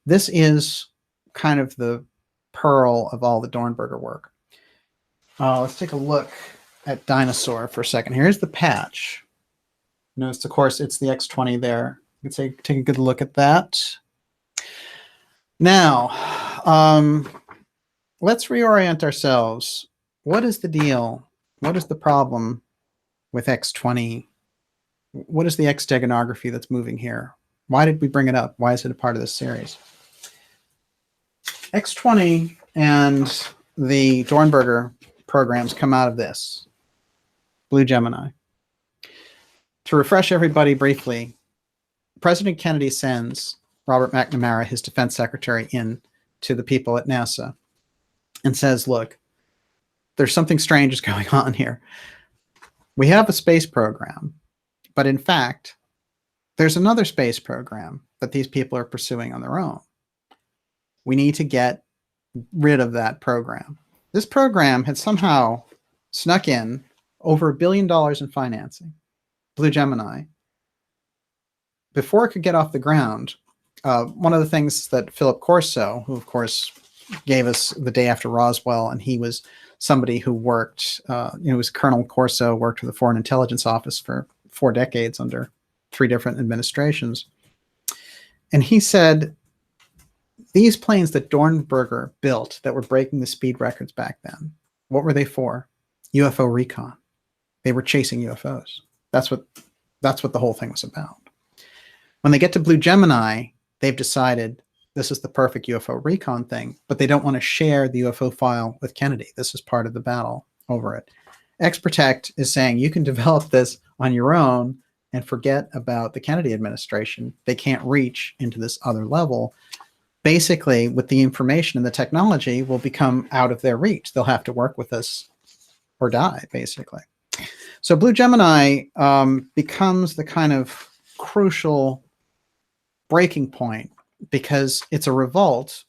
This is kind of the pearl of all the Dornberger work. Let's take a look at Dynasaur for a second. Here's the patch. Notice, of course, it's the X-20 there. You can take a good look at that. Now, let's reorient ourselves. What is the deal? What is the problem with X-20? What is the X Steganography that's moving here? Why did we bring it up? Why is it a part of this series? X-20 and the Dornberger programs come out of this. Blue Gemini. To refresh everybody briefly, President Kennedy sends Robert McNamara, his defense secretary, in to the people at NASA and says, look, there's something strange is going on here. We have a space program, but in fact, there's another space program that these people are pursuing on their own. We need to get rid of that program. This program had somehow snuck in over $1 billion in financing. Blue Gemini. Before it could get off the ground, one of the things that Philip Corso, who of course gave us The Day After Roswell, and he was somebody who worked, was Colonel Corso, worked with the Foreign Intelligence Office for 4 decades under 3 different administrations. And he said, these planes that Dornberger built that were breaking the speed records back then, what were they for? UFO recon. They were chasing UFOs. That's what the whole thing was about. When they get to Blue Gemini, they've decided this is the perfect UFO recon thing, but they don't want to share the UFO file with Kennedy. This is part of the battle over it. X Protect is saying you can develop this on your own and forget about the Kennedy administration. They can't reach into this other level. Basically, with the information and the technology will become out of their reach. They'll have to work with us or die, basically. So Blue Gemini becomes the kind of crucial breaking point because it's a revolt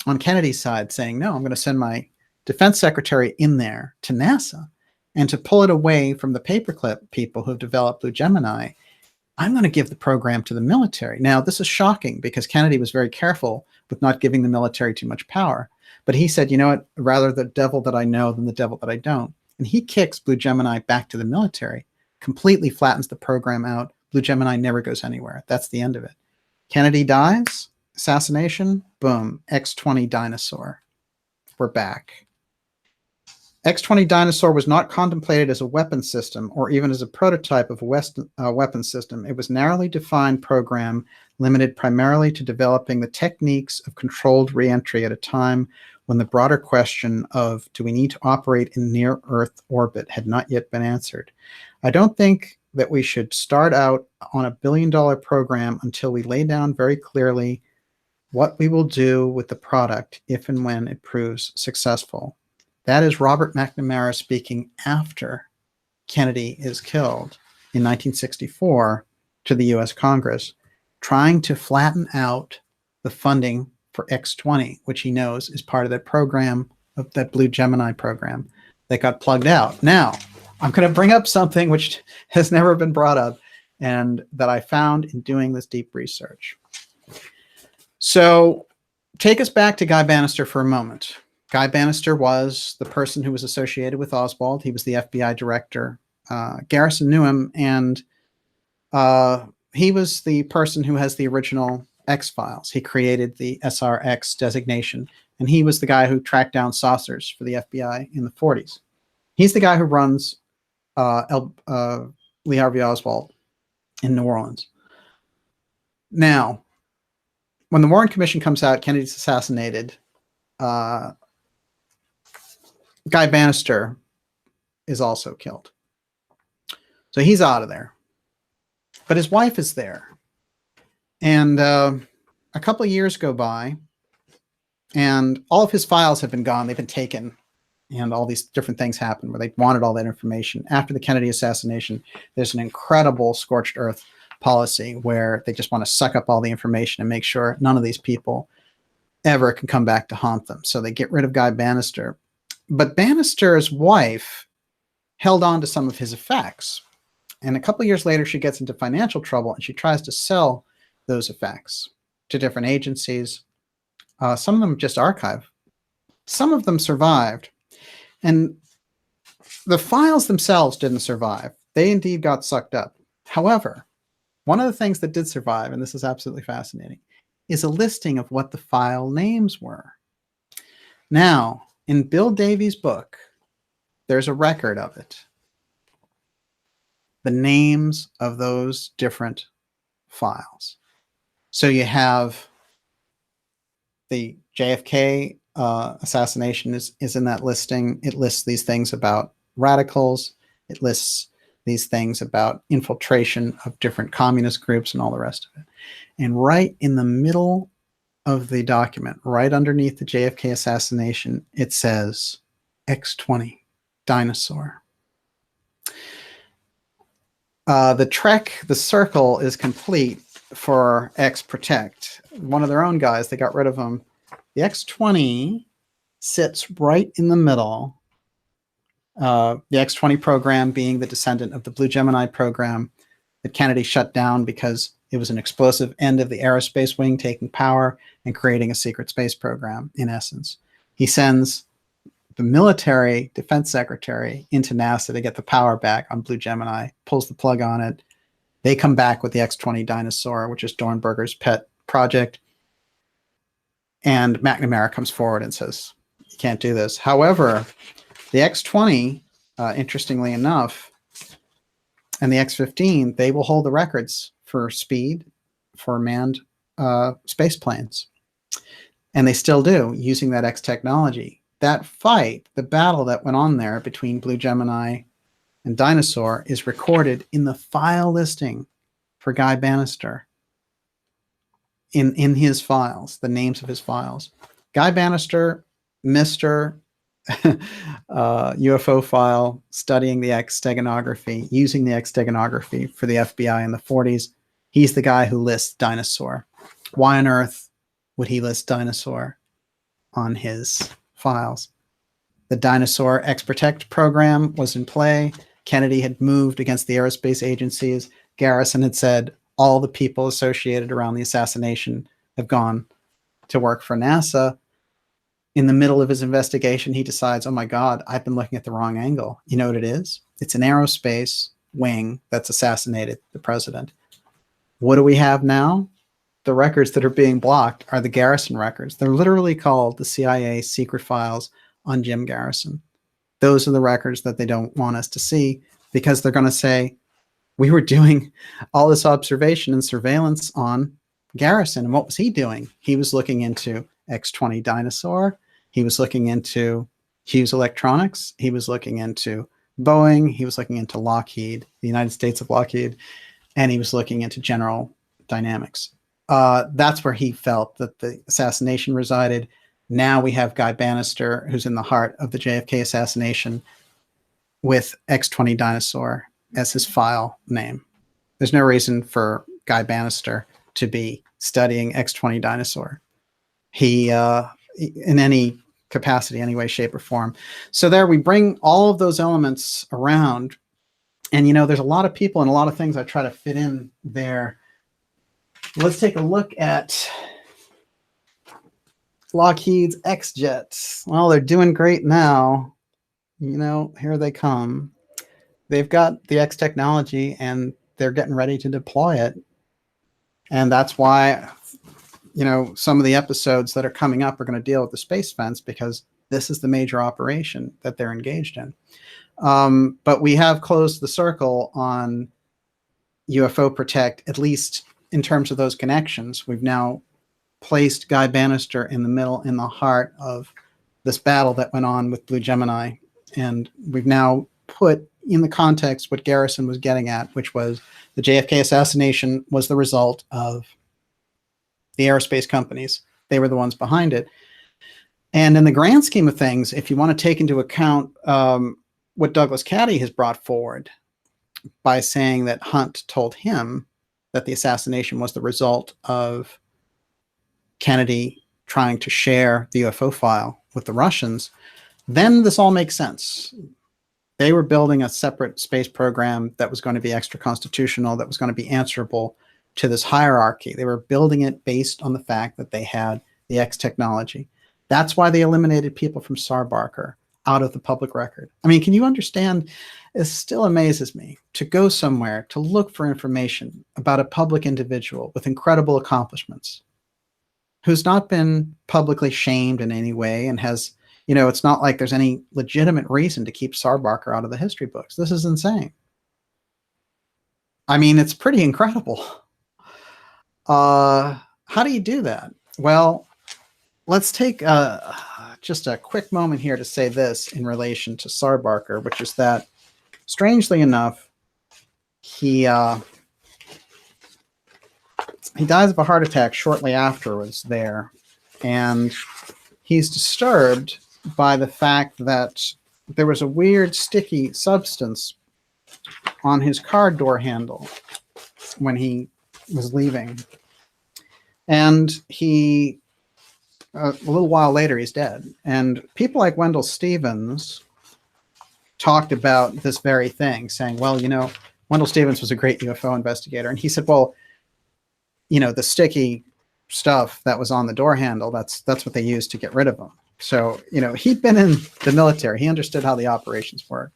on Kennedy's side saying, no, I'm going to send my defense secretary in there to NASA and to pull it away from the paperclip people who've developed Blue Gemini. I'm going to give the program to the military. Now, this is shocking because Kennedy was very careful with not giving the military too much power. But he said, you know what, rather the devil that I know than the devil that I don't. And he kicks Blue Gemini back to the military, completely flattens the program out. Blue Gemini never goes anywhere. That's the end of it. Kennedy dies, assassination, boom, X-20 Dynasaur. We're back. X-20 Dynasaur was not contemplated as a weapon system or even as a prototype of a weapon system. It was a narrowly defined program limited primarily to developing the techniques of controlled reentry at a time when the broader question of do we need to operate in near-Earth orbit had not yet been answered. I don't think that we should start out on a billion-dollar program until we lay down very clearly what we will do with the product if and when it proves successful. That is Robert McNamara speaking after Kennedy is killed in 1964 to the U.S. Congress, trying to flatten out the funding for X-20, which he knows is part of that program, of that Blue Gemini program that got plugged out. Now, I'm going to bring up something which has never been brought up and that I found in doing this deep research. So take us back to Guy Bannister for a moment. Guy Bannister was the person who was associated with Oswald. He was the FBI director. Garrison knew him, and he was the person who has the original X Files. He created the SRX designation, and he was the guy who tracked down saucers for the FBI in the 40s. He's the guy who runs Lee Harvey Oswald in New Orleans. Now, when the Warren Commission comes out, Kennedy's assassinated, Guy Bannister is also killed. So he's out of there. But his wife is there. And a couple of years go by, and all of his files have been gone. They've been taken, and all these different things happen where they wanted all that information. After the Kennedy assassination, there's an incredible scorched earth policy where they just want to suck up all the information and make sure none of these people ever can come back to haunt them. So they get rid of Guy Bannister. But Bannister's wife held on to some of his effects. And a couple of years later, she gets into financial trouble, and she tries to sell those effects to different agencies. Some of them just archived. Some of them survived. And the files themselves didn't survive. They indeed got sucked up. However, one of the things that did survive, and this is absolutely fascinating, is a listing of what the file names were. Now, in Bill Davies' book, there's a record of it. The names of those different files. So you have the JFK assassination is in that listing. It lists these things about radicals. It lists these things about infiltration of different communist groups and all the rest of it. And right in the middle of the document, right underneath the JFK assassination, it says X-20 dinosaur. The circle is complete for X Protect. One of their own guys, they got rid of him. The X-20 sits right in the middle. The X-20 program being the descendant of the Blue Gemini program that Kennedy shut down because it was an explosive end of the aerospace wing taking power and creating a secret space program, in essence. He sends the military defense secretary into NASA to get the power back on Blue Gemini, pulls the plug on it. They come back with the X-20 dinosaur, which is Dornberger's pet project. And McNamara comes forward and says, you can't do this. However, the X-20, interestingly enough, and the X-15, they will hold the records for speed for manned space planes. And they still do, using that X technology. That fight, the battle that went on there between Blue Gemini and Dinosaur, is recorded in the file listing for Guy Bannister in his files, the names of his files. Guy Bannister, Mr. UFO File, studying the X Steganography, using the X Steganography for the FBI in the 40s. He's the guy who lists Dinosaur. Why on earth would he list Dinosaur on his files? The Dinosaur X Protect program was in play. Kennedy had moved against the aerospace agencies. Garrison had said all the people associated around the assassination have gone to work for NASA. In the middle of his investigation, he decides, oh my God, I've been looking at the wrong angle. You know what it is? It's an aerospace wing that's assassinated the president. What do we have now? The records that are being blocked are the Garrison records. They're literally called the CIA secret files on Jim Garrison. Those are the records that they don't want us to see, because they're going to say, we were doing all this observation and surveillance on Garrison. And what was he doing? He was looking into X-20 Dinosaur. He was looking into Hughes Electronics. He was looking into Boeing. He was looking into Lockheed, the United States of Lockheed. And he was looking into General Dynamics. That's where he felt that the assassination resided. Now we have Guy Bannister, who's in the heart of the JFK assassination, with X-20 Dinosaur as his file name. There's no reason for Guy Bannister to be studying X-20 Dinosaur. He, in any capacity, any way, shape, or form. So there we bring all of those elements around. And, you know, there's a lot of people and a lot of things I try to fit in there. Let's take a look at Lockheed's X-Jets. Well, they're doing great now. You know, here they come. They've got the X technology and they're getting ready to deploy it. And that's why you know, some of the episodes that are coming up are going to deal with the space fence because this is the major operation that they're engaged in. But we have closed the circle on UFO Protect, at least in terms of those connections. We've now placed Guy Bannister in the middle, in the heart of this battle that went on with Blue Gemini. And we've now put in the context what Garrison was getting at, which was the JFK assassination was the result of the aerospace companies. They were the ones behind it. And in the grand scheme of things, if you want to take into account what Douglas Caddy has brought forward by saying that Hunt told him that the assassination was the result of Kennedy trying to share the UFO file with the Russians, then this all makes sense. They were building a separate space program that was going to be extra constitutional, that was going to be answerable to this hierarchy. They were building it based on the fact that they had the X technology. That's why they eliminated people from Sarbarker out of the public record. I mean, can you understand? It still amazes me to go somewhere to look for information about a public individual with incredible accomplishments who's not been publicly shamed in any way and has, you know, it's not like there's any legitimate reason to keep Sarbarker out of the history books. This is insane. I mean, it's pretty incredible. How do you do that? Well, let's take just a quick moment here to say this in relation to Sarbarker, which is that, strangely enough, he dies of a heart attack shortly afterwards there, and he's disturbed by the fact that there was a weird sticky substance on his car door handle when he was leaving. And he, a little while later, he's dead. And people like Wendell Stevens talked about this very thing, saying, well, you know, Wendell Stevens was a great UFO investigator. And he said, well, you know, the sticky stuff that was on the door handle, that's what they used to get rid of him. So, you know, he'd been in the military. He understood how the operations work.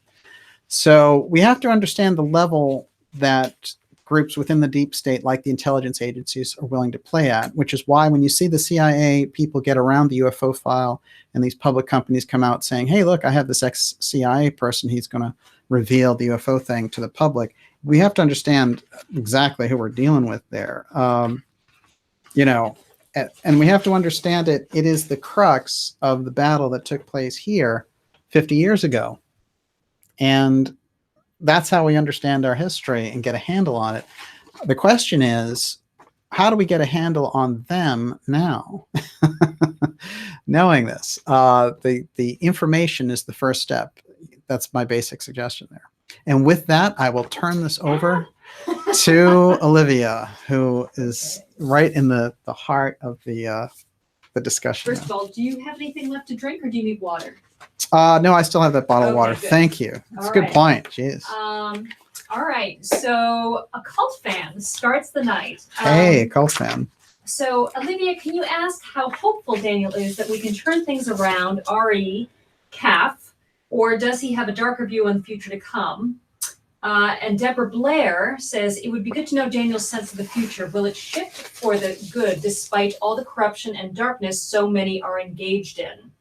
So we have to understand the level that groups within the deep state, like the intelligence agencies, are willing to play at, which is why when you see the CIA people get around the UFO file and these public companies come out saying, hey, look, I have this ex-CIA person, he's going to reveal the UFO thing to the public, we have to understand exactly who we're dealing with there. You know, and we have to understand it is the crux of the battle that took place here 50 years ago. And that's how we understand our history and get a handle on it. The question is, how do we get a handle on them now? Knowing this, the information is the first step. That's my basic suggestion there. And with that, I will turn this over to Olivia, who is right in the heart of the discussion. First of all, do you have anything left to drink, or do you need water? No, I still have that bottle of water. Good. Thank you. That's a good point. Jeez. All right. So a cult fan starts the night. Hey, a cult fan. So Olivia, can you ask how hopeful Daniel is that we can turn things around, re CAF, or does he have a darker view on the future to come? And Deborah Blair says, it would be good to know Daniel's sense of the future. Will it shift for the good despite all the corruption and darkness so many are engaged in?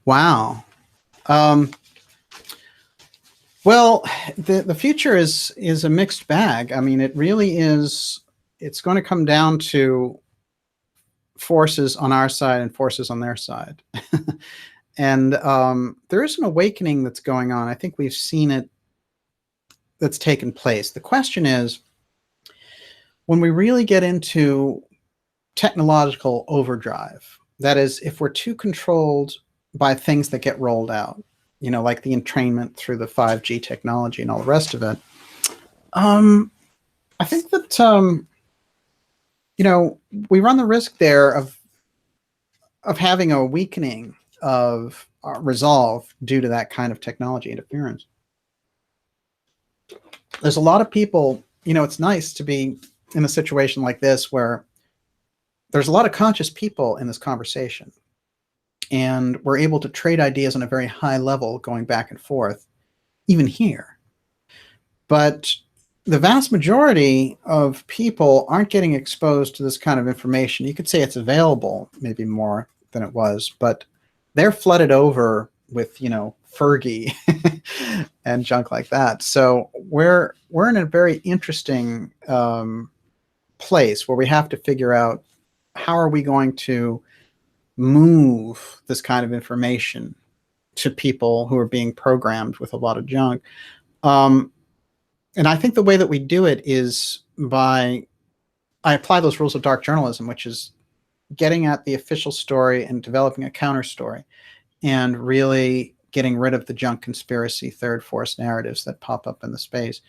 Wow. Well, the future is a mixed bag. I mean, it really is. It's going to come down to forces on our side and forces on their side. And there is an awakening that's going on. I think we've seen it, that's taken place. The question is, when we really get into technological overdrive, that is, if we're too controlled by things that get rolled out, you know, like the entrainment through the 5G technology and all the rest of it, I think that, you know, we run the risk there of having a weakening of resolve due to that kind of technology interference. There's a lot of people, you know, it's nice to be in a situation like this where there's a lot of conscious people in this conversation, and we're able to trade ideas on a very high level going back and forth, even here. But the vast majority of people aren't getting exposed to this kind of information. You could say it's available, maybe more than it was, but they're flooded over with, you know, Fergie and junk like that. So we're in a very interesting place where we have to figure out how are we going to move this kind of information to people who are being programmed with a lot of junk. And I think the way that we do it is by, I apply those rules of dark journalism, which is getting at the official story and developing a counter story and really getting rid of the junk conspiracy third force narratives that pop up in the space.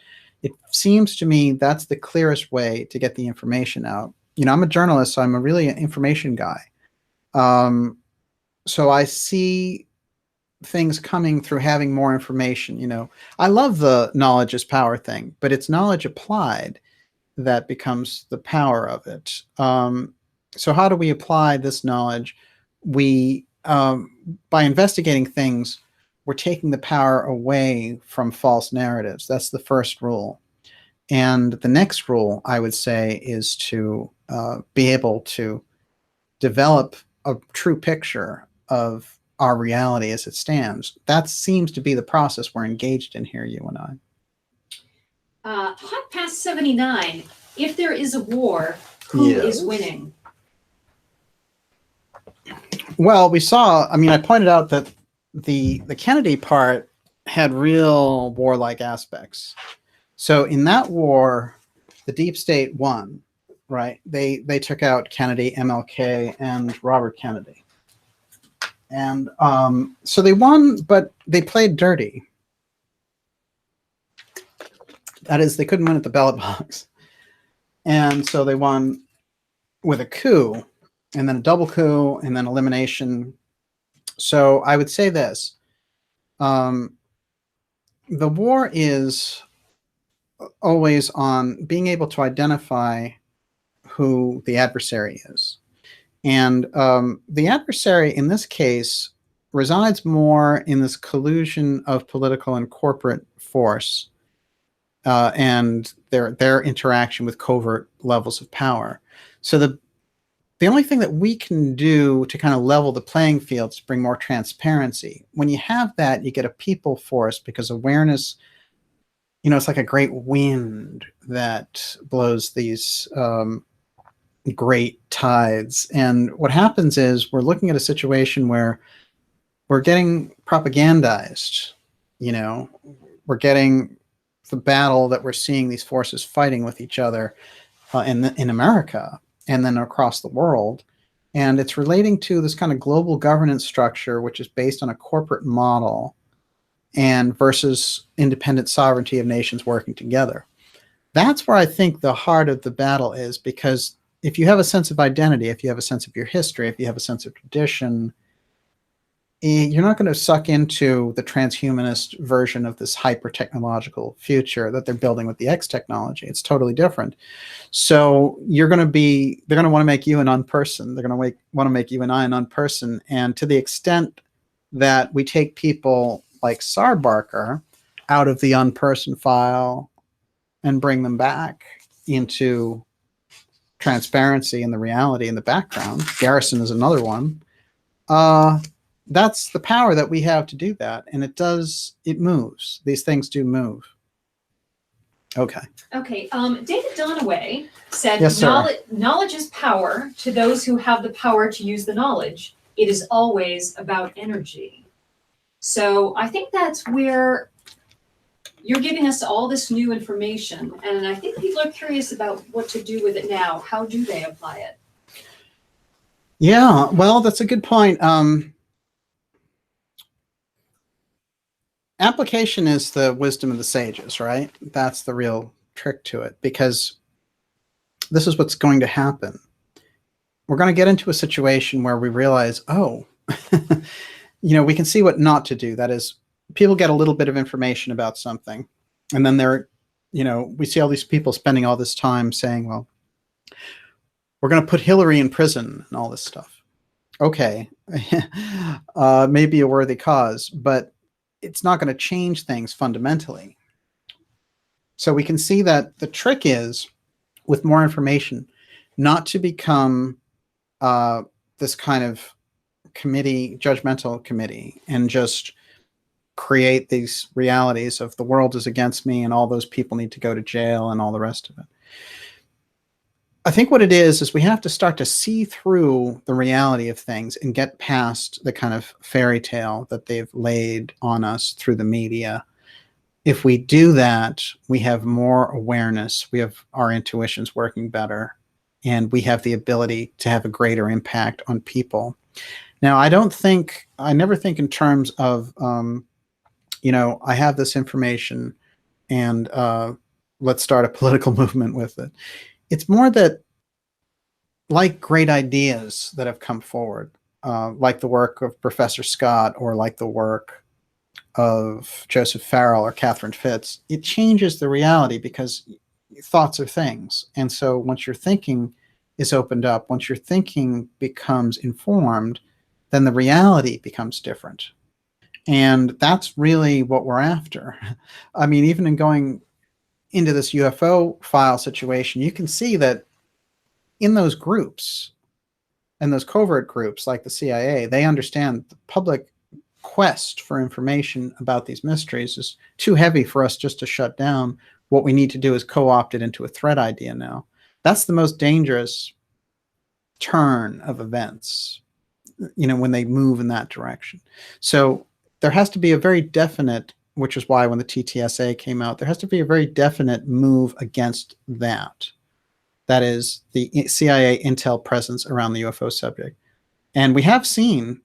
It seems to me that's the clearest way to get the information out. You know, I'm a journalist, so I'm a really an information guy. So I see things coming through having more information. You know, I love the knowledge is power thing, but it's knowledge applied that becomes the power of it. So how do we apply this knowledge? We, by investigating things, we're taking the power away from false narratives. That's the first rule. And the next rule, I would say, is to be able to develop a true picture of our reality as it stands. That seems to be the process we're engaged in here, you and I. Hot past 79. If there is a war, who is winning? Well, we saw, I mean, I pointed out that the Kennedy part had real warlike aspects. So in that war, the deep state won, right? They took out Kennedy, MLK, and Robert Kennedy. And so they won, but they played dirty. That is, they couldn't win at the ballot box. And so they won with a coup, and then a double coup, and then elimination. So I would say this. The war is always on being able to identify who the adversary is. And the adversary in this case resides more in this collusion of political and corporate force and their interaction with covert levels of power. So the only thing that we can do to kind of level the playing field is bring more transparency. When you have that, you get a people force because awareness, you know, it's like a great wind that blows these great tides. And what happens is we're looking at a situation where we're getting propagandized, you know, we're getting the battle that we're seeing these forces fighting with each other in America and then across the world. And it's relating to this kind of global governance structure, which is based on a corporate model and versus independent sovereignty of nations working together. That's where I think the heart of the battle is, because if you have a sense of identity, if you have a sense of your history, if you have a sense of tradition, you're not going to suck into the transhumanist version of this hyper-technological future that they're building with the X technology. It's totally different. So they're going to want to make you an unperson. They're going to want to make you and I an unperson. And to the extent that we take people like Sar Barker out of the unperson file and bring them back into transparency and the reality in the background. Garrison is another one. That's the power that we have to do that. And it moves. These things do move. Okay. Okay. David Donaway said, yes, knowledge is power to those who have the power to use the knowledge. It is always about energy. So I think that's where you're giving us all this new information, and I think people are curious about what to do with it now. How do they apply it? Yeah, well, that's a good point. Application is the wisdom of the sages, right? That's the real trick to it, because this is what's going to happen. We're going to get into a situation where we realize, oh, you know, we can see what not to do. That is, people get a little bit of information about something, and then we see all these people spending all this time saying, well, we're going to put Hillary in prison and all this stuff. Okay, maybe a worthy cause, but it's not going to change things fundamentally. So we can see that the trick is, with more information, not to become this kind of committee, judgmental committee, and just create these realities of the world is against me and all those people need to go to jail and all the rest of it. I think what it is we have to start to see through the reality of things and get past the kind of fairy tale that they've laid on us through the media. If we do that, we have more awareness, we have our intuitions working better, and we have the ability to have a greater impact on people. Now, I never think in terms of, I have this information and let's start a political movement with it. It's more that, like great ideas that have come forward, like the work of Professor Scott or like the work of Joseph Farrell or Catherine Fitz, it changes the reality because thoughts are things. And so once your thinking is opened up, once your thinking becomes informed, then the reality becomes different. And that's really what we're after. I mean, even in going into this UFO file situation, you can see that in those groups and those covert groups like the CIA, they understand the public quest for information about these mysteries is too heavy for us just to shut down. What we need to do is co-opt it into a threat idea now. That's the most dangerous turn of events, when they move in that direction. So there has to be a very definite, which is why when the TTSA came out, there has to be a very definite move against that. That is the CIA intel presence around the UFO subject. And we have seen,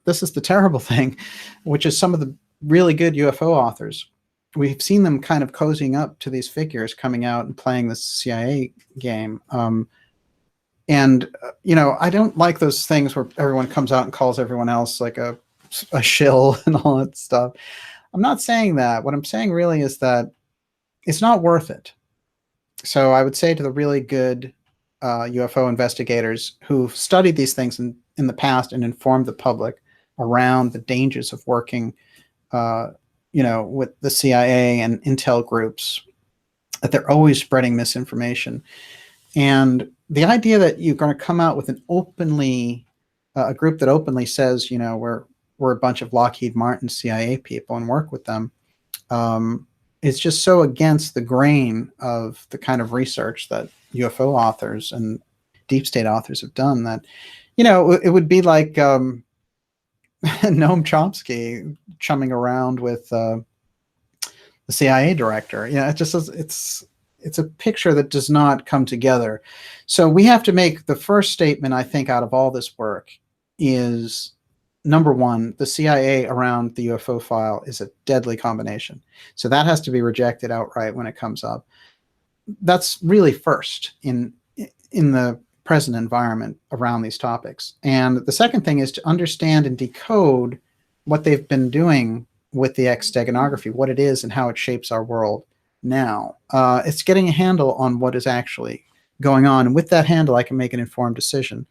this is the terrible thing, which is some of the really good UFO authors. We've seen them kind of cozying up to these figures coming out and playing this CIA game. I don't like those things where everyone comes out and calls everyone else like a shill and all that stuff. I'm not saying that. What I'm saying really is that it's not worth it. So I would say to the really good UFO investigators who've studied these things in the past and informed the public around the dangers of working, with the CIA and intel groups, that they're always spreading misinformation. And the idea that you're going to come out with a group that openly says, we're a bunch of Lockheed Martin CIA people and work with them, it's just so against the grain of the kind of research that UFO authors and deep state authors have done that, it would be like Noam Chomsky chumming around with the CIA director. It's a picture that does not come together. So we have to make the first statement, I think, out of all this work is, number one, the CIA around the UFO file is a deadly combination. So that has to be rejected outright when it comes up. That's really first in the present environment around these topics. And the second thing is to understand and decode what they've been doing with the X Steganography, what it is and how it shapes our world now. It's getting a handle on what is actually going on. And with that handle, I can make an informed decision.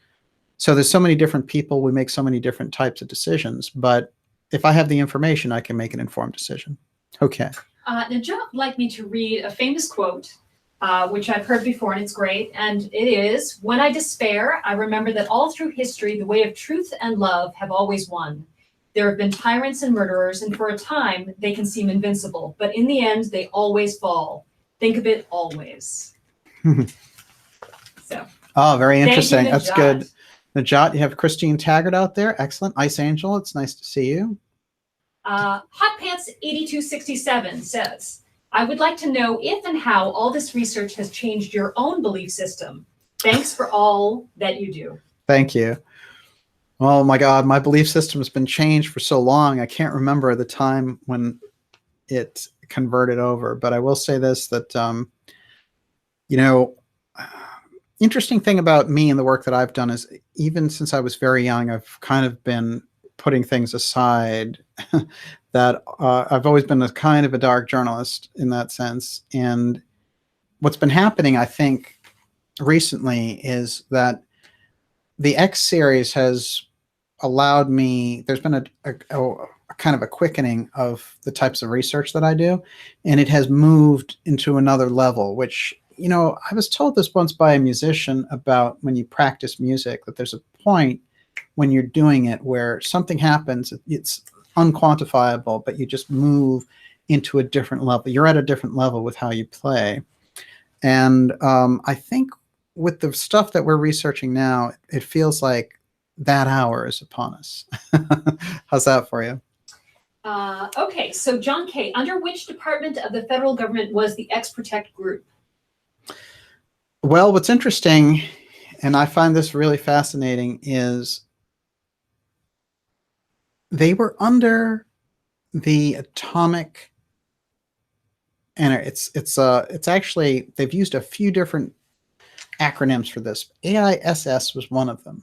So there's so many different people, we make so many different types of decisions, but if I have the information, I can make an informed decision. Okay. Now, John would like me to read a famous quote, which I've heard before, and it's great. And it is, "When I despair, I remember that all through history, the way of truth and love have always won. There have been tyrants and murderers, and for a time, they can seem invincible. But in the end, they always fall. Think of it always." So. Oh, very interesting. You, that's good. Najat, you have Christine Taggart out there. Excellent. Ice Angel, it's nice to see you. Hot Pants 8267 says, "I would like to know if and how all this research has changed your own belief system. Thanks for all that you do." Thank you. Oh my God, my belief system has been changed for so long. I can't remember the time when it converted over, but I will say this, that, interesting thing about me and the work that I've done is even since I was very young, I've kind of been putting things aside that I've always been a kind of a dark journalist in that sense. And what's been happening, I think, recently is that the X series has allowed me, there's been a kind of a quickening of the types of research that I do, and it has moved into another level, which, you know, I was told this once by a musician about when you practice music, that there's a point when you're doing it where something happens, it's unquantifiable, but you just move into a different level. You're at a different level with how you play. And I think with the stuff that we're researching now, it feels like that hour is upon us. How's that for you? Okay, so John K., under which department of the federal government was the X Protect group? Well, what's interesting, and I find this really fascinating, is they were under the atomic, and it's actually, they've used a few different acronyms for this. AISS was one of them,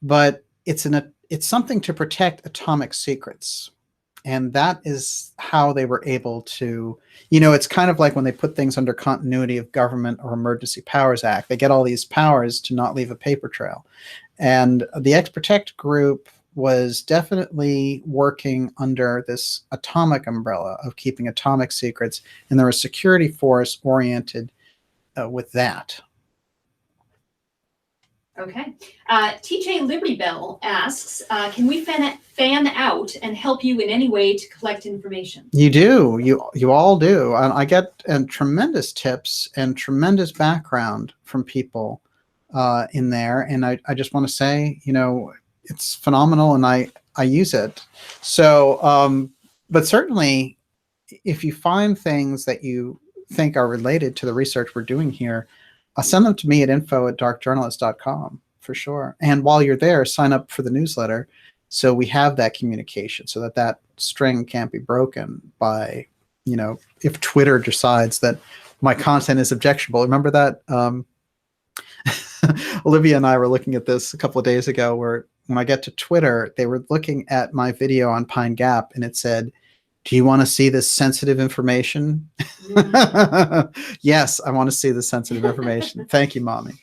but it's something to protect atomic secrets. And that is how they were able to, you know, it's kind of like when they put things under continuity of government or Emergency Powers Act, they get all these powers to not leave a paper trail. And the X Protect group was definitely working under this atomic umbrella of keeping atomic secrets. And there was a security force oriented with that. Okay. TJ Liberty Bell asks, can we fan out and help you in any way to collect information? You do. You all do. And I get tremendous tips and tremendous background from people in there. And I just want to say, you know, it's phenomenal, and I use it. So, but certainly, if you find things that you think are related to the research we're doing here, send them to me at info@darkjournalist.com for sure. And while you're there, sign up for the newsletter so we have that communication, so that that string can't be broken by, you know, if Twitter decides that my content is objectionable. Remember that Olivia and I were looking at this a couple of days ago, where when I get to Twitter, they were looking at my video on Pine Gap, and it said, "Do you want to see this sensitive information?" Yes, I want to see the sensitive information. Thank you, Mommy.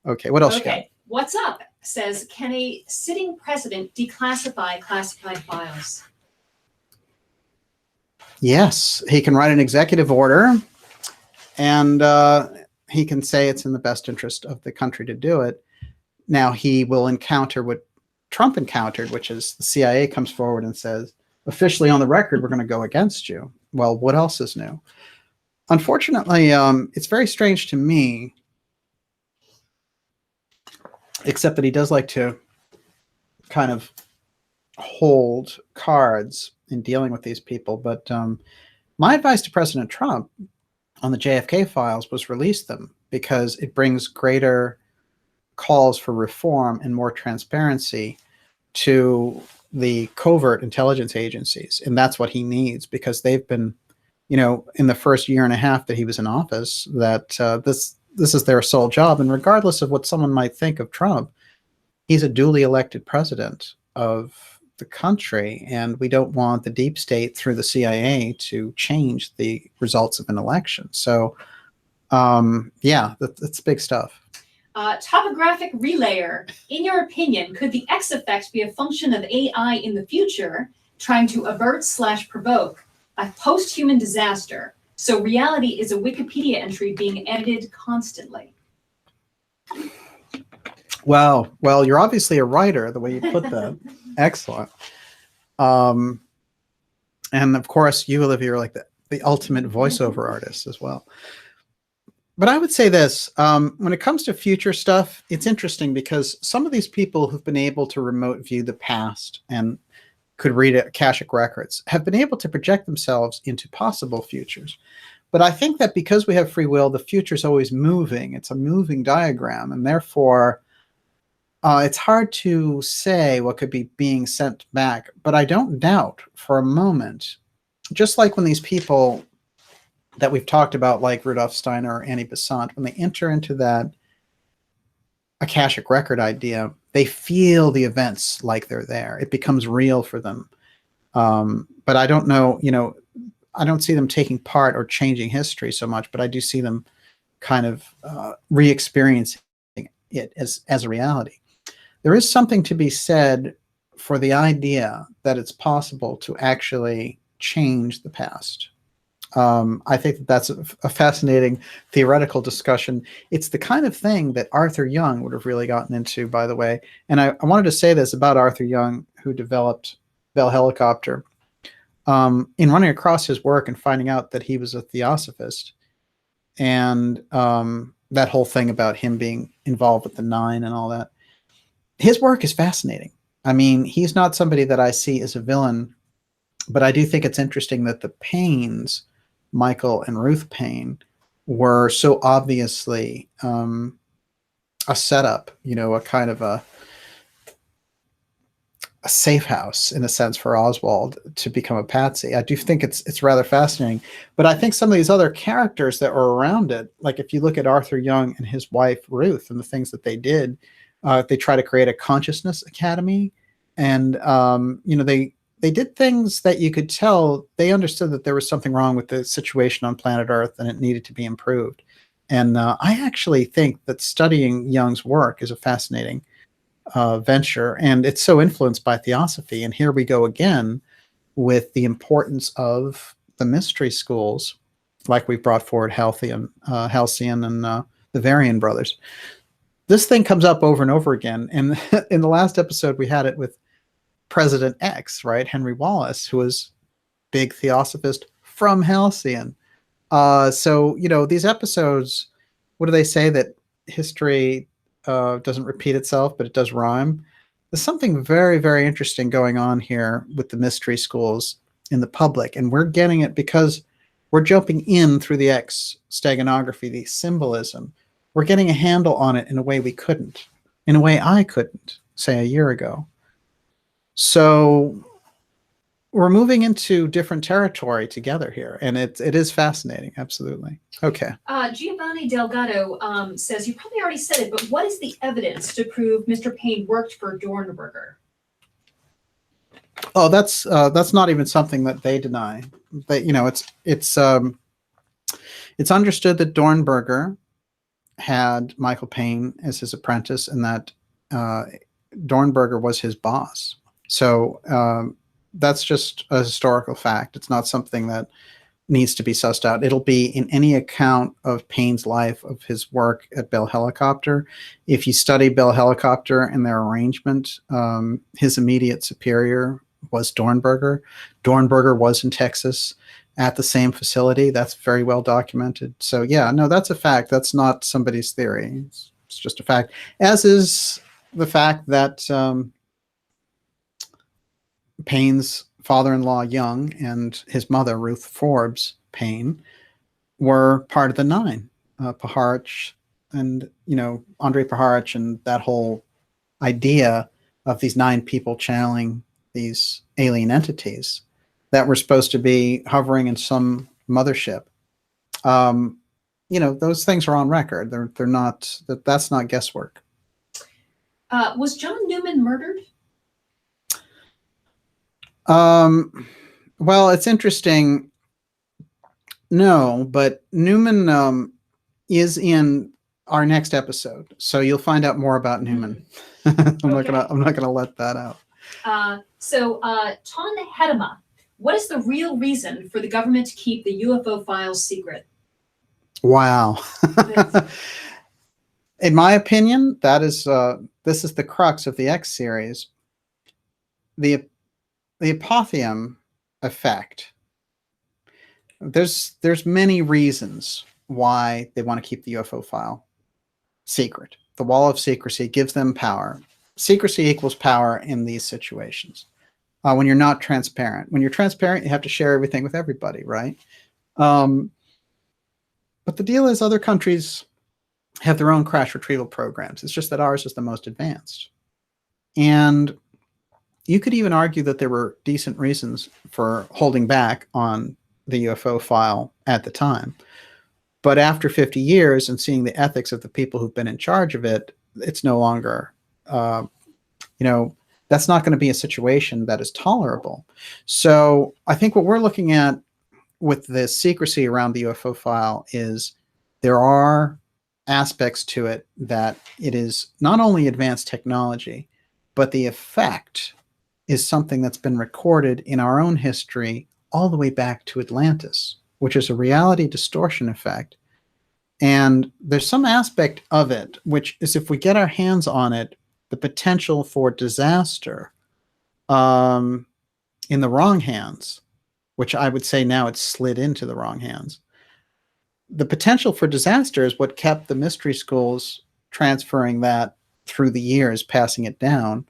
Okay, what else you got? Okay, what's up? Says, can a sitting president declassify classified files? Yes, he can write an executive order, and he can say it's in the best interest of the country to do it. Now, he will encounter what Trump encountered, which is the CIA comes forward and says, officially on the record, we're going to go against you. Well, what else is new? Unfortunately, it's very strange to me, except that he does like to kind of hold cards in dealing with these people. But my advice to President Trump on the JFK files was release them, because it brings greater calls for reform and more transparency to the covert intelligence agencies. And that's what he needs, because they've been, you know, in the first year and a half that he was in office, that this is their sole job. And regardless of what someone might think of Trump, he's a duly elected president of the country, and we don't want the deep state through the CIA to change the results of an election. So yeah, that's big stuff. Topographic relayer. In your opinion, could the X effect be a function of AI in the future trying to avert/provoke a post-human disaster? So reality is a Wikipedia entry being edited constantly. Wow. Well, you're obviously a writer, the way you put that. Excellent. And of course, you, Olivia, are like the ultimate voiceover artist as well. But I would say this, when it comes to future stuff, it's interesting because some of these people who've been able to remote view the past and could read Akashic records have been able to project themselves into possible futures. But I think that because we have free will, the future is always moving. It's a moving diagram, and therefore it's hard to say what could be being sent back. But I don't doubt for a moment, just like when these people that we've talked about, like Rudolf Steiner or Annie Besant, when they enter into that Akashic record idea, they feel the events like they're there. It becomes real for them. But I don't know, you know, I don't see them taking part or changing history so much, but I do see them kind of re-experiencing it as a reality. There is something to be said for the idea that it's possible to actually change the past. I think that that's a fascinating theoretical discussion. It's the kind of thing that Arthur Young would have really gotten into, by the way. And I wanted to say this about Arthur Young, who developed Bell Helicopter. In running across his work and finding out that he was a theosophist, and that whole thing about him being involved with the Nine and all that, his work is fascinating. I mean, he's not somebody that I see as a villain, but I do think it's interesting that the Paynes, Michael and Ruth Payne, were so obviously a setup, you know, a kind of a safe house in a sense for Oswald to become a patsy. I do think it's rather fascinating, but I think some of these other characters that were around it, like if you look at Arthur Young and his wife Ruth and the things that they did, they try to create a consciousness academy, and you know, they did things that you could tell they understood that there was something wrong with the situation on planet Earth and it needed to be improved. And I actually think that studying Young's work is a fascinating venture, and it's so influenced by theosophy. And here we go again with the importance of the mystery schools, like we've brought forward Halcyon and the Varian brothers. This thing comes up over and over again. And in the last episode, we had it with President X, right? Henry Wallace, who was big theosophist from Halcyon. So, you know, these episodes, what do they say? That history doesn't repeat itself, but it does rhyme. There's something very, very interesting going on here with the mystery schools in the public. And we're getting it because we're jumping in through the X Steganography, the symbolism. We're getting a handle on it in a way we couldn't, in a way I couldn't, say, a year ago. So we're moving into different territory together here, and it is fascinating. Absolutely. Okay. Giovanni Delgado says, you probably already said it, but what is the evidence to prove Mr. Payne worked for Dornberger? Oh, that's not even something that they deny. But you know, it's understood that Dornberger had Michael Payne as his apprentice, and that Dornberger was his boss. So that's just a historical fact. It's not something that needs to be sussed out. It'll be in any account of Payne's life, of his work at Bell Helicopter. If you study Bell Helicopter and their arrangement, his immediate superior was Dornberger. Dornberger was in Texas at the same facility. That's very well documented. So yeah, no, that's a fact. That's not somebody's theory. It's just a fact, as is the fact that Payne's father-in-law Young and his mother Ruth Forbes Payne were part of the Nine. Paharich and, you know, Andrei Paharich, and that whole idea of these 9 people channeling these alien entities that were supposed to be hovering in some mothership. You know, those things are on record. They're not, that's not guesswork. Was John Newman murdered? Well, it's interesting. No, but Newman is in our next episode, so you'll find out more about Newman. I'm not gonna let that out. Ton Hedema, what is the real reason for the government to keep the UFO files secret? Wow. In my opinion, that is this is the crux of the X series. The apotheum effect. There's many reasons why they want to keep the UFO file secret. The wall of secrecy gives them power. Secrecy equals power in these situations. When you're not transparent. When you're transparent, you have to share everything with everybody, right? But the deal is other countries have their own crash retrieval programs. It's just that ours is the most advanced. And you could even argue that there were decent reasons for holding back on the UFO file at the time. But after 50 years and seeing the ethics of the people who've been in charge of it, it's no longer, you know, that's not going to be a situation that is tolerable. So I think what we're looking at with the secrecy around the UFO file is there are aspects to it that it is not only advanced technology, but the effect is something that's been recorded in our own history all the way back to Atlantis, which is a reality distortion effect. And there's some aspect of it, which is if we get our hands on it, the potential for disaster in the wrong hands, which I would say now it's slid into the wrong hands. The potential for disaster is what kept the mystery schools transferring that through the years, passing it down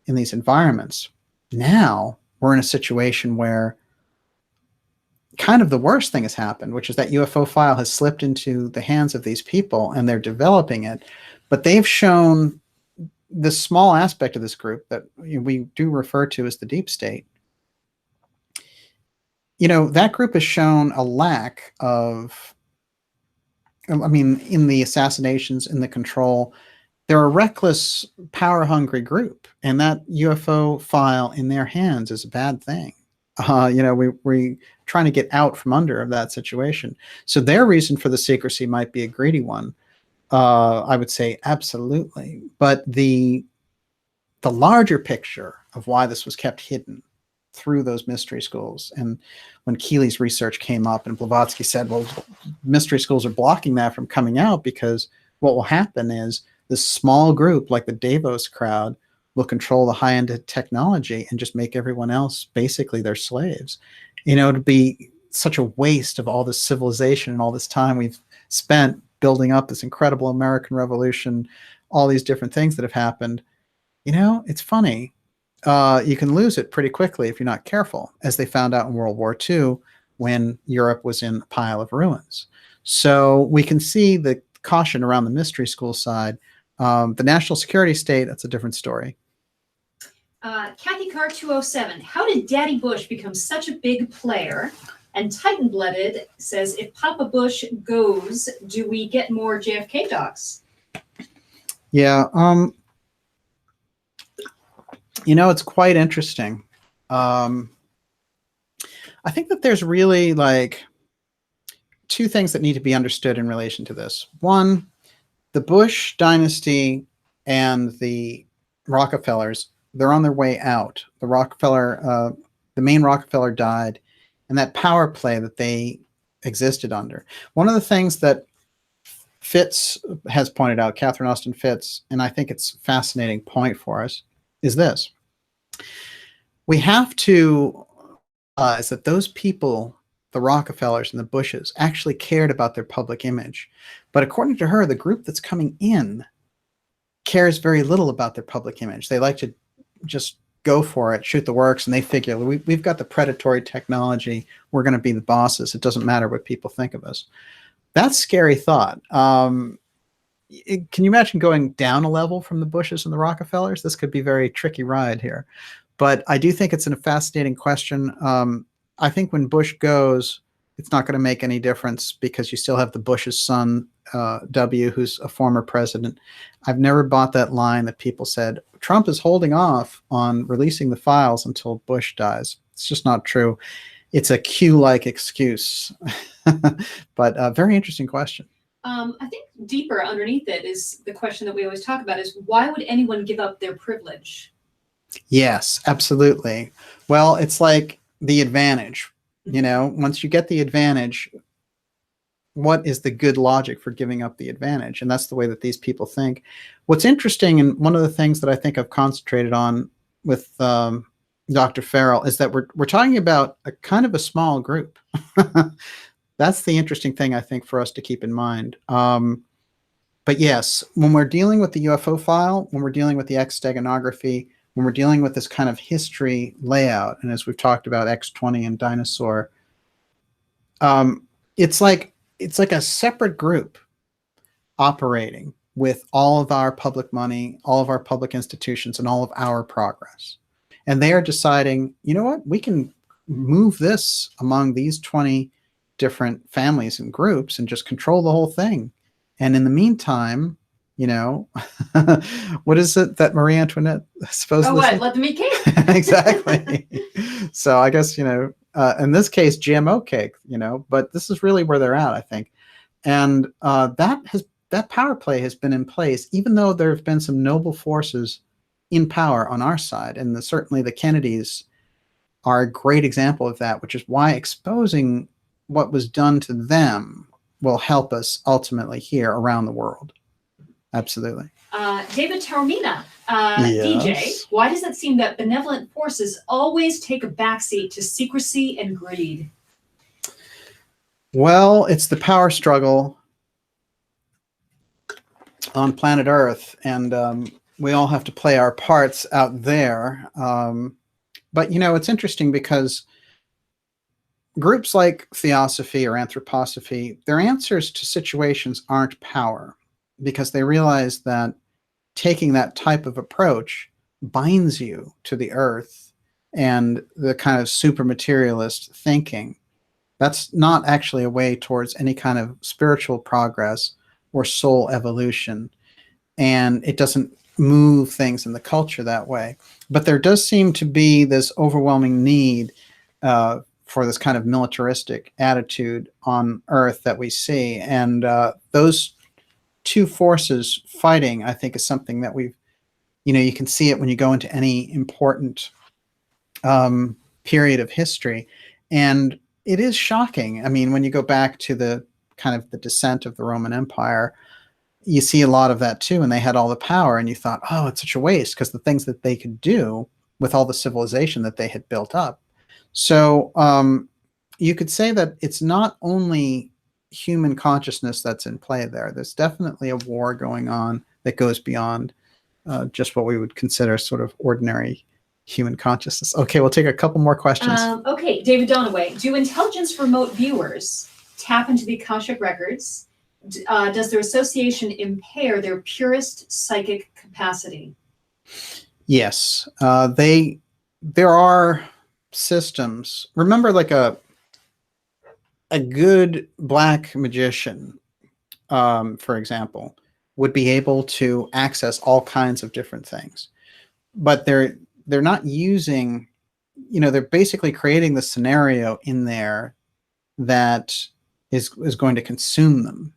in these environments. Now we're in a situation where kind of the worst thing has happened, which is that UFO file has slipped into the hands of these people and they're developing it. But they've shown this small aspect of this group that we do refer to as the deep state. You know, that group has shown a lack of, I mean, in the assassinations, in the control, they're a reckless, power-hungry group, and that UFO file in their hands is a bad thing. You know, we're trying to get out from under of that situation. So their reason for the secrecy might be a greedy one. I would say absolutely. But the larger picture of why this was kept hidden through those mystery schools, and when Keeley's research came up and Blavatsky said, well, mystery schools are blocking that from coming out because what will happen is this small group like the Davos crowd will control the high-end technology and just make everyone else basically their slaves. You know, it'd be such a waste of all this civilization and all this time we've spent building up this incredible American Revolution, all these different things that have happened. You know, it's funny. You can lose it pretty quickly if you're not careful, as they found out in World War II when Europe was in a pile of ruins. So we can see the caution around the mystery school side. The national security state, that's a different story. Kathy Carr 207, how did Daddy Bush become such a big player? And Titan Blooded says, if Papa Bush goes, do we get more JFK docs? Yeah, you know, it's quite interesting. I think that there's really like two things that need to be understood in relation to this. One, the Bush dynasty and the Rockefellers, they're on their way out. The main Rockefeller died, and that power play that they existed under. One of the things that Fitz has pointed out, Catherine Austin Fitz, and I think it's a fascinating point for us, is this. We have to realize that those people, the Rockefellers and the Bushes, actually cared about their public image. But according to her, the group that's coming in cares very little about their public image. They like to just go for it, shoot the works, and they figure we've got the predatory technology. We're going to be the bosses. It doesn't matter what people think of us. That's a scary thought. Can you imagine going down a level from the Bushes and the Rockefellers? This could be a very tricky ride here. But I do think it's a fascinating question. I think when Bush goes, it's not going to make any difference because you still have the Bush's son, W., who's a former president. I've never bought that line that people said, Trump is holding off on releasing the files until Bush dies. It's just not true. It's a Q-like excuse. But a very interesting question. I think deeper underneath it is the question that we always talk about is, why would anyone give up their privilege? Yes, absolutely. Well, it's like the advantage. You know, once you get the advantage, what is the good logic for giving up the advantage? And that's the way that these people think. What's interesting, and one of the things that I think I've concentrated on with Dr. Farrell, is that we're talking about a kind of a small group. That's the interesting thing, I think, for us to keep in mind. But yes, when we're dealing with the UFO file, when we're dealing with the X Steganography, when we're dealing with this kind of history layout, and as we've talked about X-20 and Dinosaur, it's like a separate group operating with all of our public money, all of our public institutions, and all of our progress. And they are deciding, you know what, we can move this among these 20 different families and groups and just control the whole thing. And in the meantime, you know, what is it that Marie Antoinette supposedly said? Let them eat cake. Exactly. So I guess, you know, in this case, GMO cake, you know, but this is really where they're at, I think. And that power play has been in place, even though there have been some noble forces in power on our side. And certainly the Kennedys are a great example of that, which is why exposing what was done to them will help us ultimately here around the world. Absolutely. David Taormina, Yes. DJ, why does it seem that benevolent forces always take a backseat to secrecy and greed? Well, it's the power struggle on planet Earth, and we all have to play our parts out there. But, you know, it's interesting because groups like Theosophy or Anthroposophy, their answers to situations aren't power, because they realize that taking that type of approach binds you to the earth and the kind of super materialist thinking. That's not actually a way towards any kind of spiritual progress or soul evolution. And it doesn't move things in the culture that way. But there does seem to be this overwhelming need for this kind of militaristic attitude on Earth that we see. And those two forces fighting, I think, is something that we've, you know, you can see it when you go into any important period of history. And it is shocking. I mean, when you go back to the kind of the descent of the Roman Empire, you see a lot of that too. And they had all the power, and you thought, oh, it's such a waste, because the things that they could do with all the civilization that they had built up. So you could say that it's not only human consciousness that's in play there. There's definitely a war going on that goes beyond just what we would consider sort of ordinary human consciousness. Okay, we'll take a couple more questions. Okay, David Donaway, do intelligence remote viewers tap into the Akashic records? Does their association impair their purest psychic capacity? Yes, there are systems. Remember, like a good black magician, for example, would be able to access all kinds of different things, but they're not using, you know, they're basically creating the scenario in there that is going to consume them.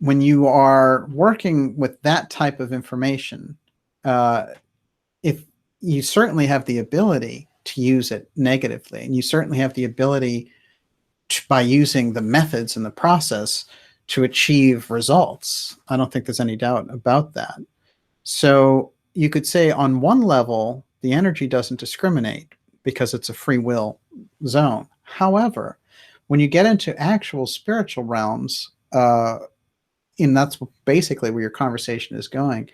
When you are working with that type of information, if you certainly have the ability to use it negatively, and you certainly have the ability by using the methods and the process to achieve results. I don't think there's any doubt about that. So you could say on one level, the energy doesn't discriminate because it's a free will zone. However, when you get into actual spiritual realms, and that's basically where your conversation is going,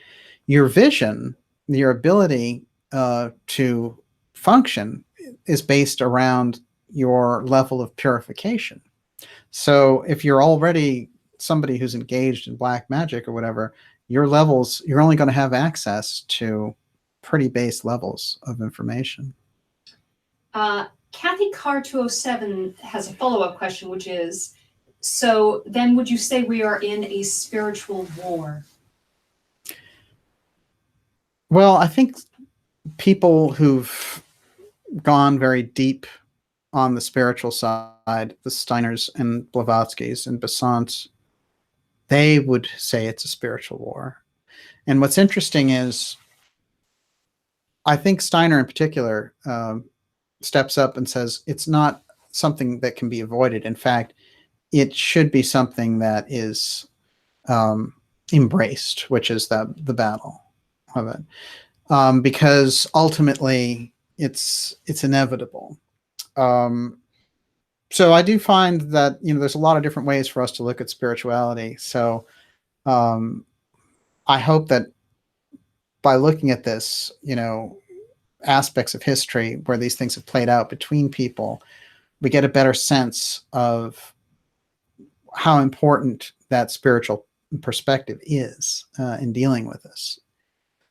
your vision, your ability to function is based around your level of purification. So if you're already somebody who's engaged in black magic or whatever, your levels, you're only going to have access to pretty base levels of information. Kathy Carr 207 has a follow-up question, which is, so then would you say we are in a spiritual war? Well, I think people who've gone very deep on the spiritual side, the Steiners and Blavatskys and Besants, they would say it's a spiritual war. And what's interesting is, I think Steiner in particular steps up and says it's not something that can be avoided. In fact, it should be something that is embraced, which is the battle of it, because ultimately it's inevitable. So I do find that, you know, there's a lot of different ways for us to look at spirituality. So I hope that by looking at this, you know, aspects of history where these things have played out between people, we get a better sense of how important that spiritual perspective is in dealing with this.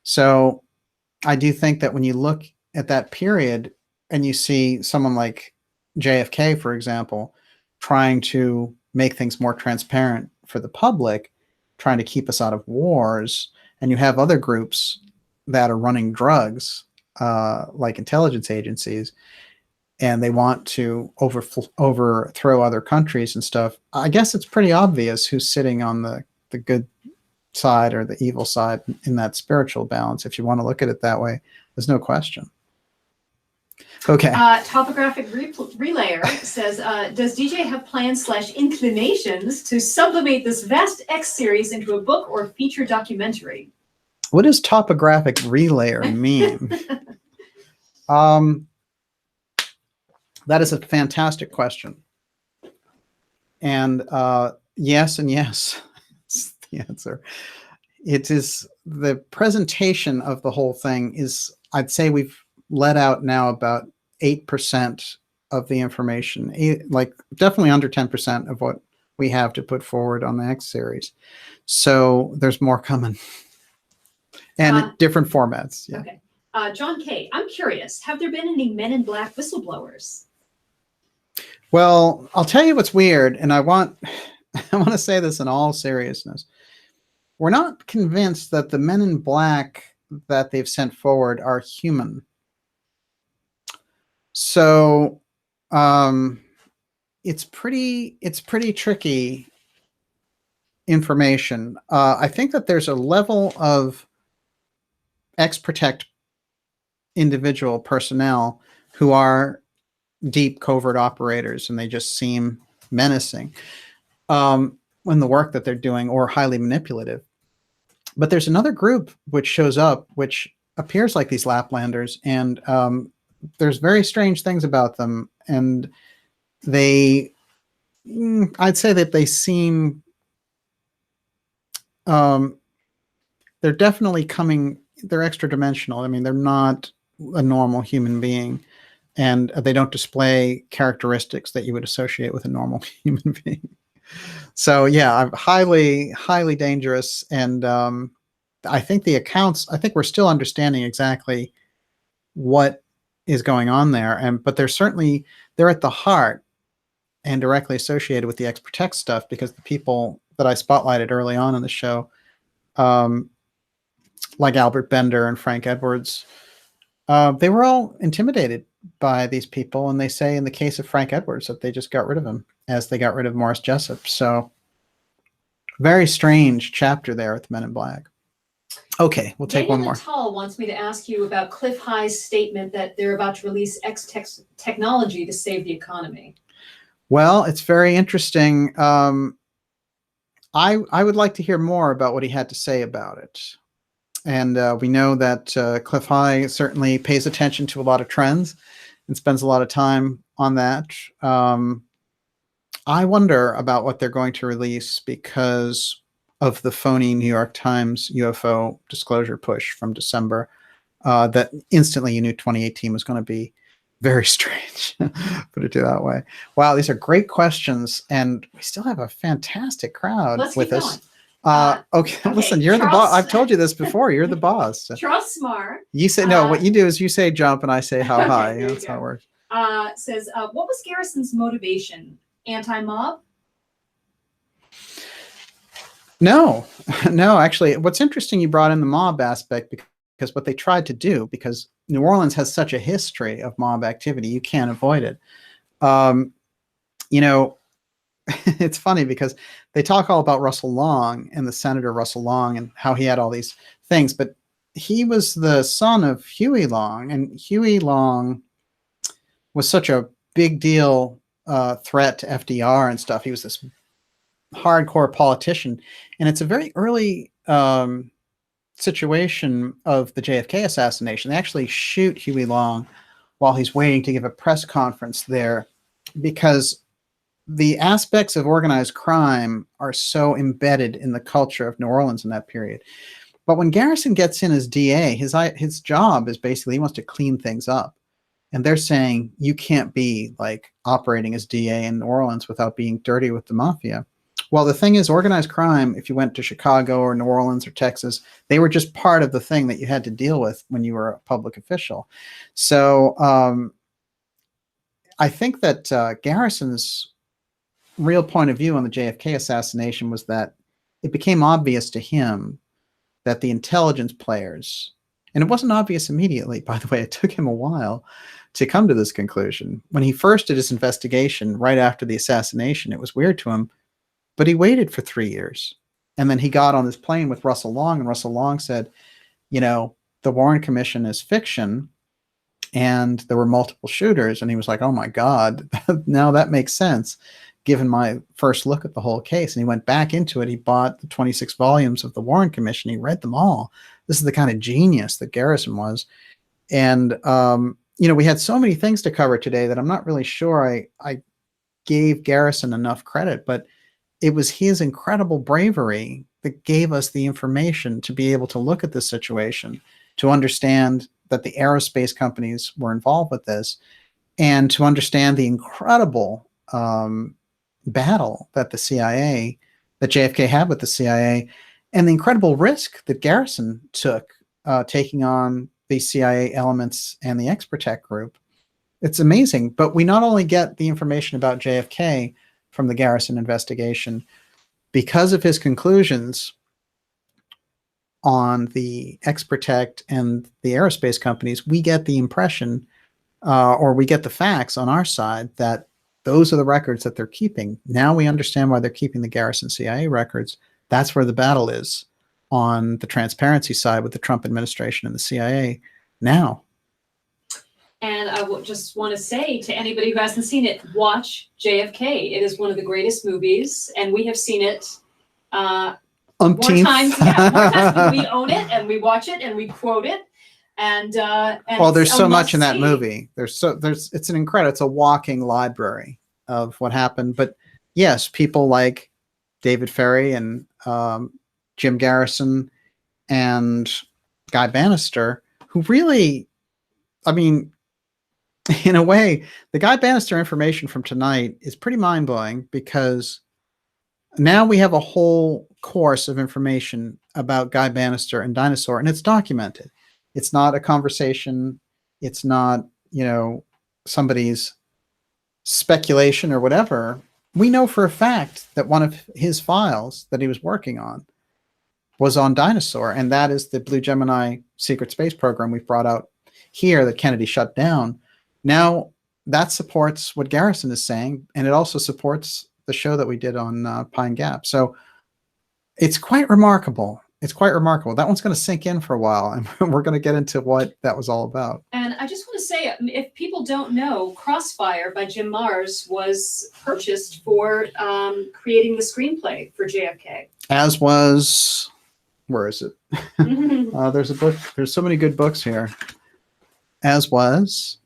So I do think that when you look at that period and you see someone like JFK, for example, trying to make things more transparent for the public, trying to keep us out of wars, and you have other groups that are running drugs, like intelligence agencies, and they want to overthrow other countries and stuff, I guess it's pretty obvious who's sitting on the good side or the evil side in that spiritual balance. If you want to look at it that way, there's no question. Okay. Topographic Relayer says, does DJ have plans / inclinations to sublimate this vast X series into a book or feature documentary? What does topographic relayer mean? That is a fantastic question. And yes and yes is the answer. It is the presentation of the whole thing is, I'd say we've let out now about 8% of the information, like definitely under 10% of what we have to put forward on the X series. So there's more coming. And different formats. Yeah. Okay. John K., I'm curious, have there been any Men in Black whistleblowers? Well, I'll tell you what's weird, and I want to say this in all seriousness. We're not convinced that the Men in Black that they've sent forward are human. So it's pretty tricky information. I think that there's a level of X-Protect individual personnel who are deep covert operators, and they just seem menacing when the work that they're doing, or highly manipulative. But there's another group which shows up, which appears like these Laplanders, and there's very strange things about them, and they, I'd say that they seem, they're definitely coming, they're extra dimensional. I mean, they're not a normal human being, and they don't display characteristics that you would associate with a normal human being. So yeah, highly, highly dangerous. And I think the accounts, I think we're still understanding exactly what is going on there. But they're certainly, they're at the heart and directly associated with the X-Protect stuff, because the people that I spotlighted early on in the show, like Albert Bender and Frank Edwards, they were all intimidated by these people. And they say in the case of Frank Edwards that they just got rid of him, as they got rid of Morris Jessup. So very strange chapter there with Men in Black. Okay, we'll take one more. Natal wants me to ask you about Cliff High's statement that they're about to release X technology to save the economy. Well, it's very interesting. I would like to hear more about what he had to say about it. And we know that Cliff High certainly pays attention to a lot of trends and spends a lot of time on that. I wonder about what they're going to release because of the phony New York Times UFO disclosure push from December, that instantly you knew 2018 was going to be very strange, put it that way. Wow, these are great questions, and we still have a fantastic crowd with us. Okay, listen, you're the boss. I've told you this before. You're the boss. Charles Smart. You say, no, what you do is you say jump and I say how high. That's how it works. Says, what was Garrison's motivation? Anti-mob? No, no, actually, what's interesting, you brought in the mob aspect, because what they tried to do, because New Orleans has such a history of mob activity, you can't avoid it. You know, it's funny because they talk all about Russell Long and the Senator Russell Long and how he had all these things, but he was the son of Huey Long, and Huey Long was such a big deal threat to FDR and stuff. He was this hardcore politician, and it's a very early situation of the JFK assassination. They actually shoot Huey Long while he's waiting to give a press conference there, because the aspects of organized crime are so embedded in the culture of New Orleans in that period. But when Garrison gets in as DA, his job is basically, he wants to clean things up. And they're saying, you can't be like operating as DA in New Orleans without being dirty with the mafia. Well, the thing is, organized crime, if you went to Chicago or New Orleans or Texas, they were just part of the thing that you had to deal with when you were a public official. So I think that Garrison's real point of view on the JFK assassination was that it became obvious to him that the intelligence players, and it wasn't obvious immediately, by the way, it took him a while to come to this conclusion. When he first did his investigation right after the assassination, it was weird to him, but he waited for 3 years. And then he got on this plane with Russell Long, and Russell Long said, you know, the Warren Commission is fiction, and there were multiple shooters. And he was like, oh my God, now that makes sense, given my first look at the whole case. And he went back into it. He bought the 26 volumes of the Warren Commission. He read them all. This is the kind of genius that Garrison was. And, you know, we had so many things to cover today that I'm not really sure I gave Garrison enough credit, but it was his incredible bravery that gave us the information to be able to look at this situation, to understand that the aerospace companies were involved with this, and to understand the incredible battle that the CIA, that JFK had with the CIA, and the incredible risk that Garrison took taking on the CIA elements and the X Protect group. It's amazing. But we not only get the information about JFK from the Garrison investigation, because of his conclusions on the X Protect and the aerospace companies, we get the impression, or we get the facts on our side, that those are the records that they're keeping. Now we understand why they're keeping the Garrison CIA records. That's where the battle is on the transparency side with the Trump administration and the CIA now. And I just want to say to anybody who hasn't seen it, watch JFK. It is one of the greatest movies, and we have seen it more times. Yeah, more times. We own it, and we watch it, and we quote it. And well, there's so much in that movie. It's an incredible, it's a walking library of what happened. But yes, people like David Ferry and Jim Garrison and Guy Bannister, who really, I mean, in a way, the Guy Bannister information from tonight is pretty mind-blowing, because now we have a whole course of information about Guy Bannister and Dinosaur, and it's documented. It's not a conversation. It's not, you know, somebody's speculation or whatever. We know for a fact that one of his files that he was working on was on Dinosaur, and that is the Blue Gemini secret space program we've brought out here that Kennedy shut down. Now, that supports what Garrison is saying, and it also supports the show that we did on Pine Gap. So it's quite remarkable. It's quite remarkable. That one's going to sink in for a while, and we're going to get into what that was all about. And I just want to say, if people don't know, Crossfire by Jim Mars was purchased for creating the screenplay for JFK. As was, where is it? There's a book. There's so many good books here. As was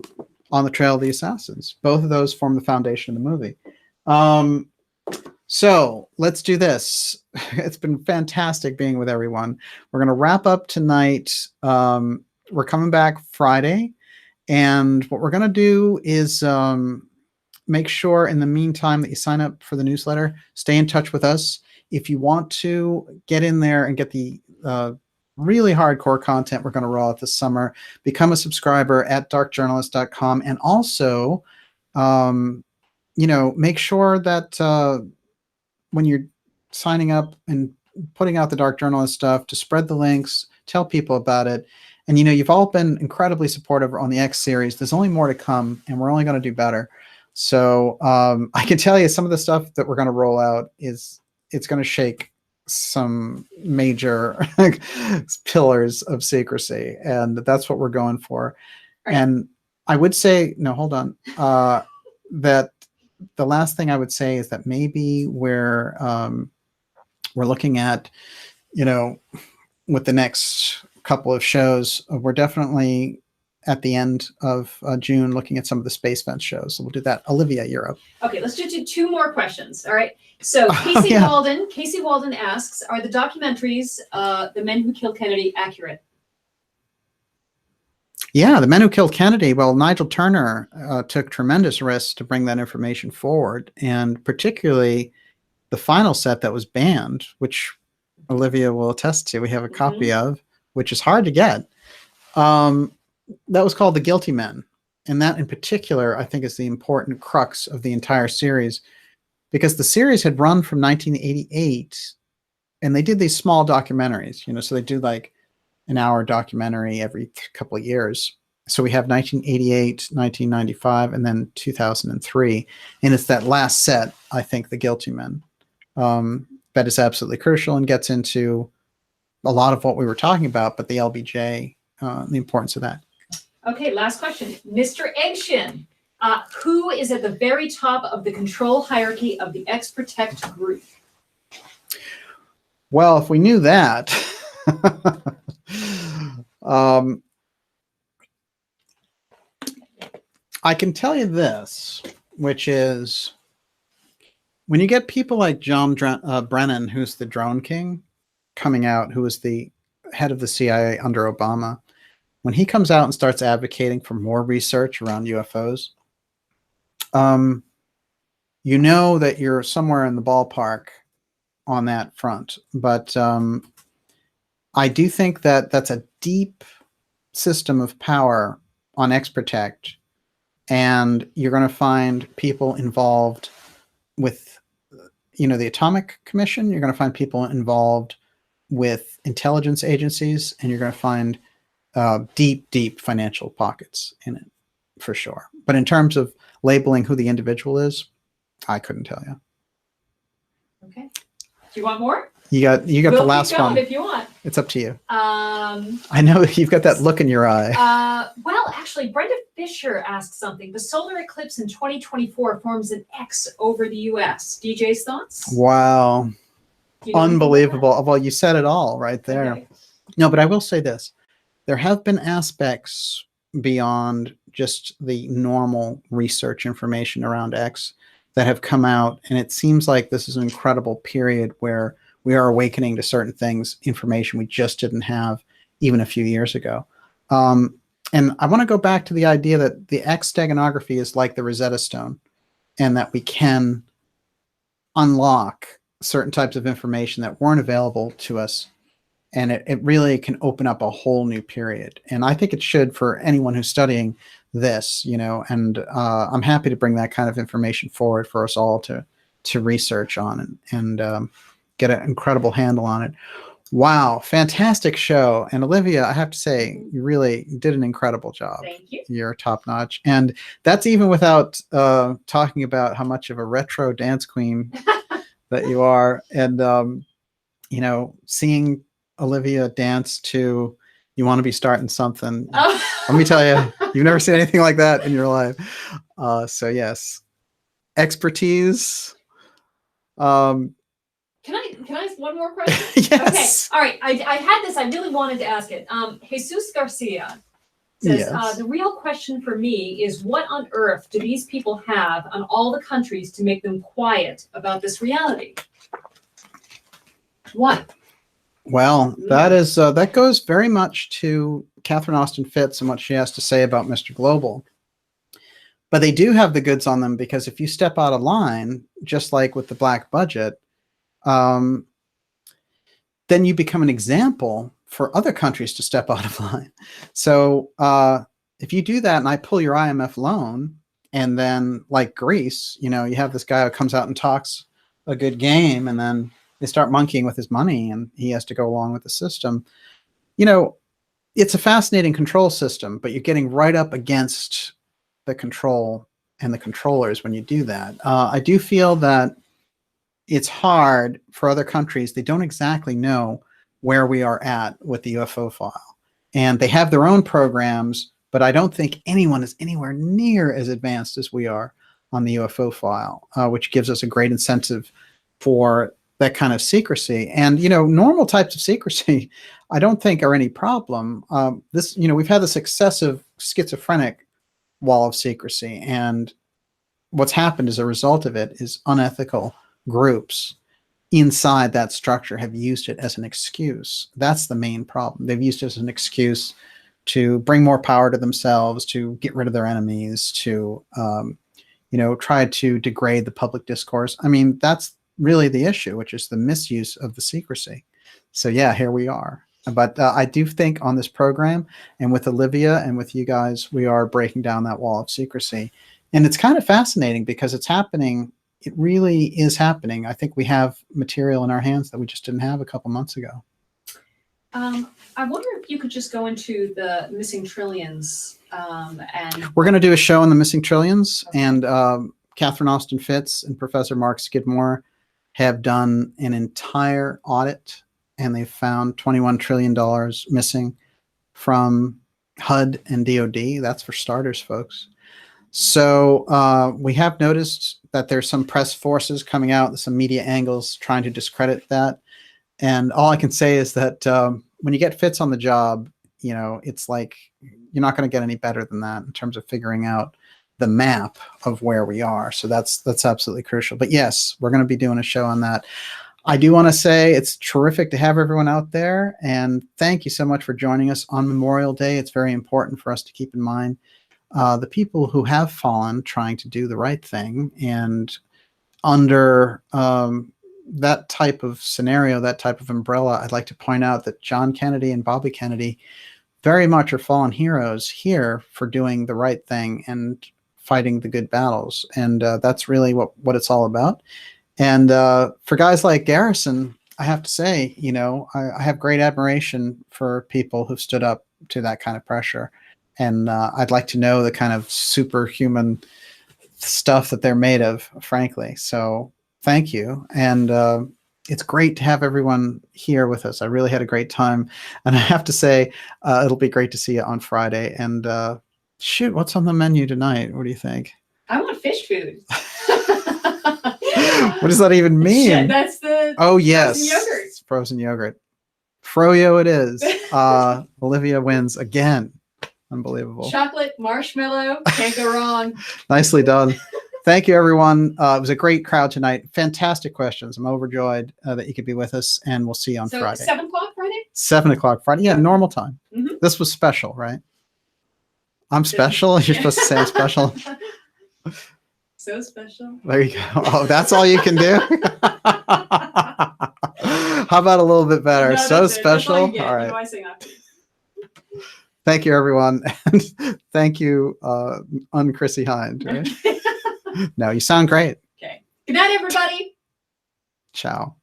On the Trail of the Assassins. Both of those form the foundation of the movie. So let's do this. It's been fantastic being with everyone. We're going to wrap up tonight. We're coming back Friday. And what we're going to do is make sure in the meantime that you sign up for the newsletter. Stay in touch with us. If you want to get in there and get the really hardcore content we're going to roll out this summer, become a subscriber at darkjournalist.com. And also, you know, make sure that when you're signing up and putting out the Dark Journalist stuff, to spread the links, tell people about it. And, you know, you've all been incredibly supportive on the X series. There's only more to come, and we're only going to do better. So I can tell you some of the stuff that we're going to roll out it's going to shake some major pillars of secrecy, and that's what we're going for. Right. And I would say, no, hold on, that the last thing I would say is that maybe we're looking at, you know, with the next couple of shows, we're definitely at the end of June looking at some of the Space Fence shows. So we'll do that. Olivia, you're up. Okay, let's just do two more questions. All right. So Casey Walden asks, are the documentaries, The Men Who Killed Kennedy, accurate? Yeah, The Men Who Killed Kennedy. Well, Nigel Turner took tremendous risks to bring that information forward, and particularly the final set that was banned, which Olivia will attest to. We have a copy of, which is hard to get. That was called The Guilty Men. And that in particular, I think, is the important crux of the entire series, because the series had run from 1988, and they did these small documentaries, you know, so they do like an hour documentary every couple of years. So we have 1988, 1995, and then 2003. And it's that last set, I think, The Guilty Men, that that is absolutely crucial and gets into a lot of what we were talking about, but the LBJ, the importance of that. Okay, last question. Mr. Egshin, who is at the very top of the control hierarchy of the X Protect group? Well, if we knew that, I can tell you this, which is when you get people like John Brennan, who's the drone king, coming out, who was the head of the CIA under Obama, when he comes out and starts advocating for more research around UFOs, you know that you're somewhere in the ballpark on that front. But I do think that that's a deep system of power on X Protect, and you're going to find people involved with, you know, the Atomic Commission. You're going to find people involved with intelligence agencies, and you're going to find deep financial pockets in it, for sure. But in terms of labeling who the individual is, I couldn't tell you. Okay. Do you want more? You got the last one. If you want. It's up to you. I know you've got that look in your eye. Well, actually, Brenda Fisher asked something. The solar eclipse in 2024 forms an X over the U.S. DJ's thoughts? Wow. Unbelievable. Well, you said it all right there. Okay. No, but I will say this. There have been aspects beyond just the normal research information around X that have come out, and it seems like this is an incredible period where we are awakening to certain things, information we just didn't have even a few years ago. And I want to go back to the idea that the X Steganography is like the Rosetta Stone, and that we can unlock certain types of information that weren't available to us. And it really can open up a whole new period. And I think it should for anyone who's studying this, you know, and I'm happy to bring that kind of information forward for us all to research on and get an incredible handle on it. Wow, fantastic show. And Olivia, I have to say, you really did an incredible job. Thank you. You're top notch. And that's even without talking about how much of a retro dance queen that you are. And, you know, seeing Olivia dance to "You Want to Be Starting Something." Oh. Let me tell you, you've never seen anything like that in your life. So yes, expertise. Can I ask one more question? Yes. Okay. All right. I had this. I really wanted to ask it. Jesus Garcia says, yes. The real question for me is, what on earth do these people have on all the countries to make them quiet about this reality? What? Well, that is that goes very much to Catherine Austin Fitts and what she has to say about Mr. Global. But they do have the goods on them, because if you step out of line, just like with the black budget, then you become an example for other countries to step out of line. So if you do that and I pull your IMF loan, and then like Greece, you know, you have this guy who comes out and talks a good game, and then they start monkeying with his money and he has to go along with the system. You know, it's a fascinating control system, but you're getting right up against the control and the controllers when you do that. I do feel that it's hard for other countries. They don't exactly know where we are at with the UFO file. And they have their own programs, but I don't think anyone is anywhere near as advanced as we are on the UFO file, which gives us a great incentive for that kind of secrecy. And, you know, normal types of secrecy, I don't think are any problem. This, you know, we've had this excessive schizophrenic wall of secrecy, and what's happened as a result of it is unethical groups inside that structure have used it as an excuse. That's the main problem. They've used it as an excuse to bring more power to themselves, to get rid of their enemies, to, you know, try to degrade the public discourse. I mean, that's really the issue, which is the misuse of the secrecy. So yeah, here we are. But I do think on this program, and with Olivia and with you guys, we are breaking down that wall of secrecy. And it's kind of fascinating because it's happening. It really is happening. I think we have material in our hands that we just didn't have a couple months ago. I wonder if you could just go into the missing trillions. And we're going to do a show on the missing trillions. Okay. And Catherine Austin Fitts and Professor Mark Skidmore have done an entire audit, and they found $21 trillion missing from HUD and DOD. That's for starters, folks. So we have noticed that there's some press forces coming out, some media angles trying to discredit that. And all I can say is that when you get Fitz on the job, you know, it's like you're not going to get any better than that in terms of figuring out the map of where we are. So that's absolutely crucial. But yes, we're going to be doing a show on that. I do want to say it's terrific to have everyone out there, and thank you so much for joining us on Memorial Day. It's very important for us to keep in mind the people who have fallen trying to do the right thing. And under that type of scenario, that type of umbrella, I'd like to point out that John Kennedy and Bobby Kennedy very much are fallen heroes here for doing the right thing and fighting the good battles. And that's really what it's all about. And for guys like Garrison, I have to say, you know, I have great admiration for people who've stood up to that kind of pressure. And I'd like to know the kind of superhuman stuff that they're made of, frankly. So thank you. And it's great to have everyone here with us. I really had a great time. And I have to say, it'll be great to see you on Friday. And shoot, what's on the menu tonight? What do you think? I want fish food. What does that even mean? That's the yes, frozen yogurt. It's frozen yogurt. Froyo it is. Olivia wins again. Unbelievable. Chocolate, marshmallow, can't go wrong. Nicely done. Thank you, everyone. It was a great crowd tonight. Fantastic questions. I'm overjoyed that you could be with us, and we'll see you on Friday. 7 o'clock Friday? 7 o'clock Friday. Yeah, normal time. Mm-hmm. This was special, right? I'm special? You're supposed to say I'm special? So special. There you go. Oh, that's all you can do? How about a little bit better? No, so special? All right. You know, I sing that. Thank you, everyone. And thank you, Chrissy Hind. Right? No, you sound great. Okay. Good night, everybody. Ciao.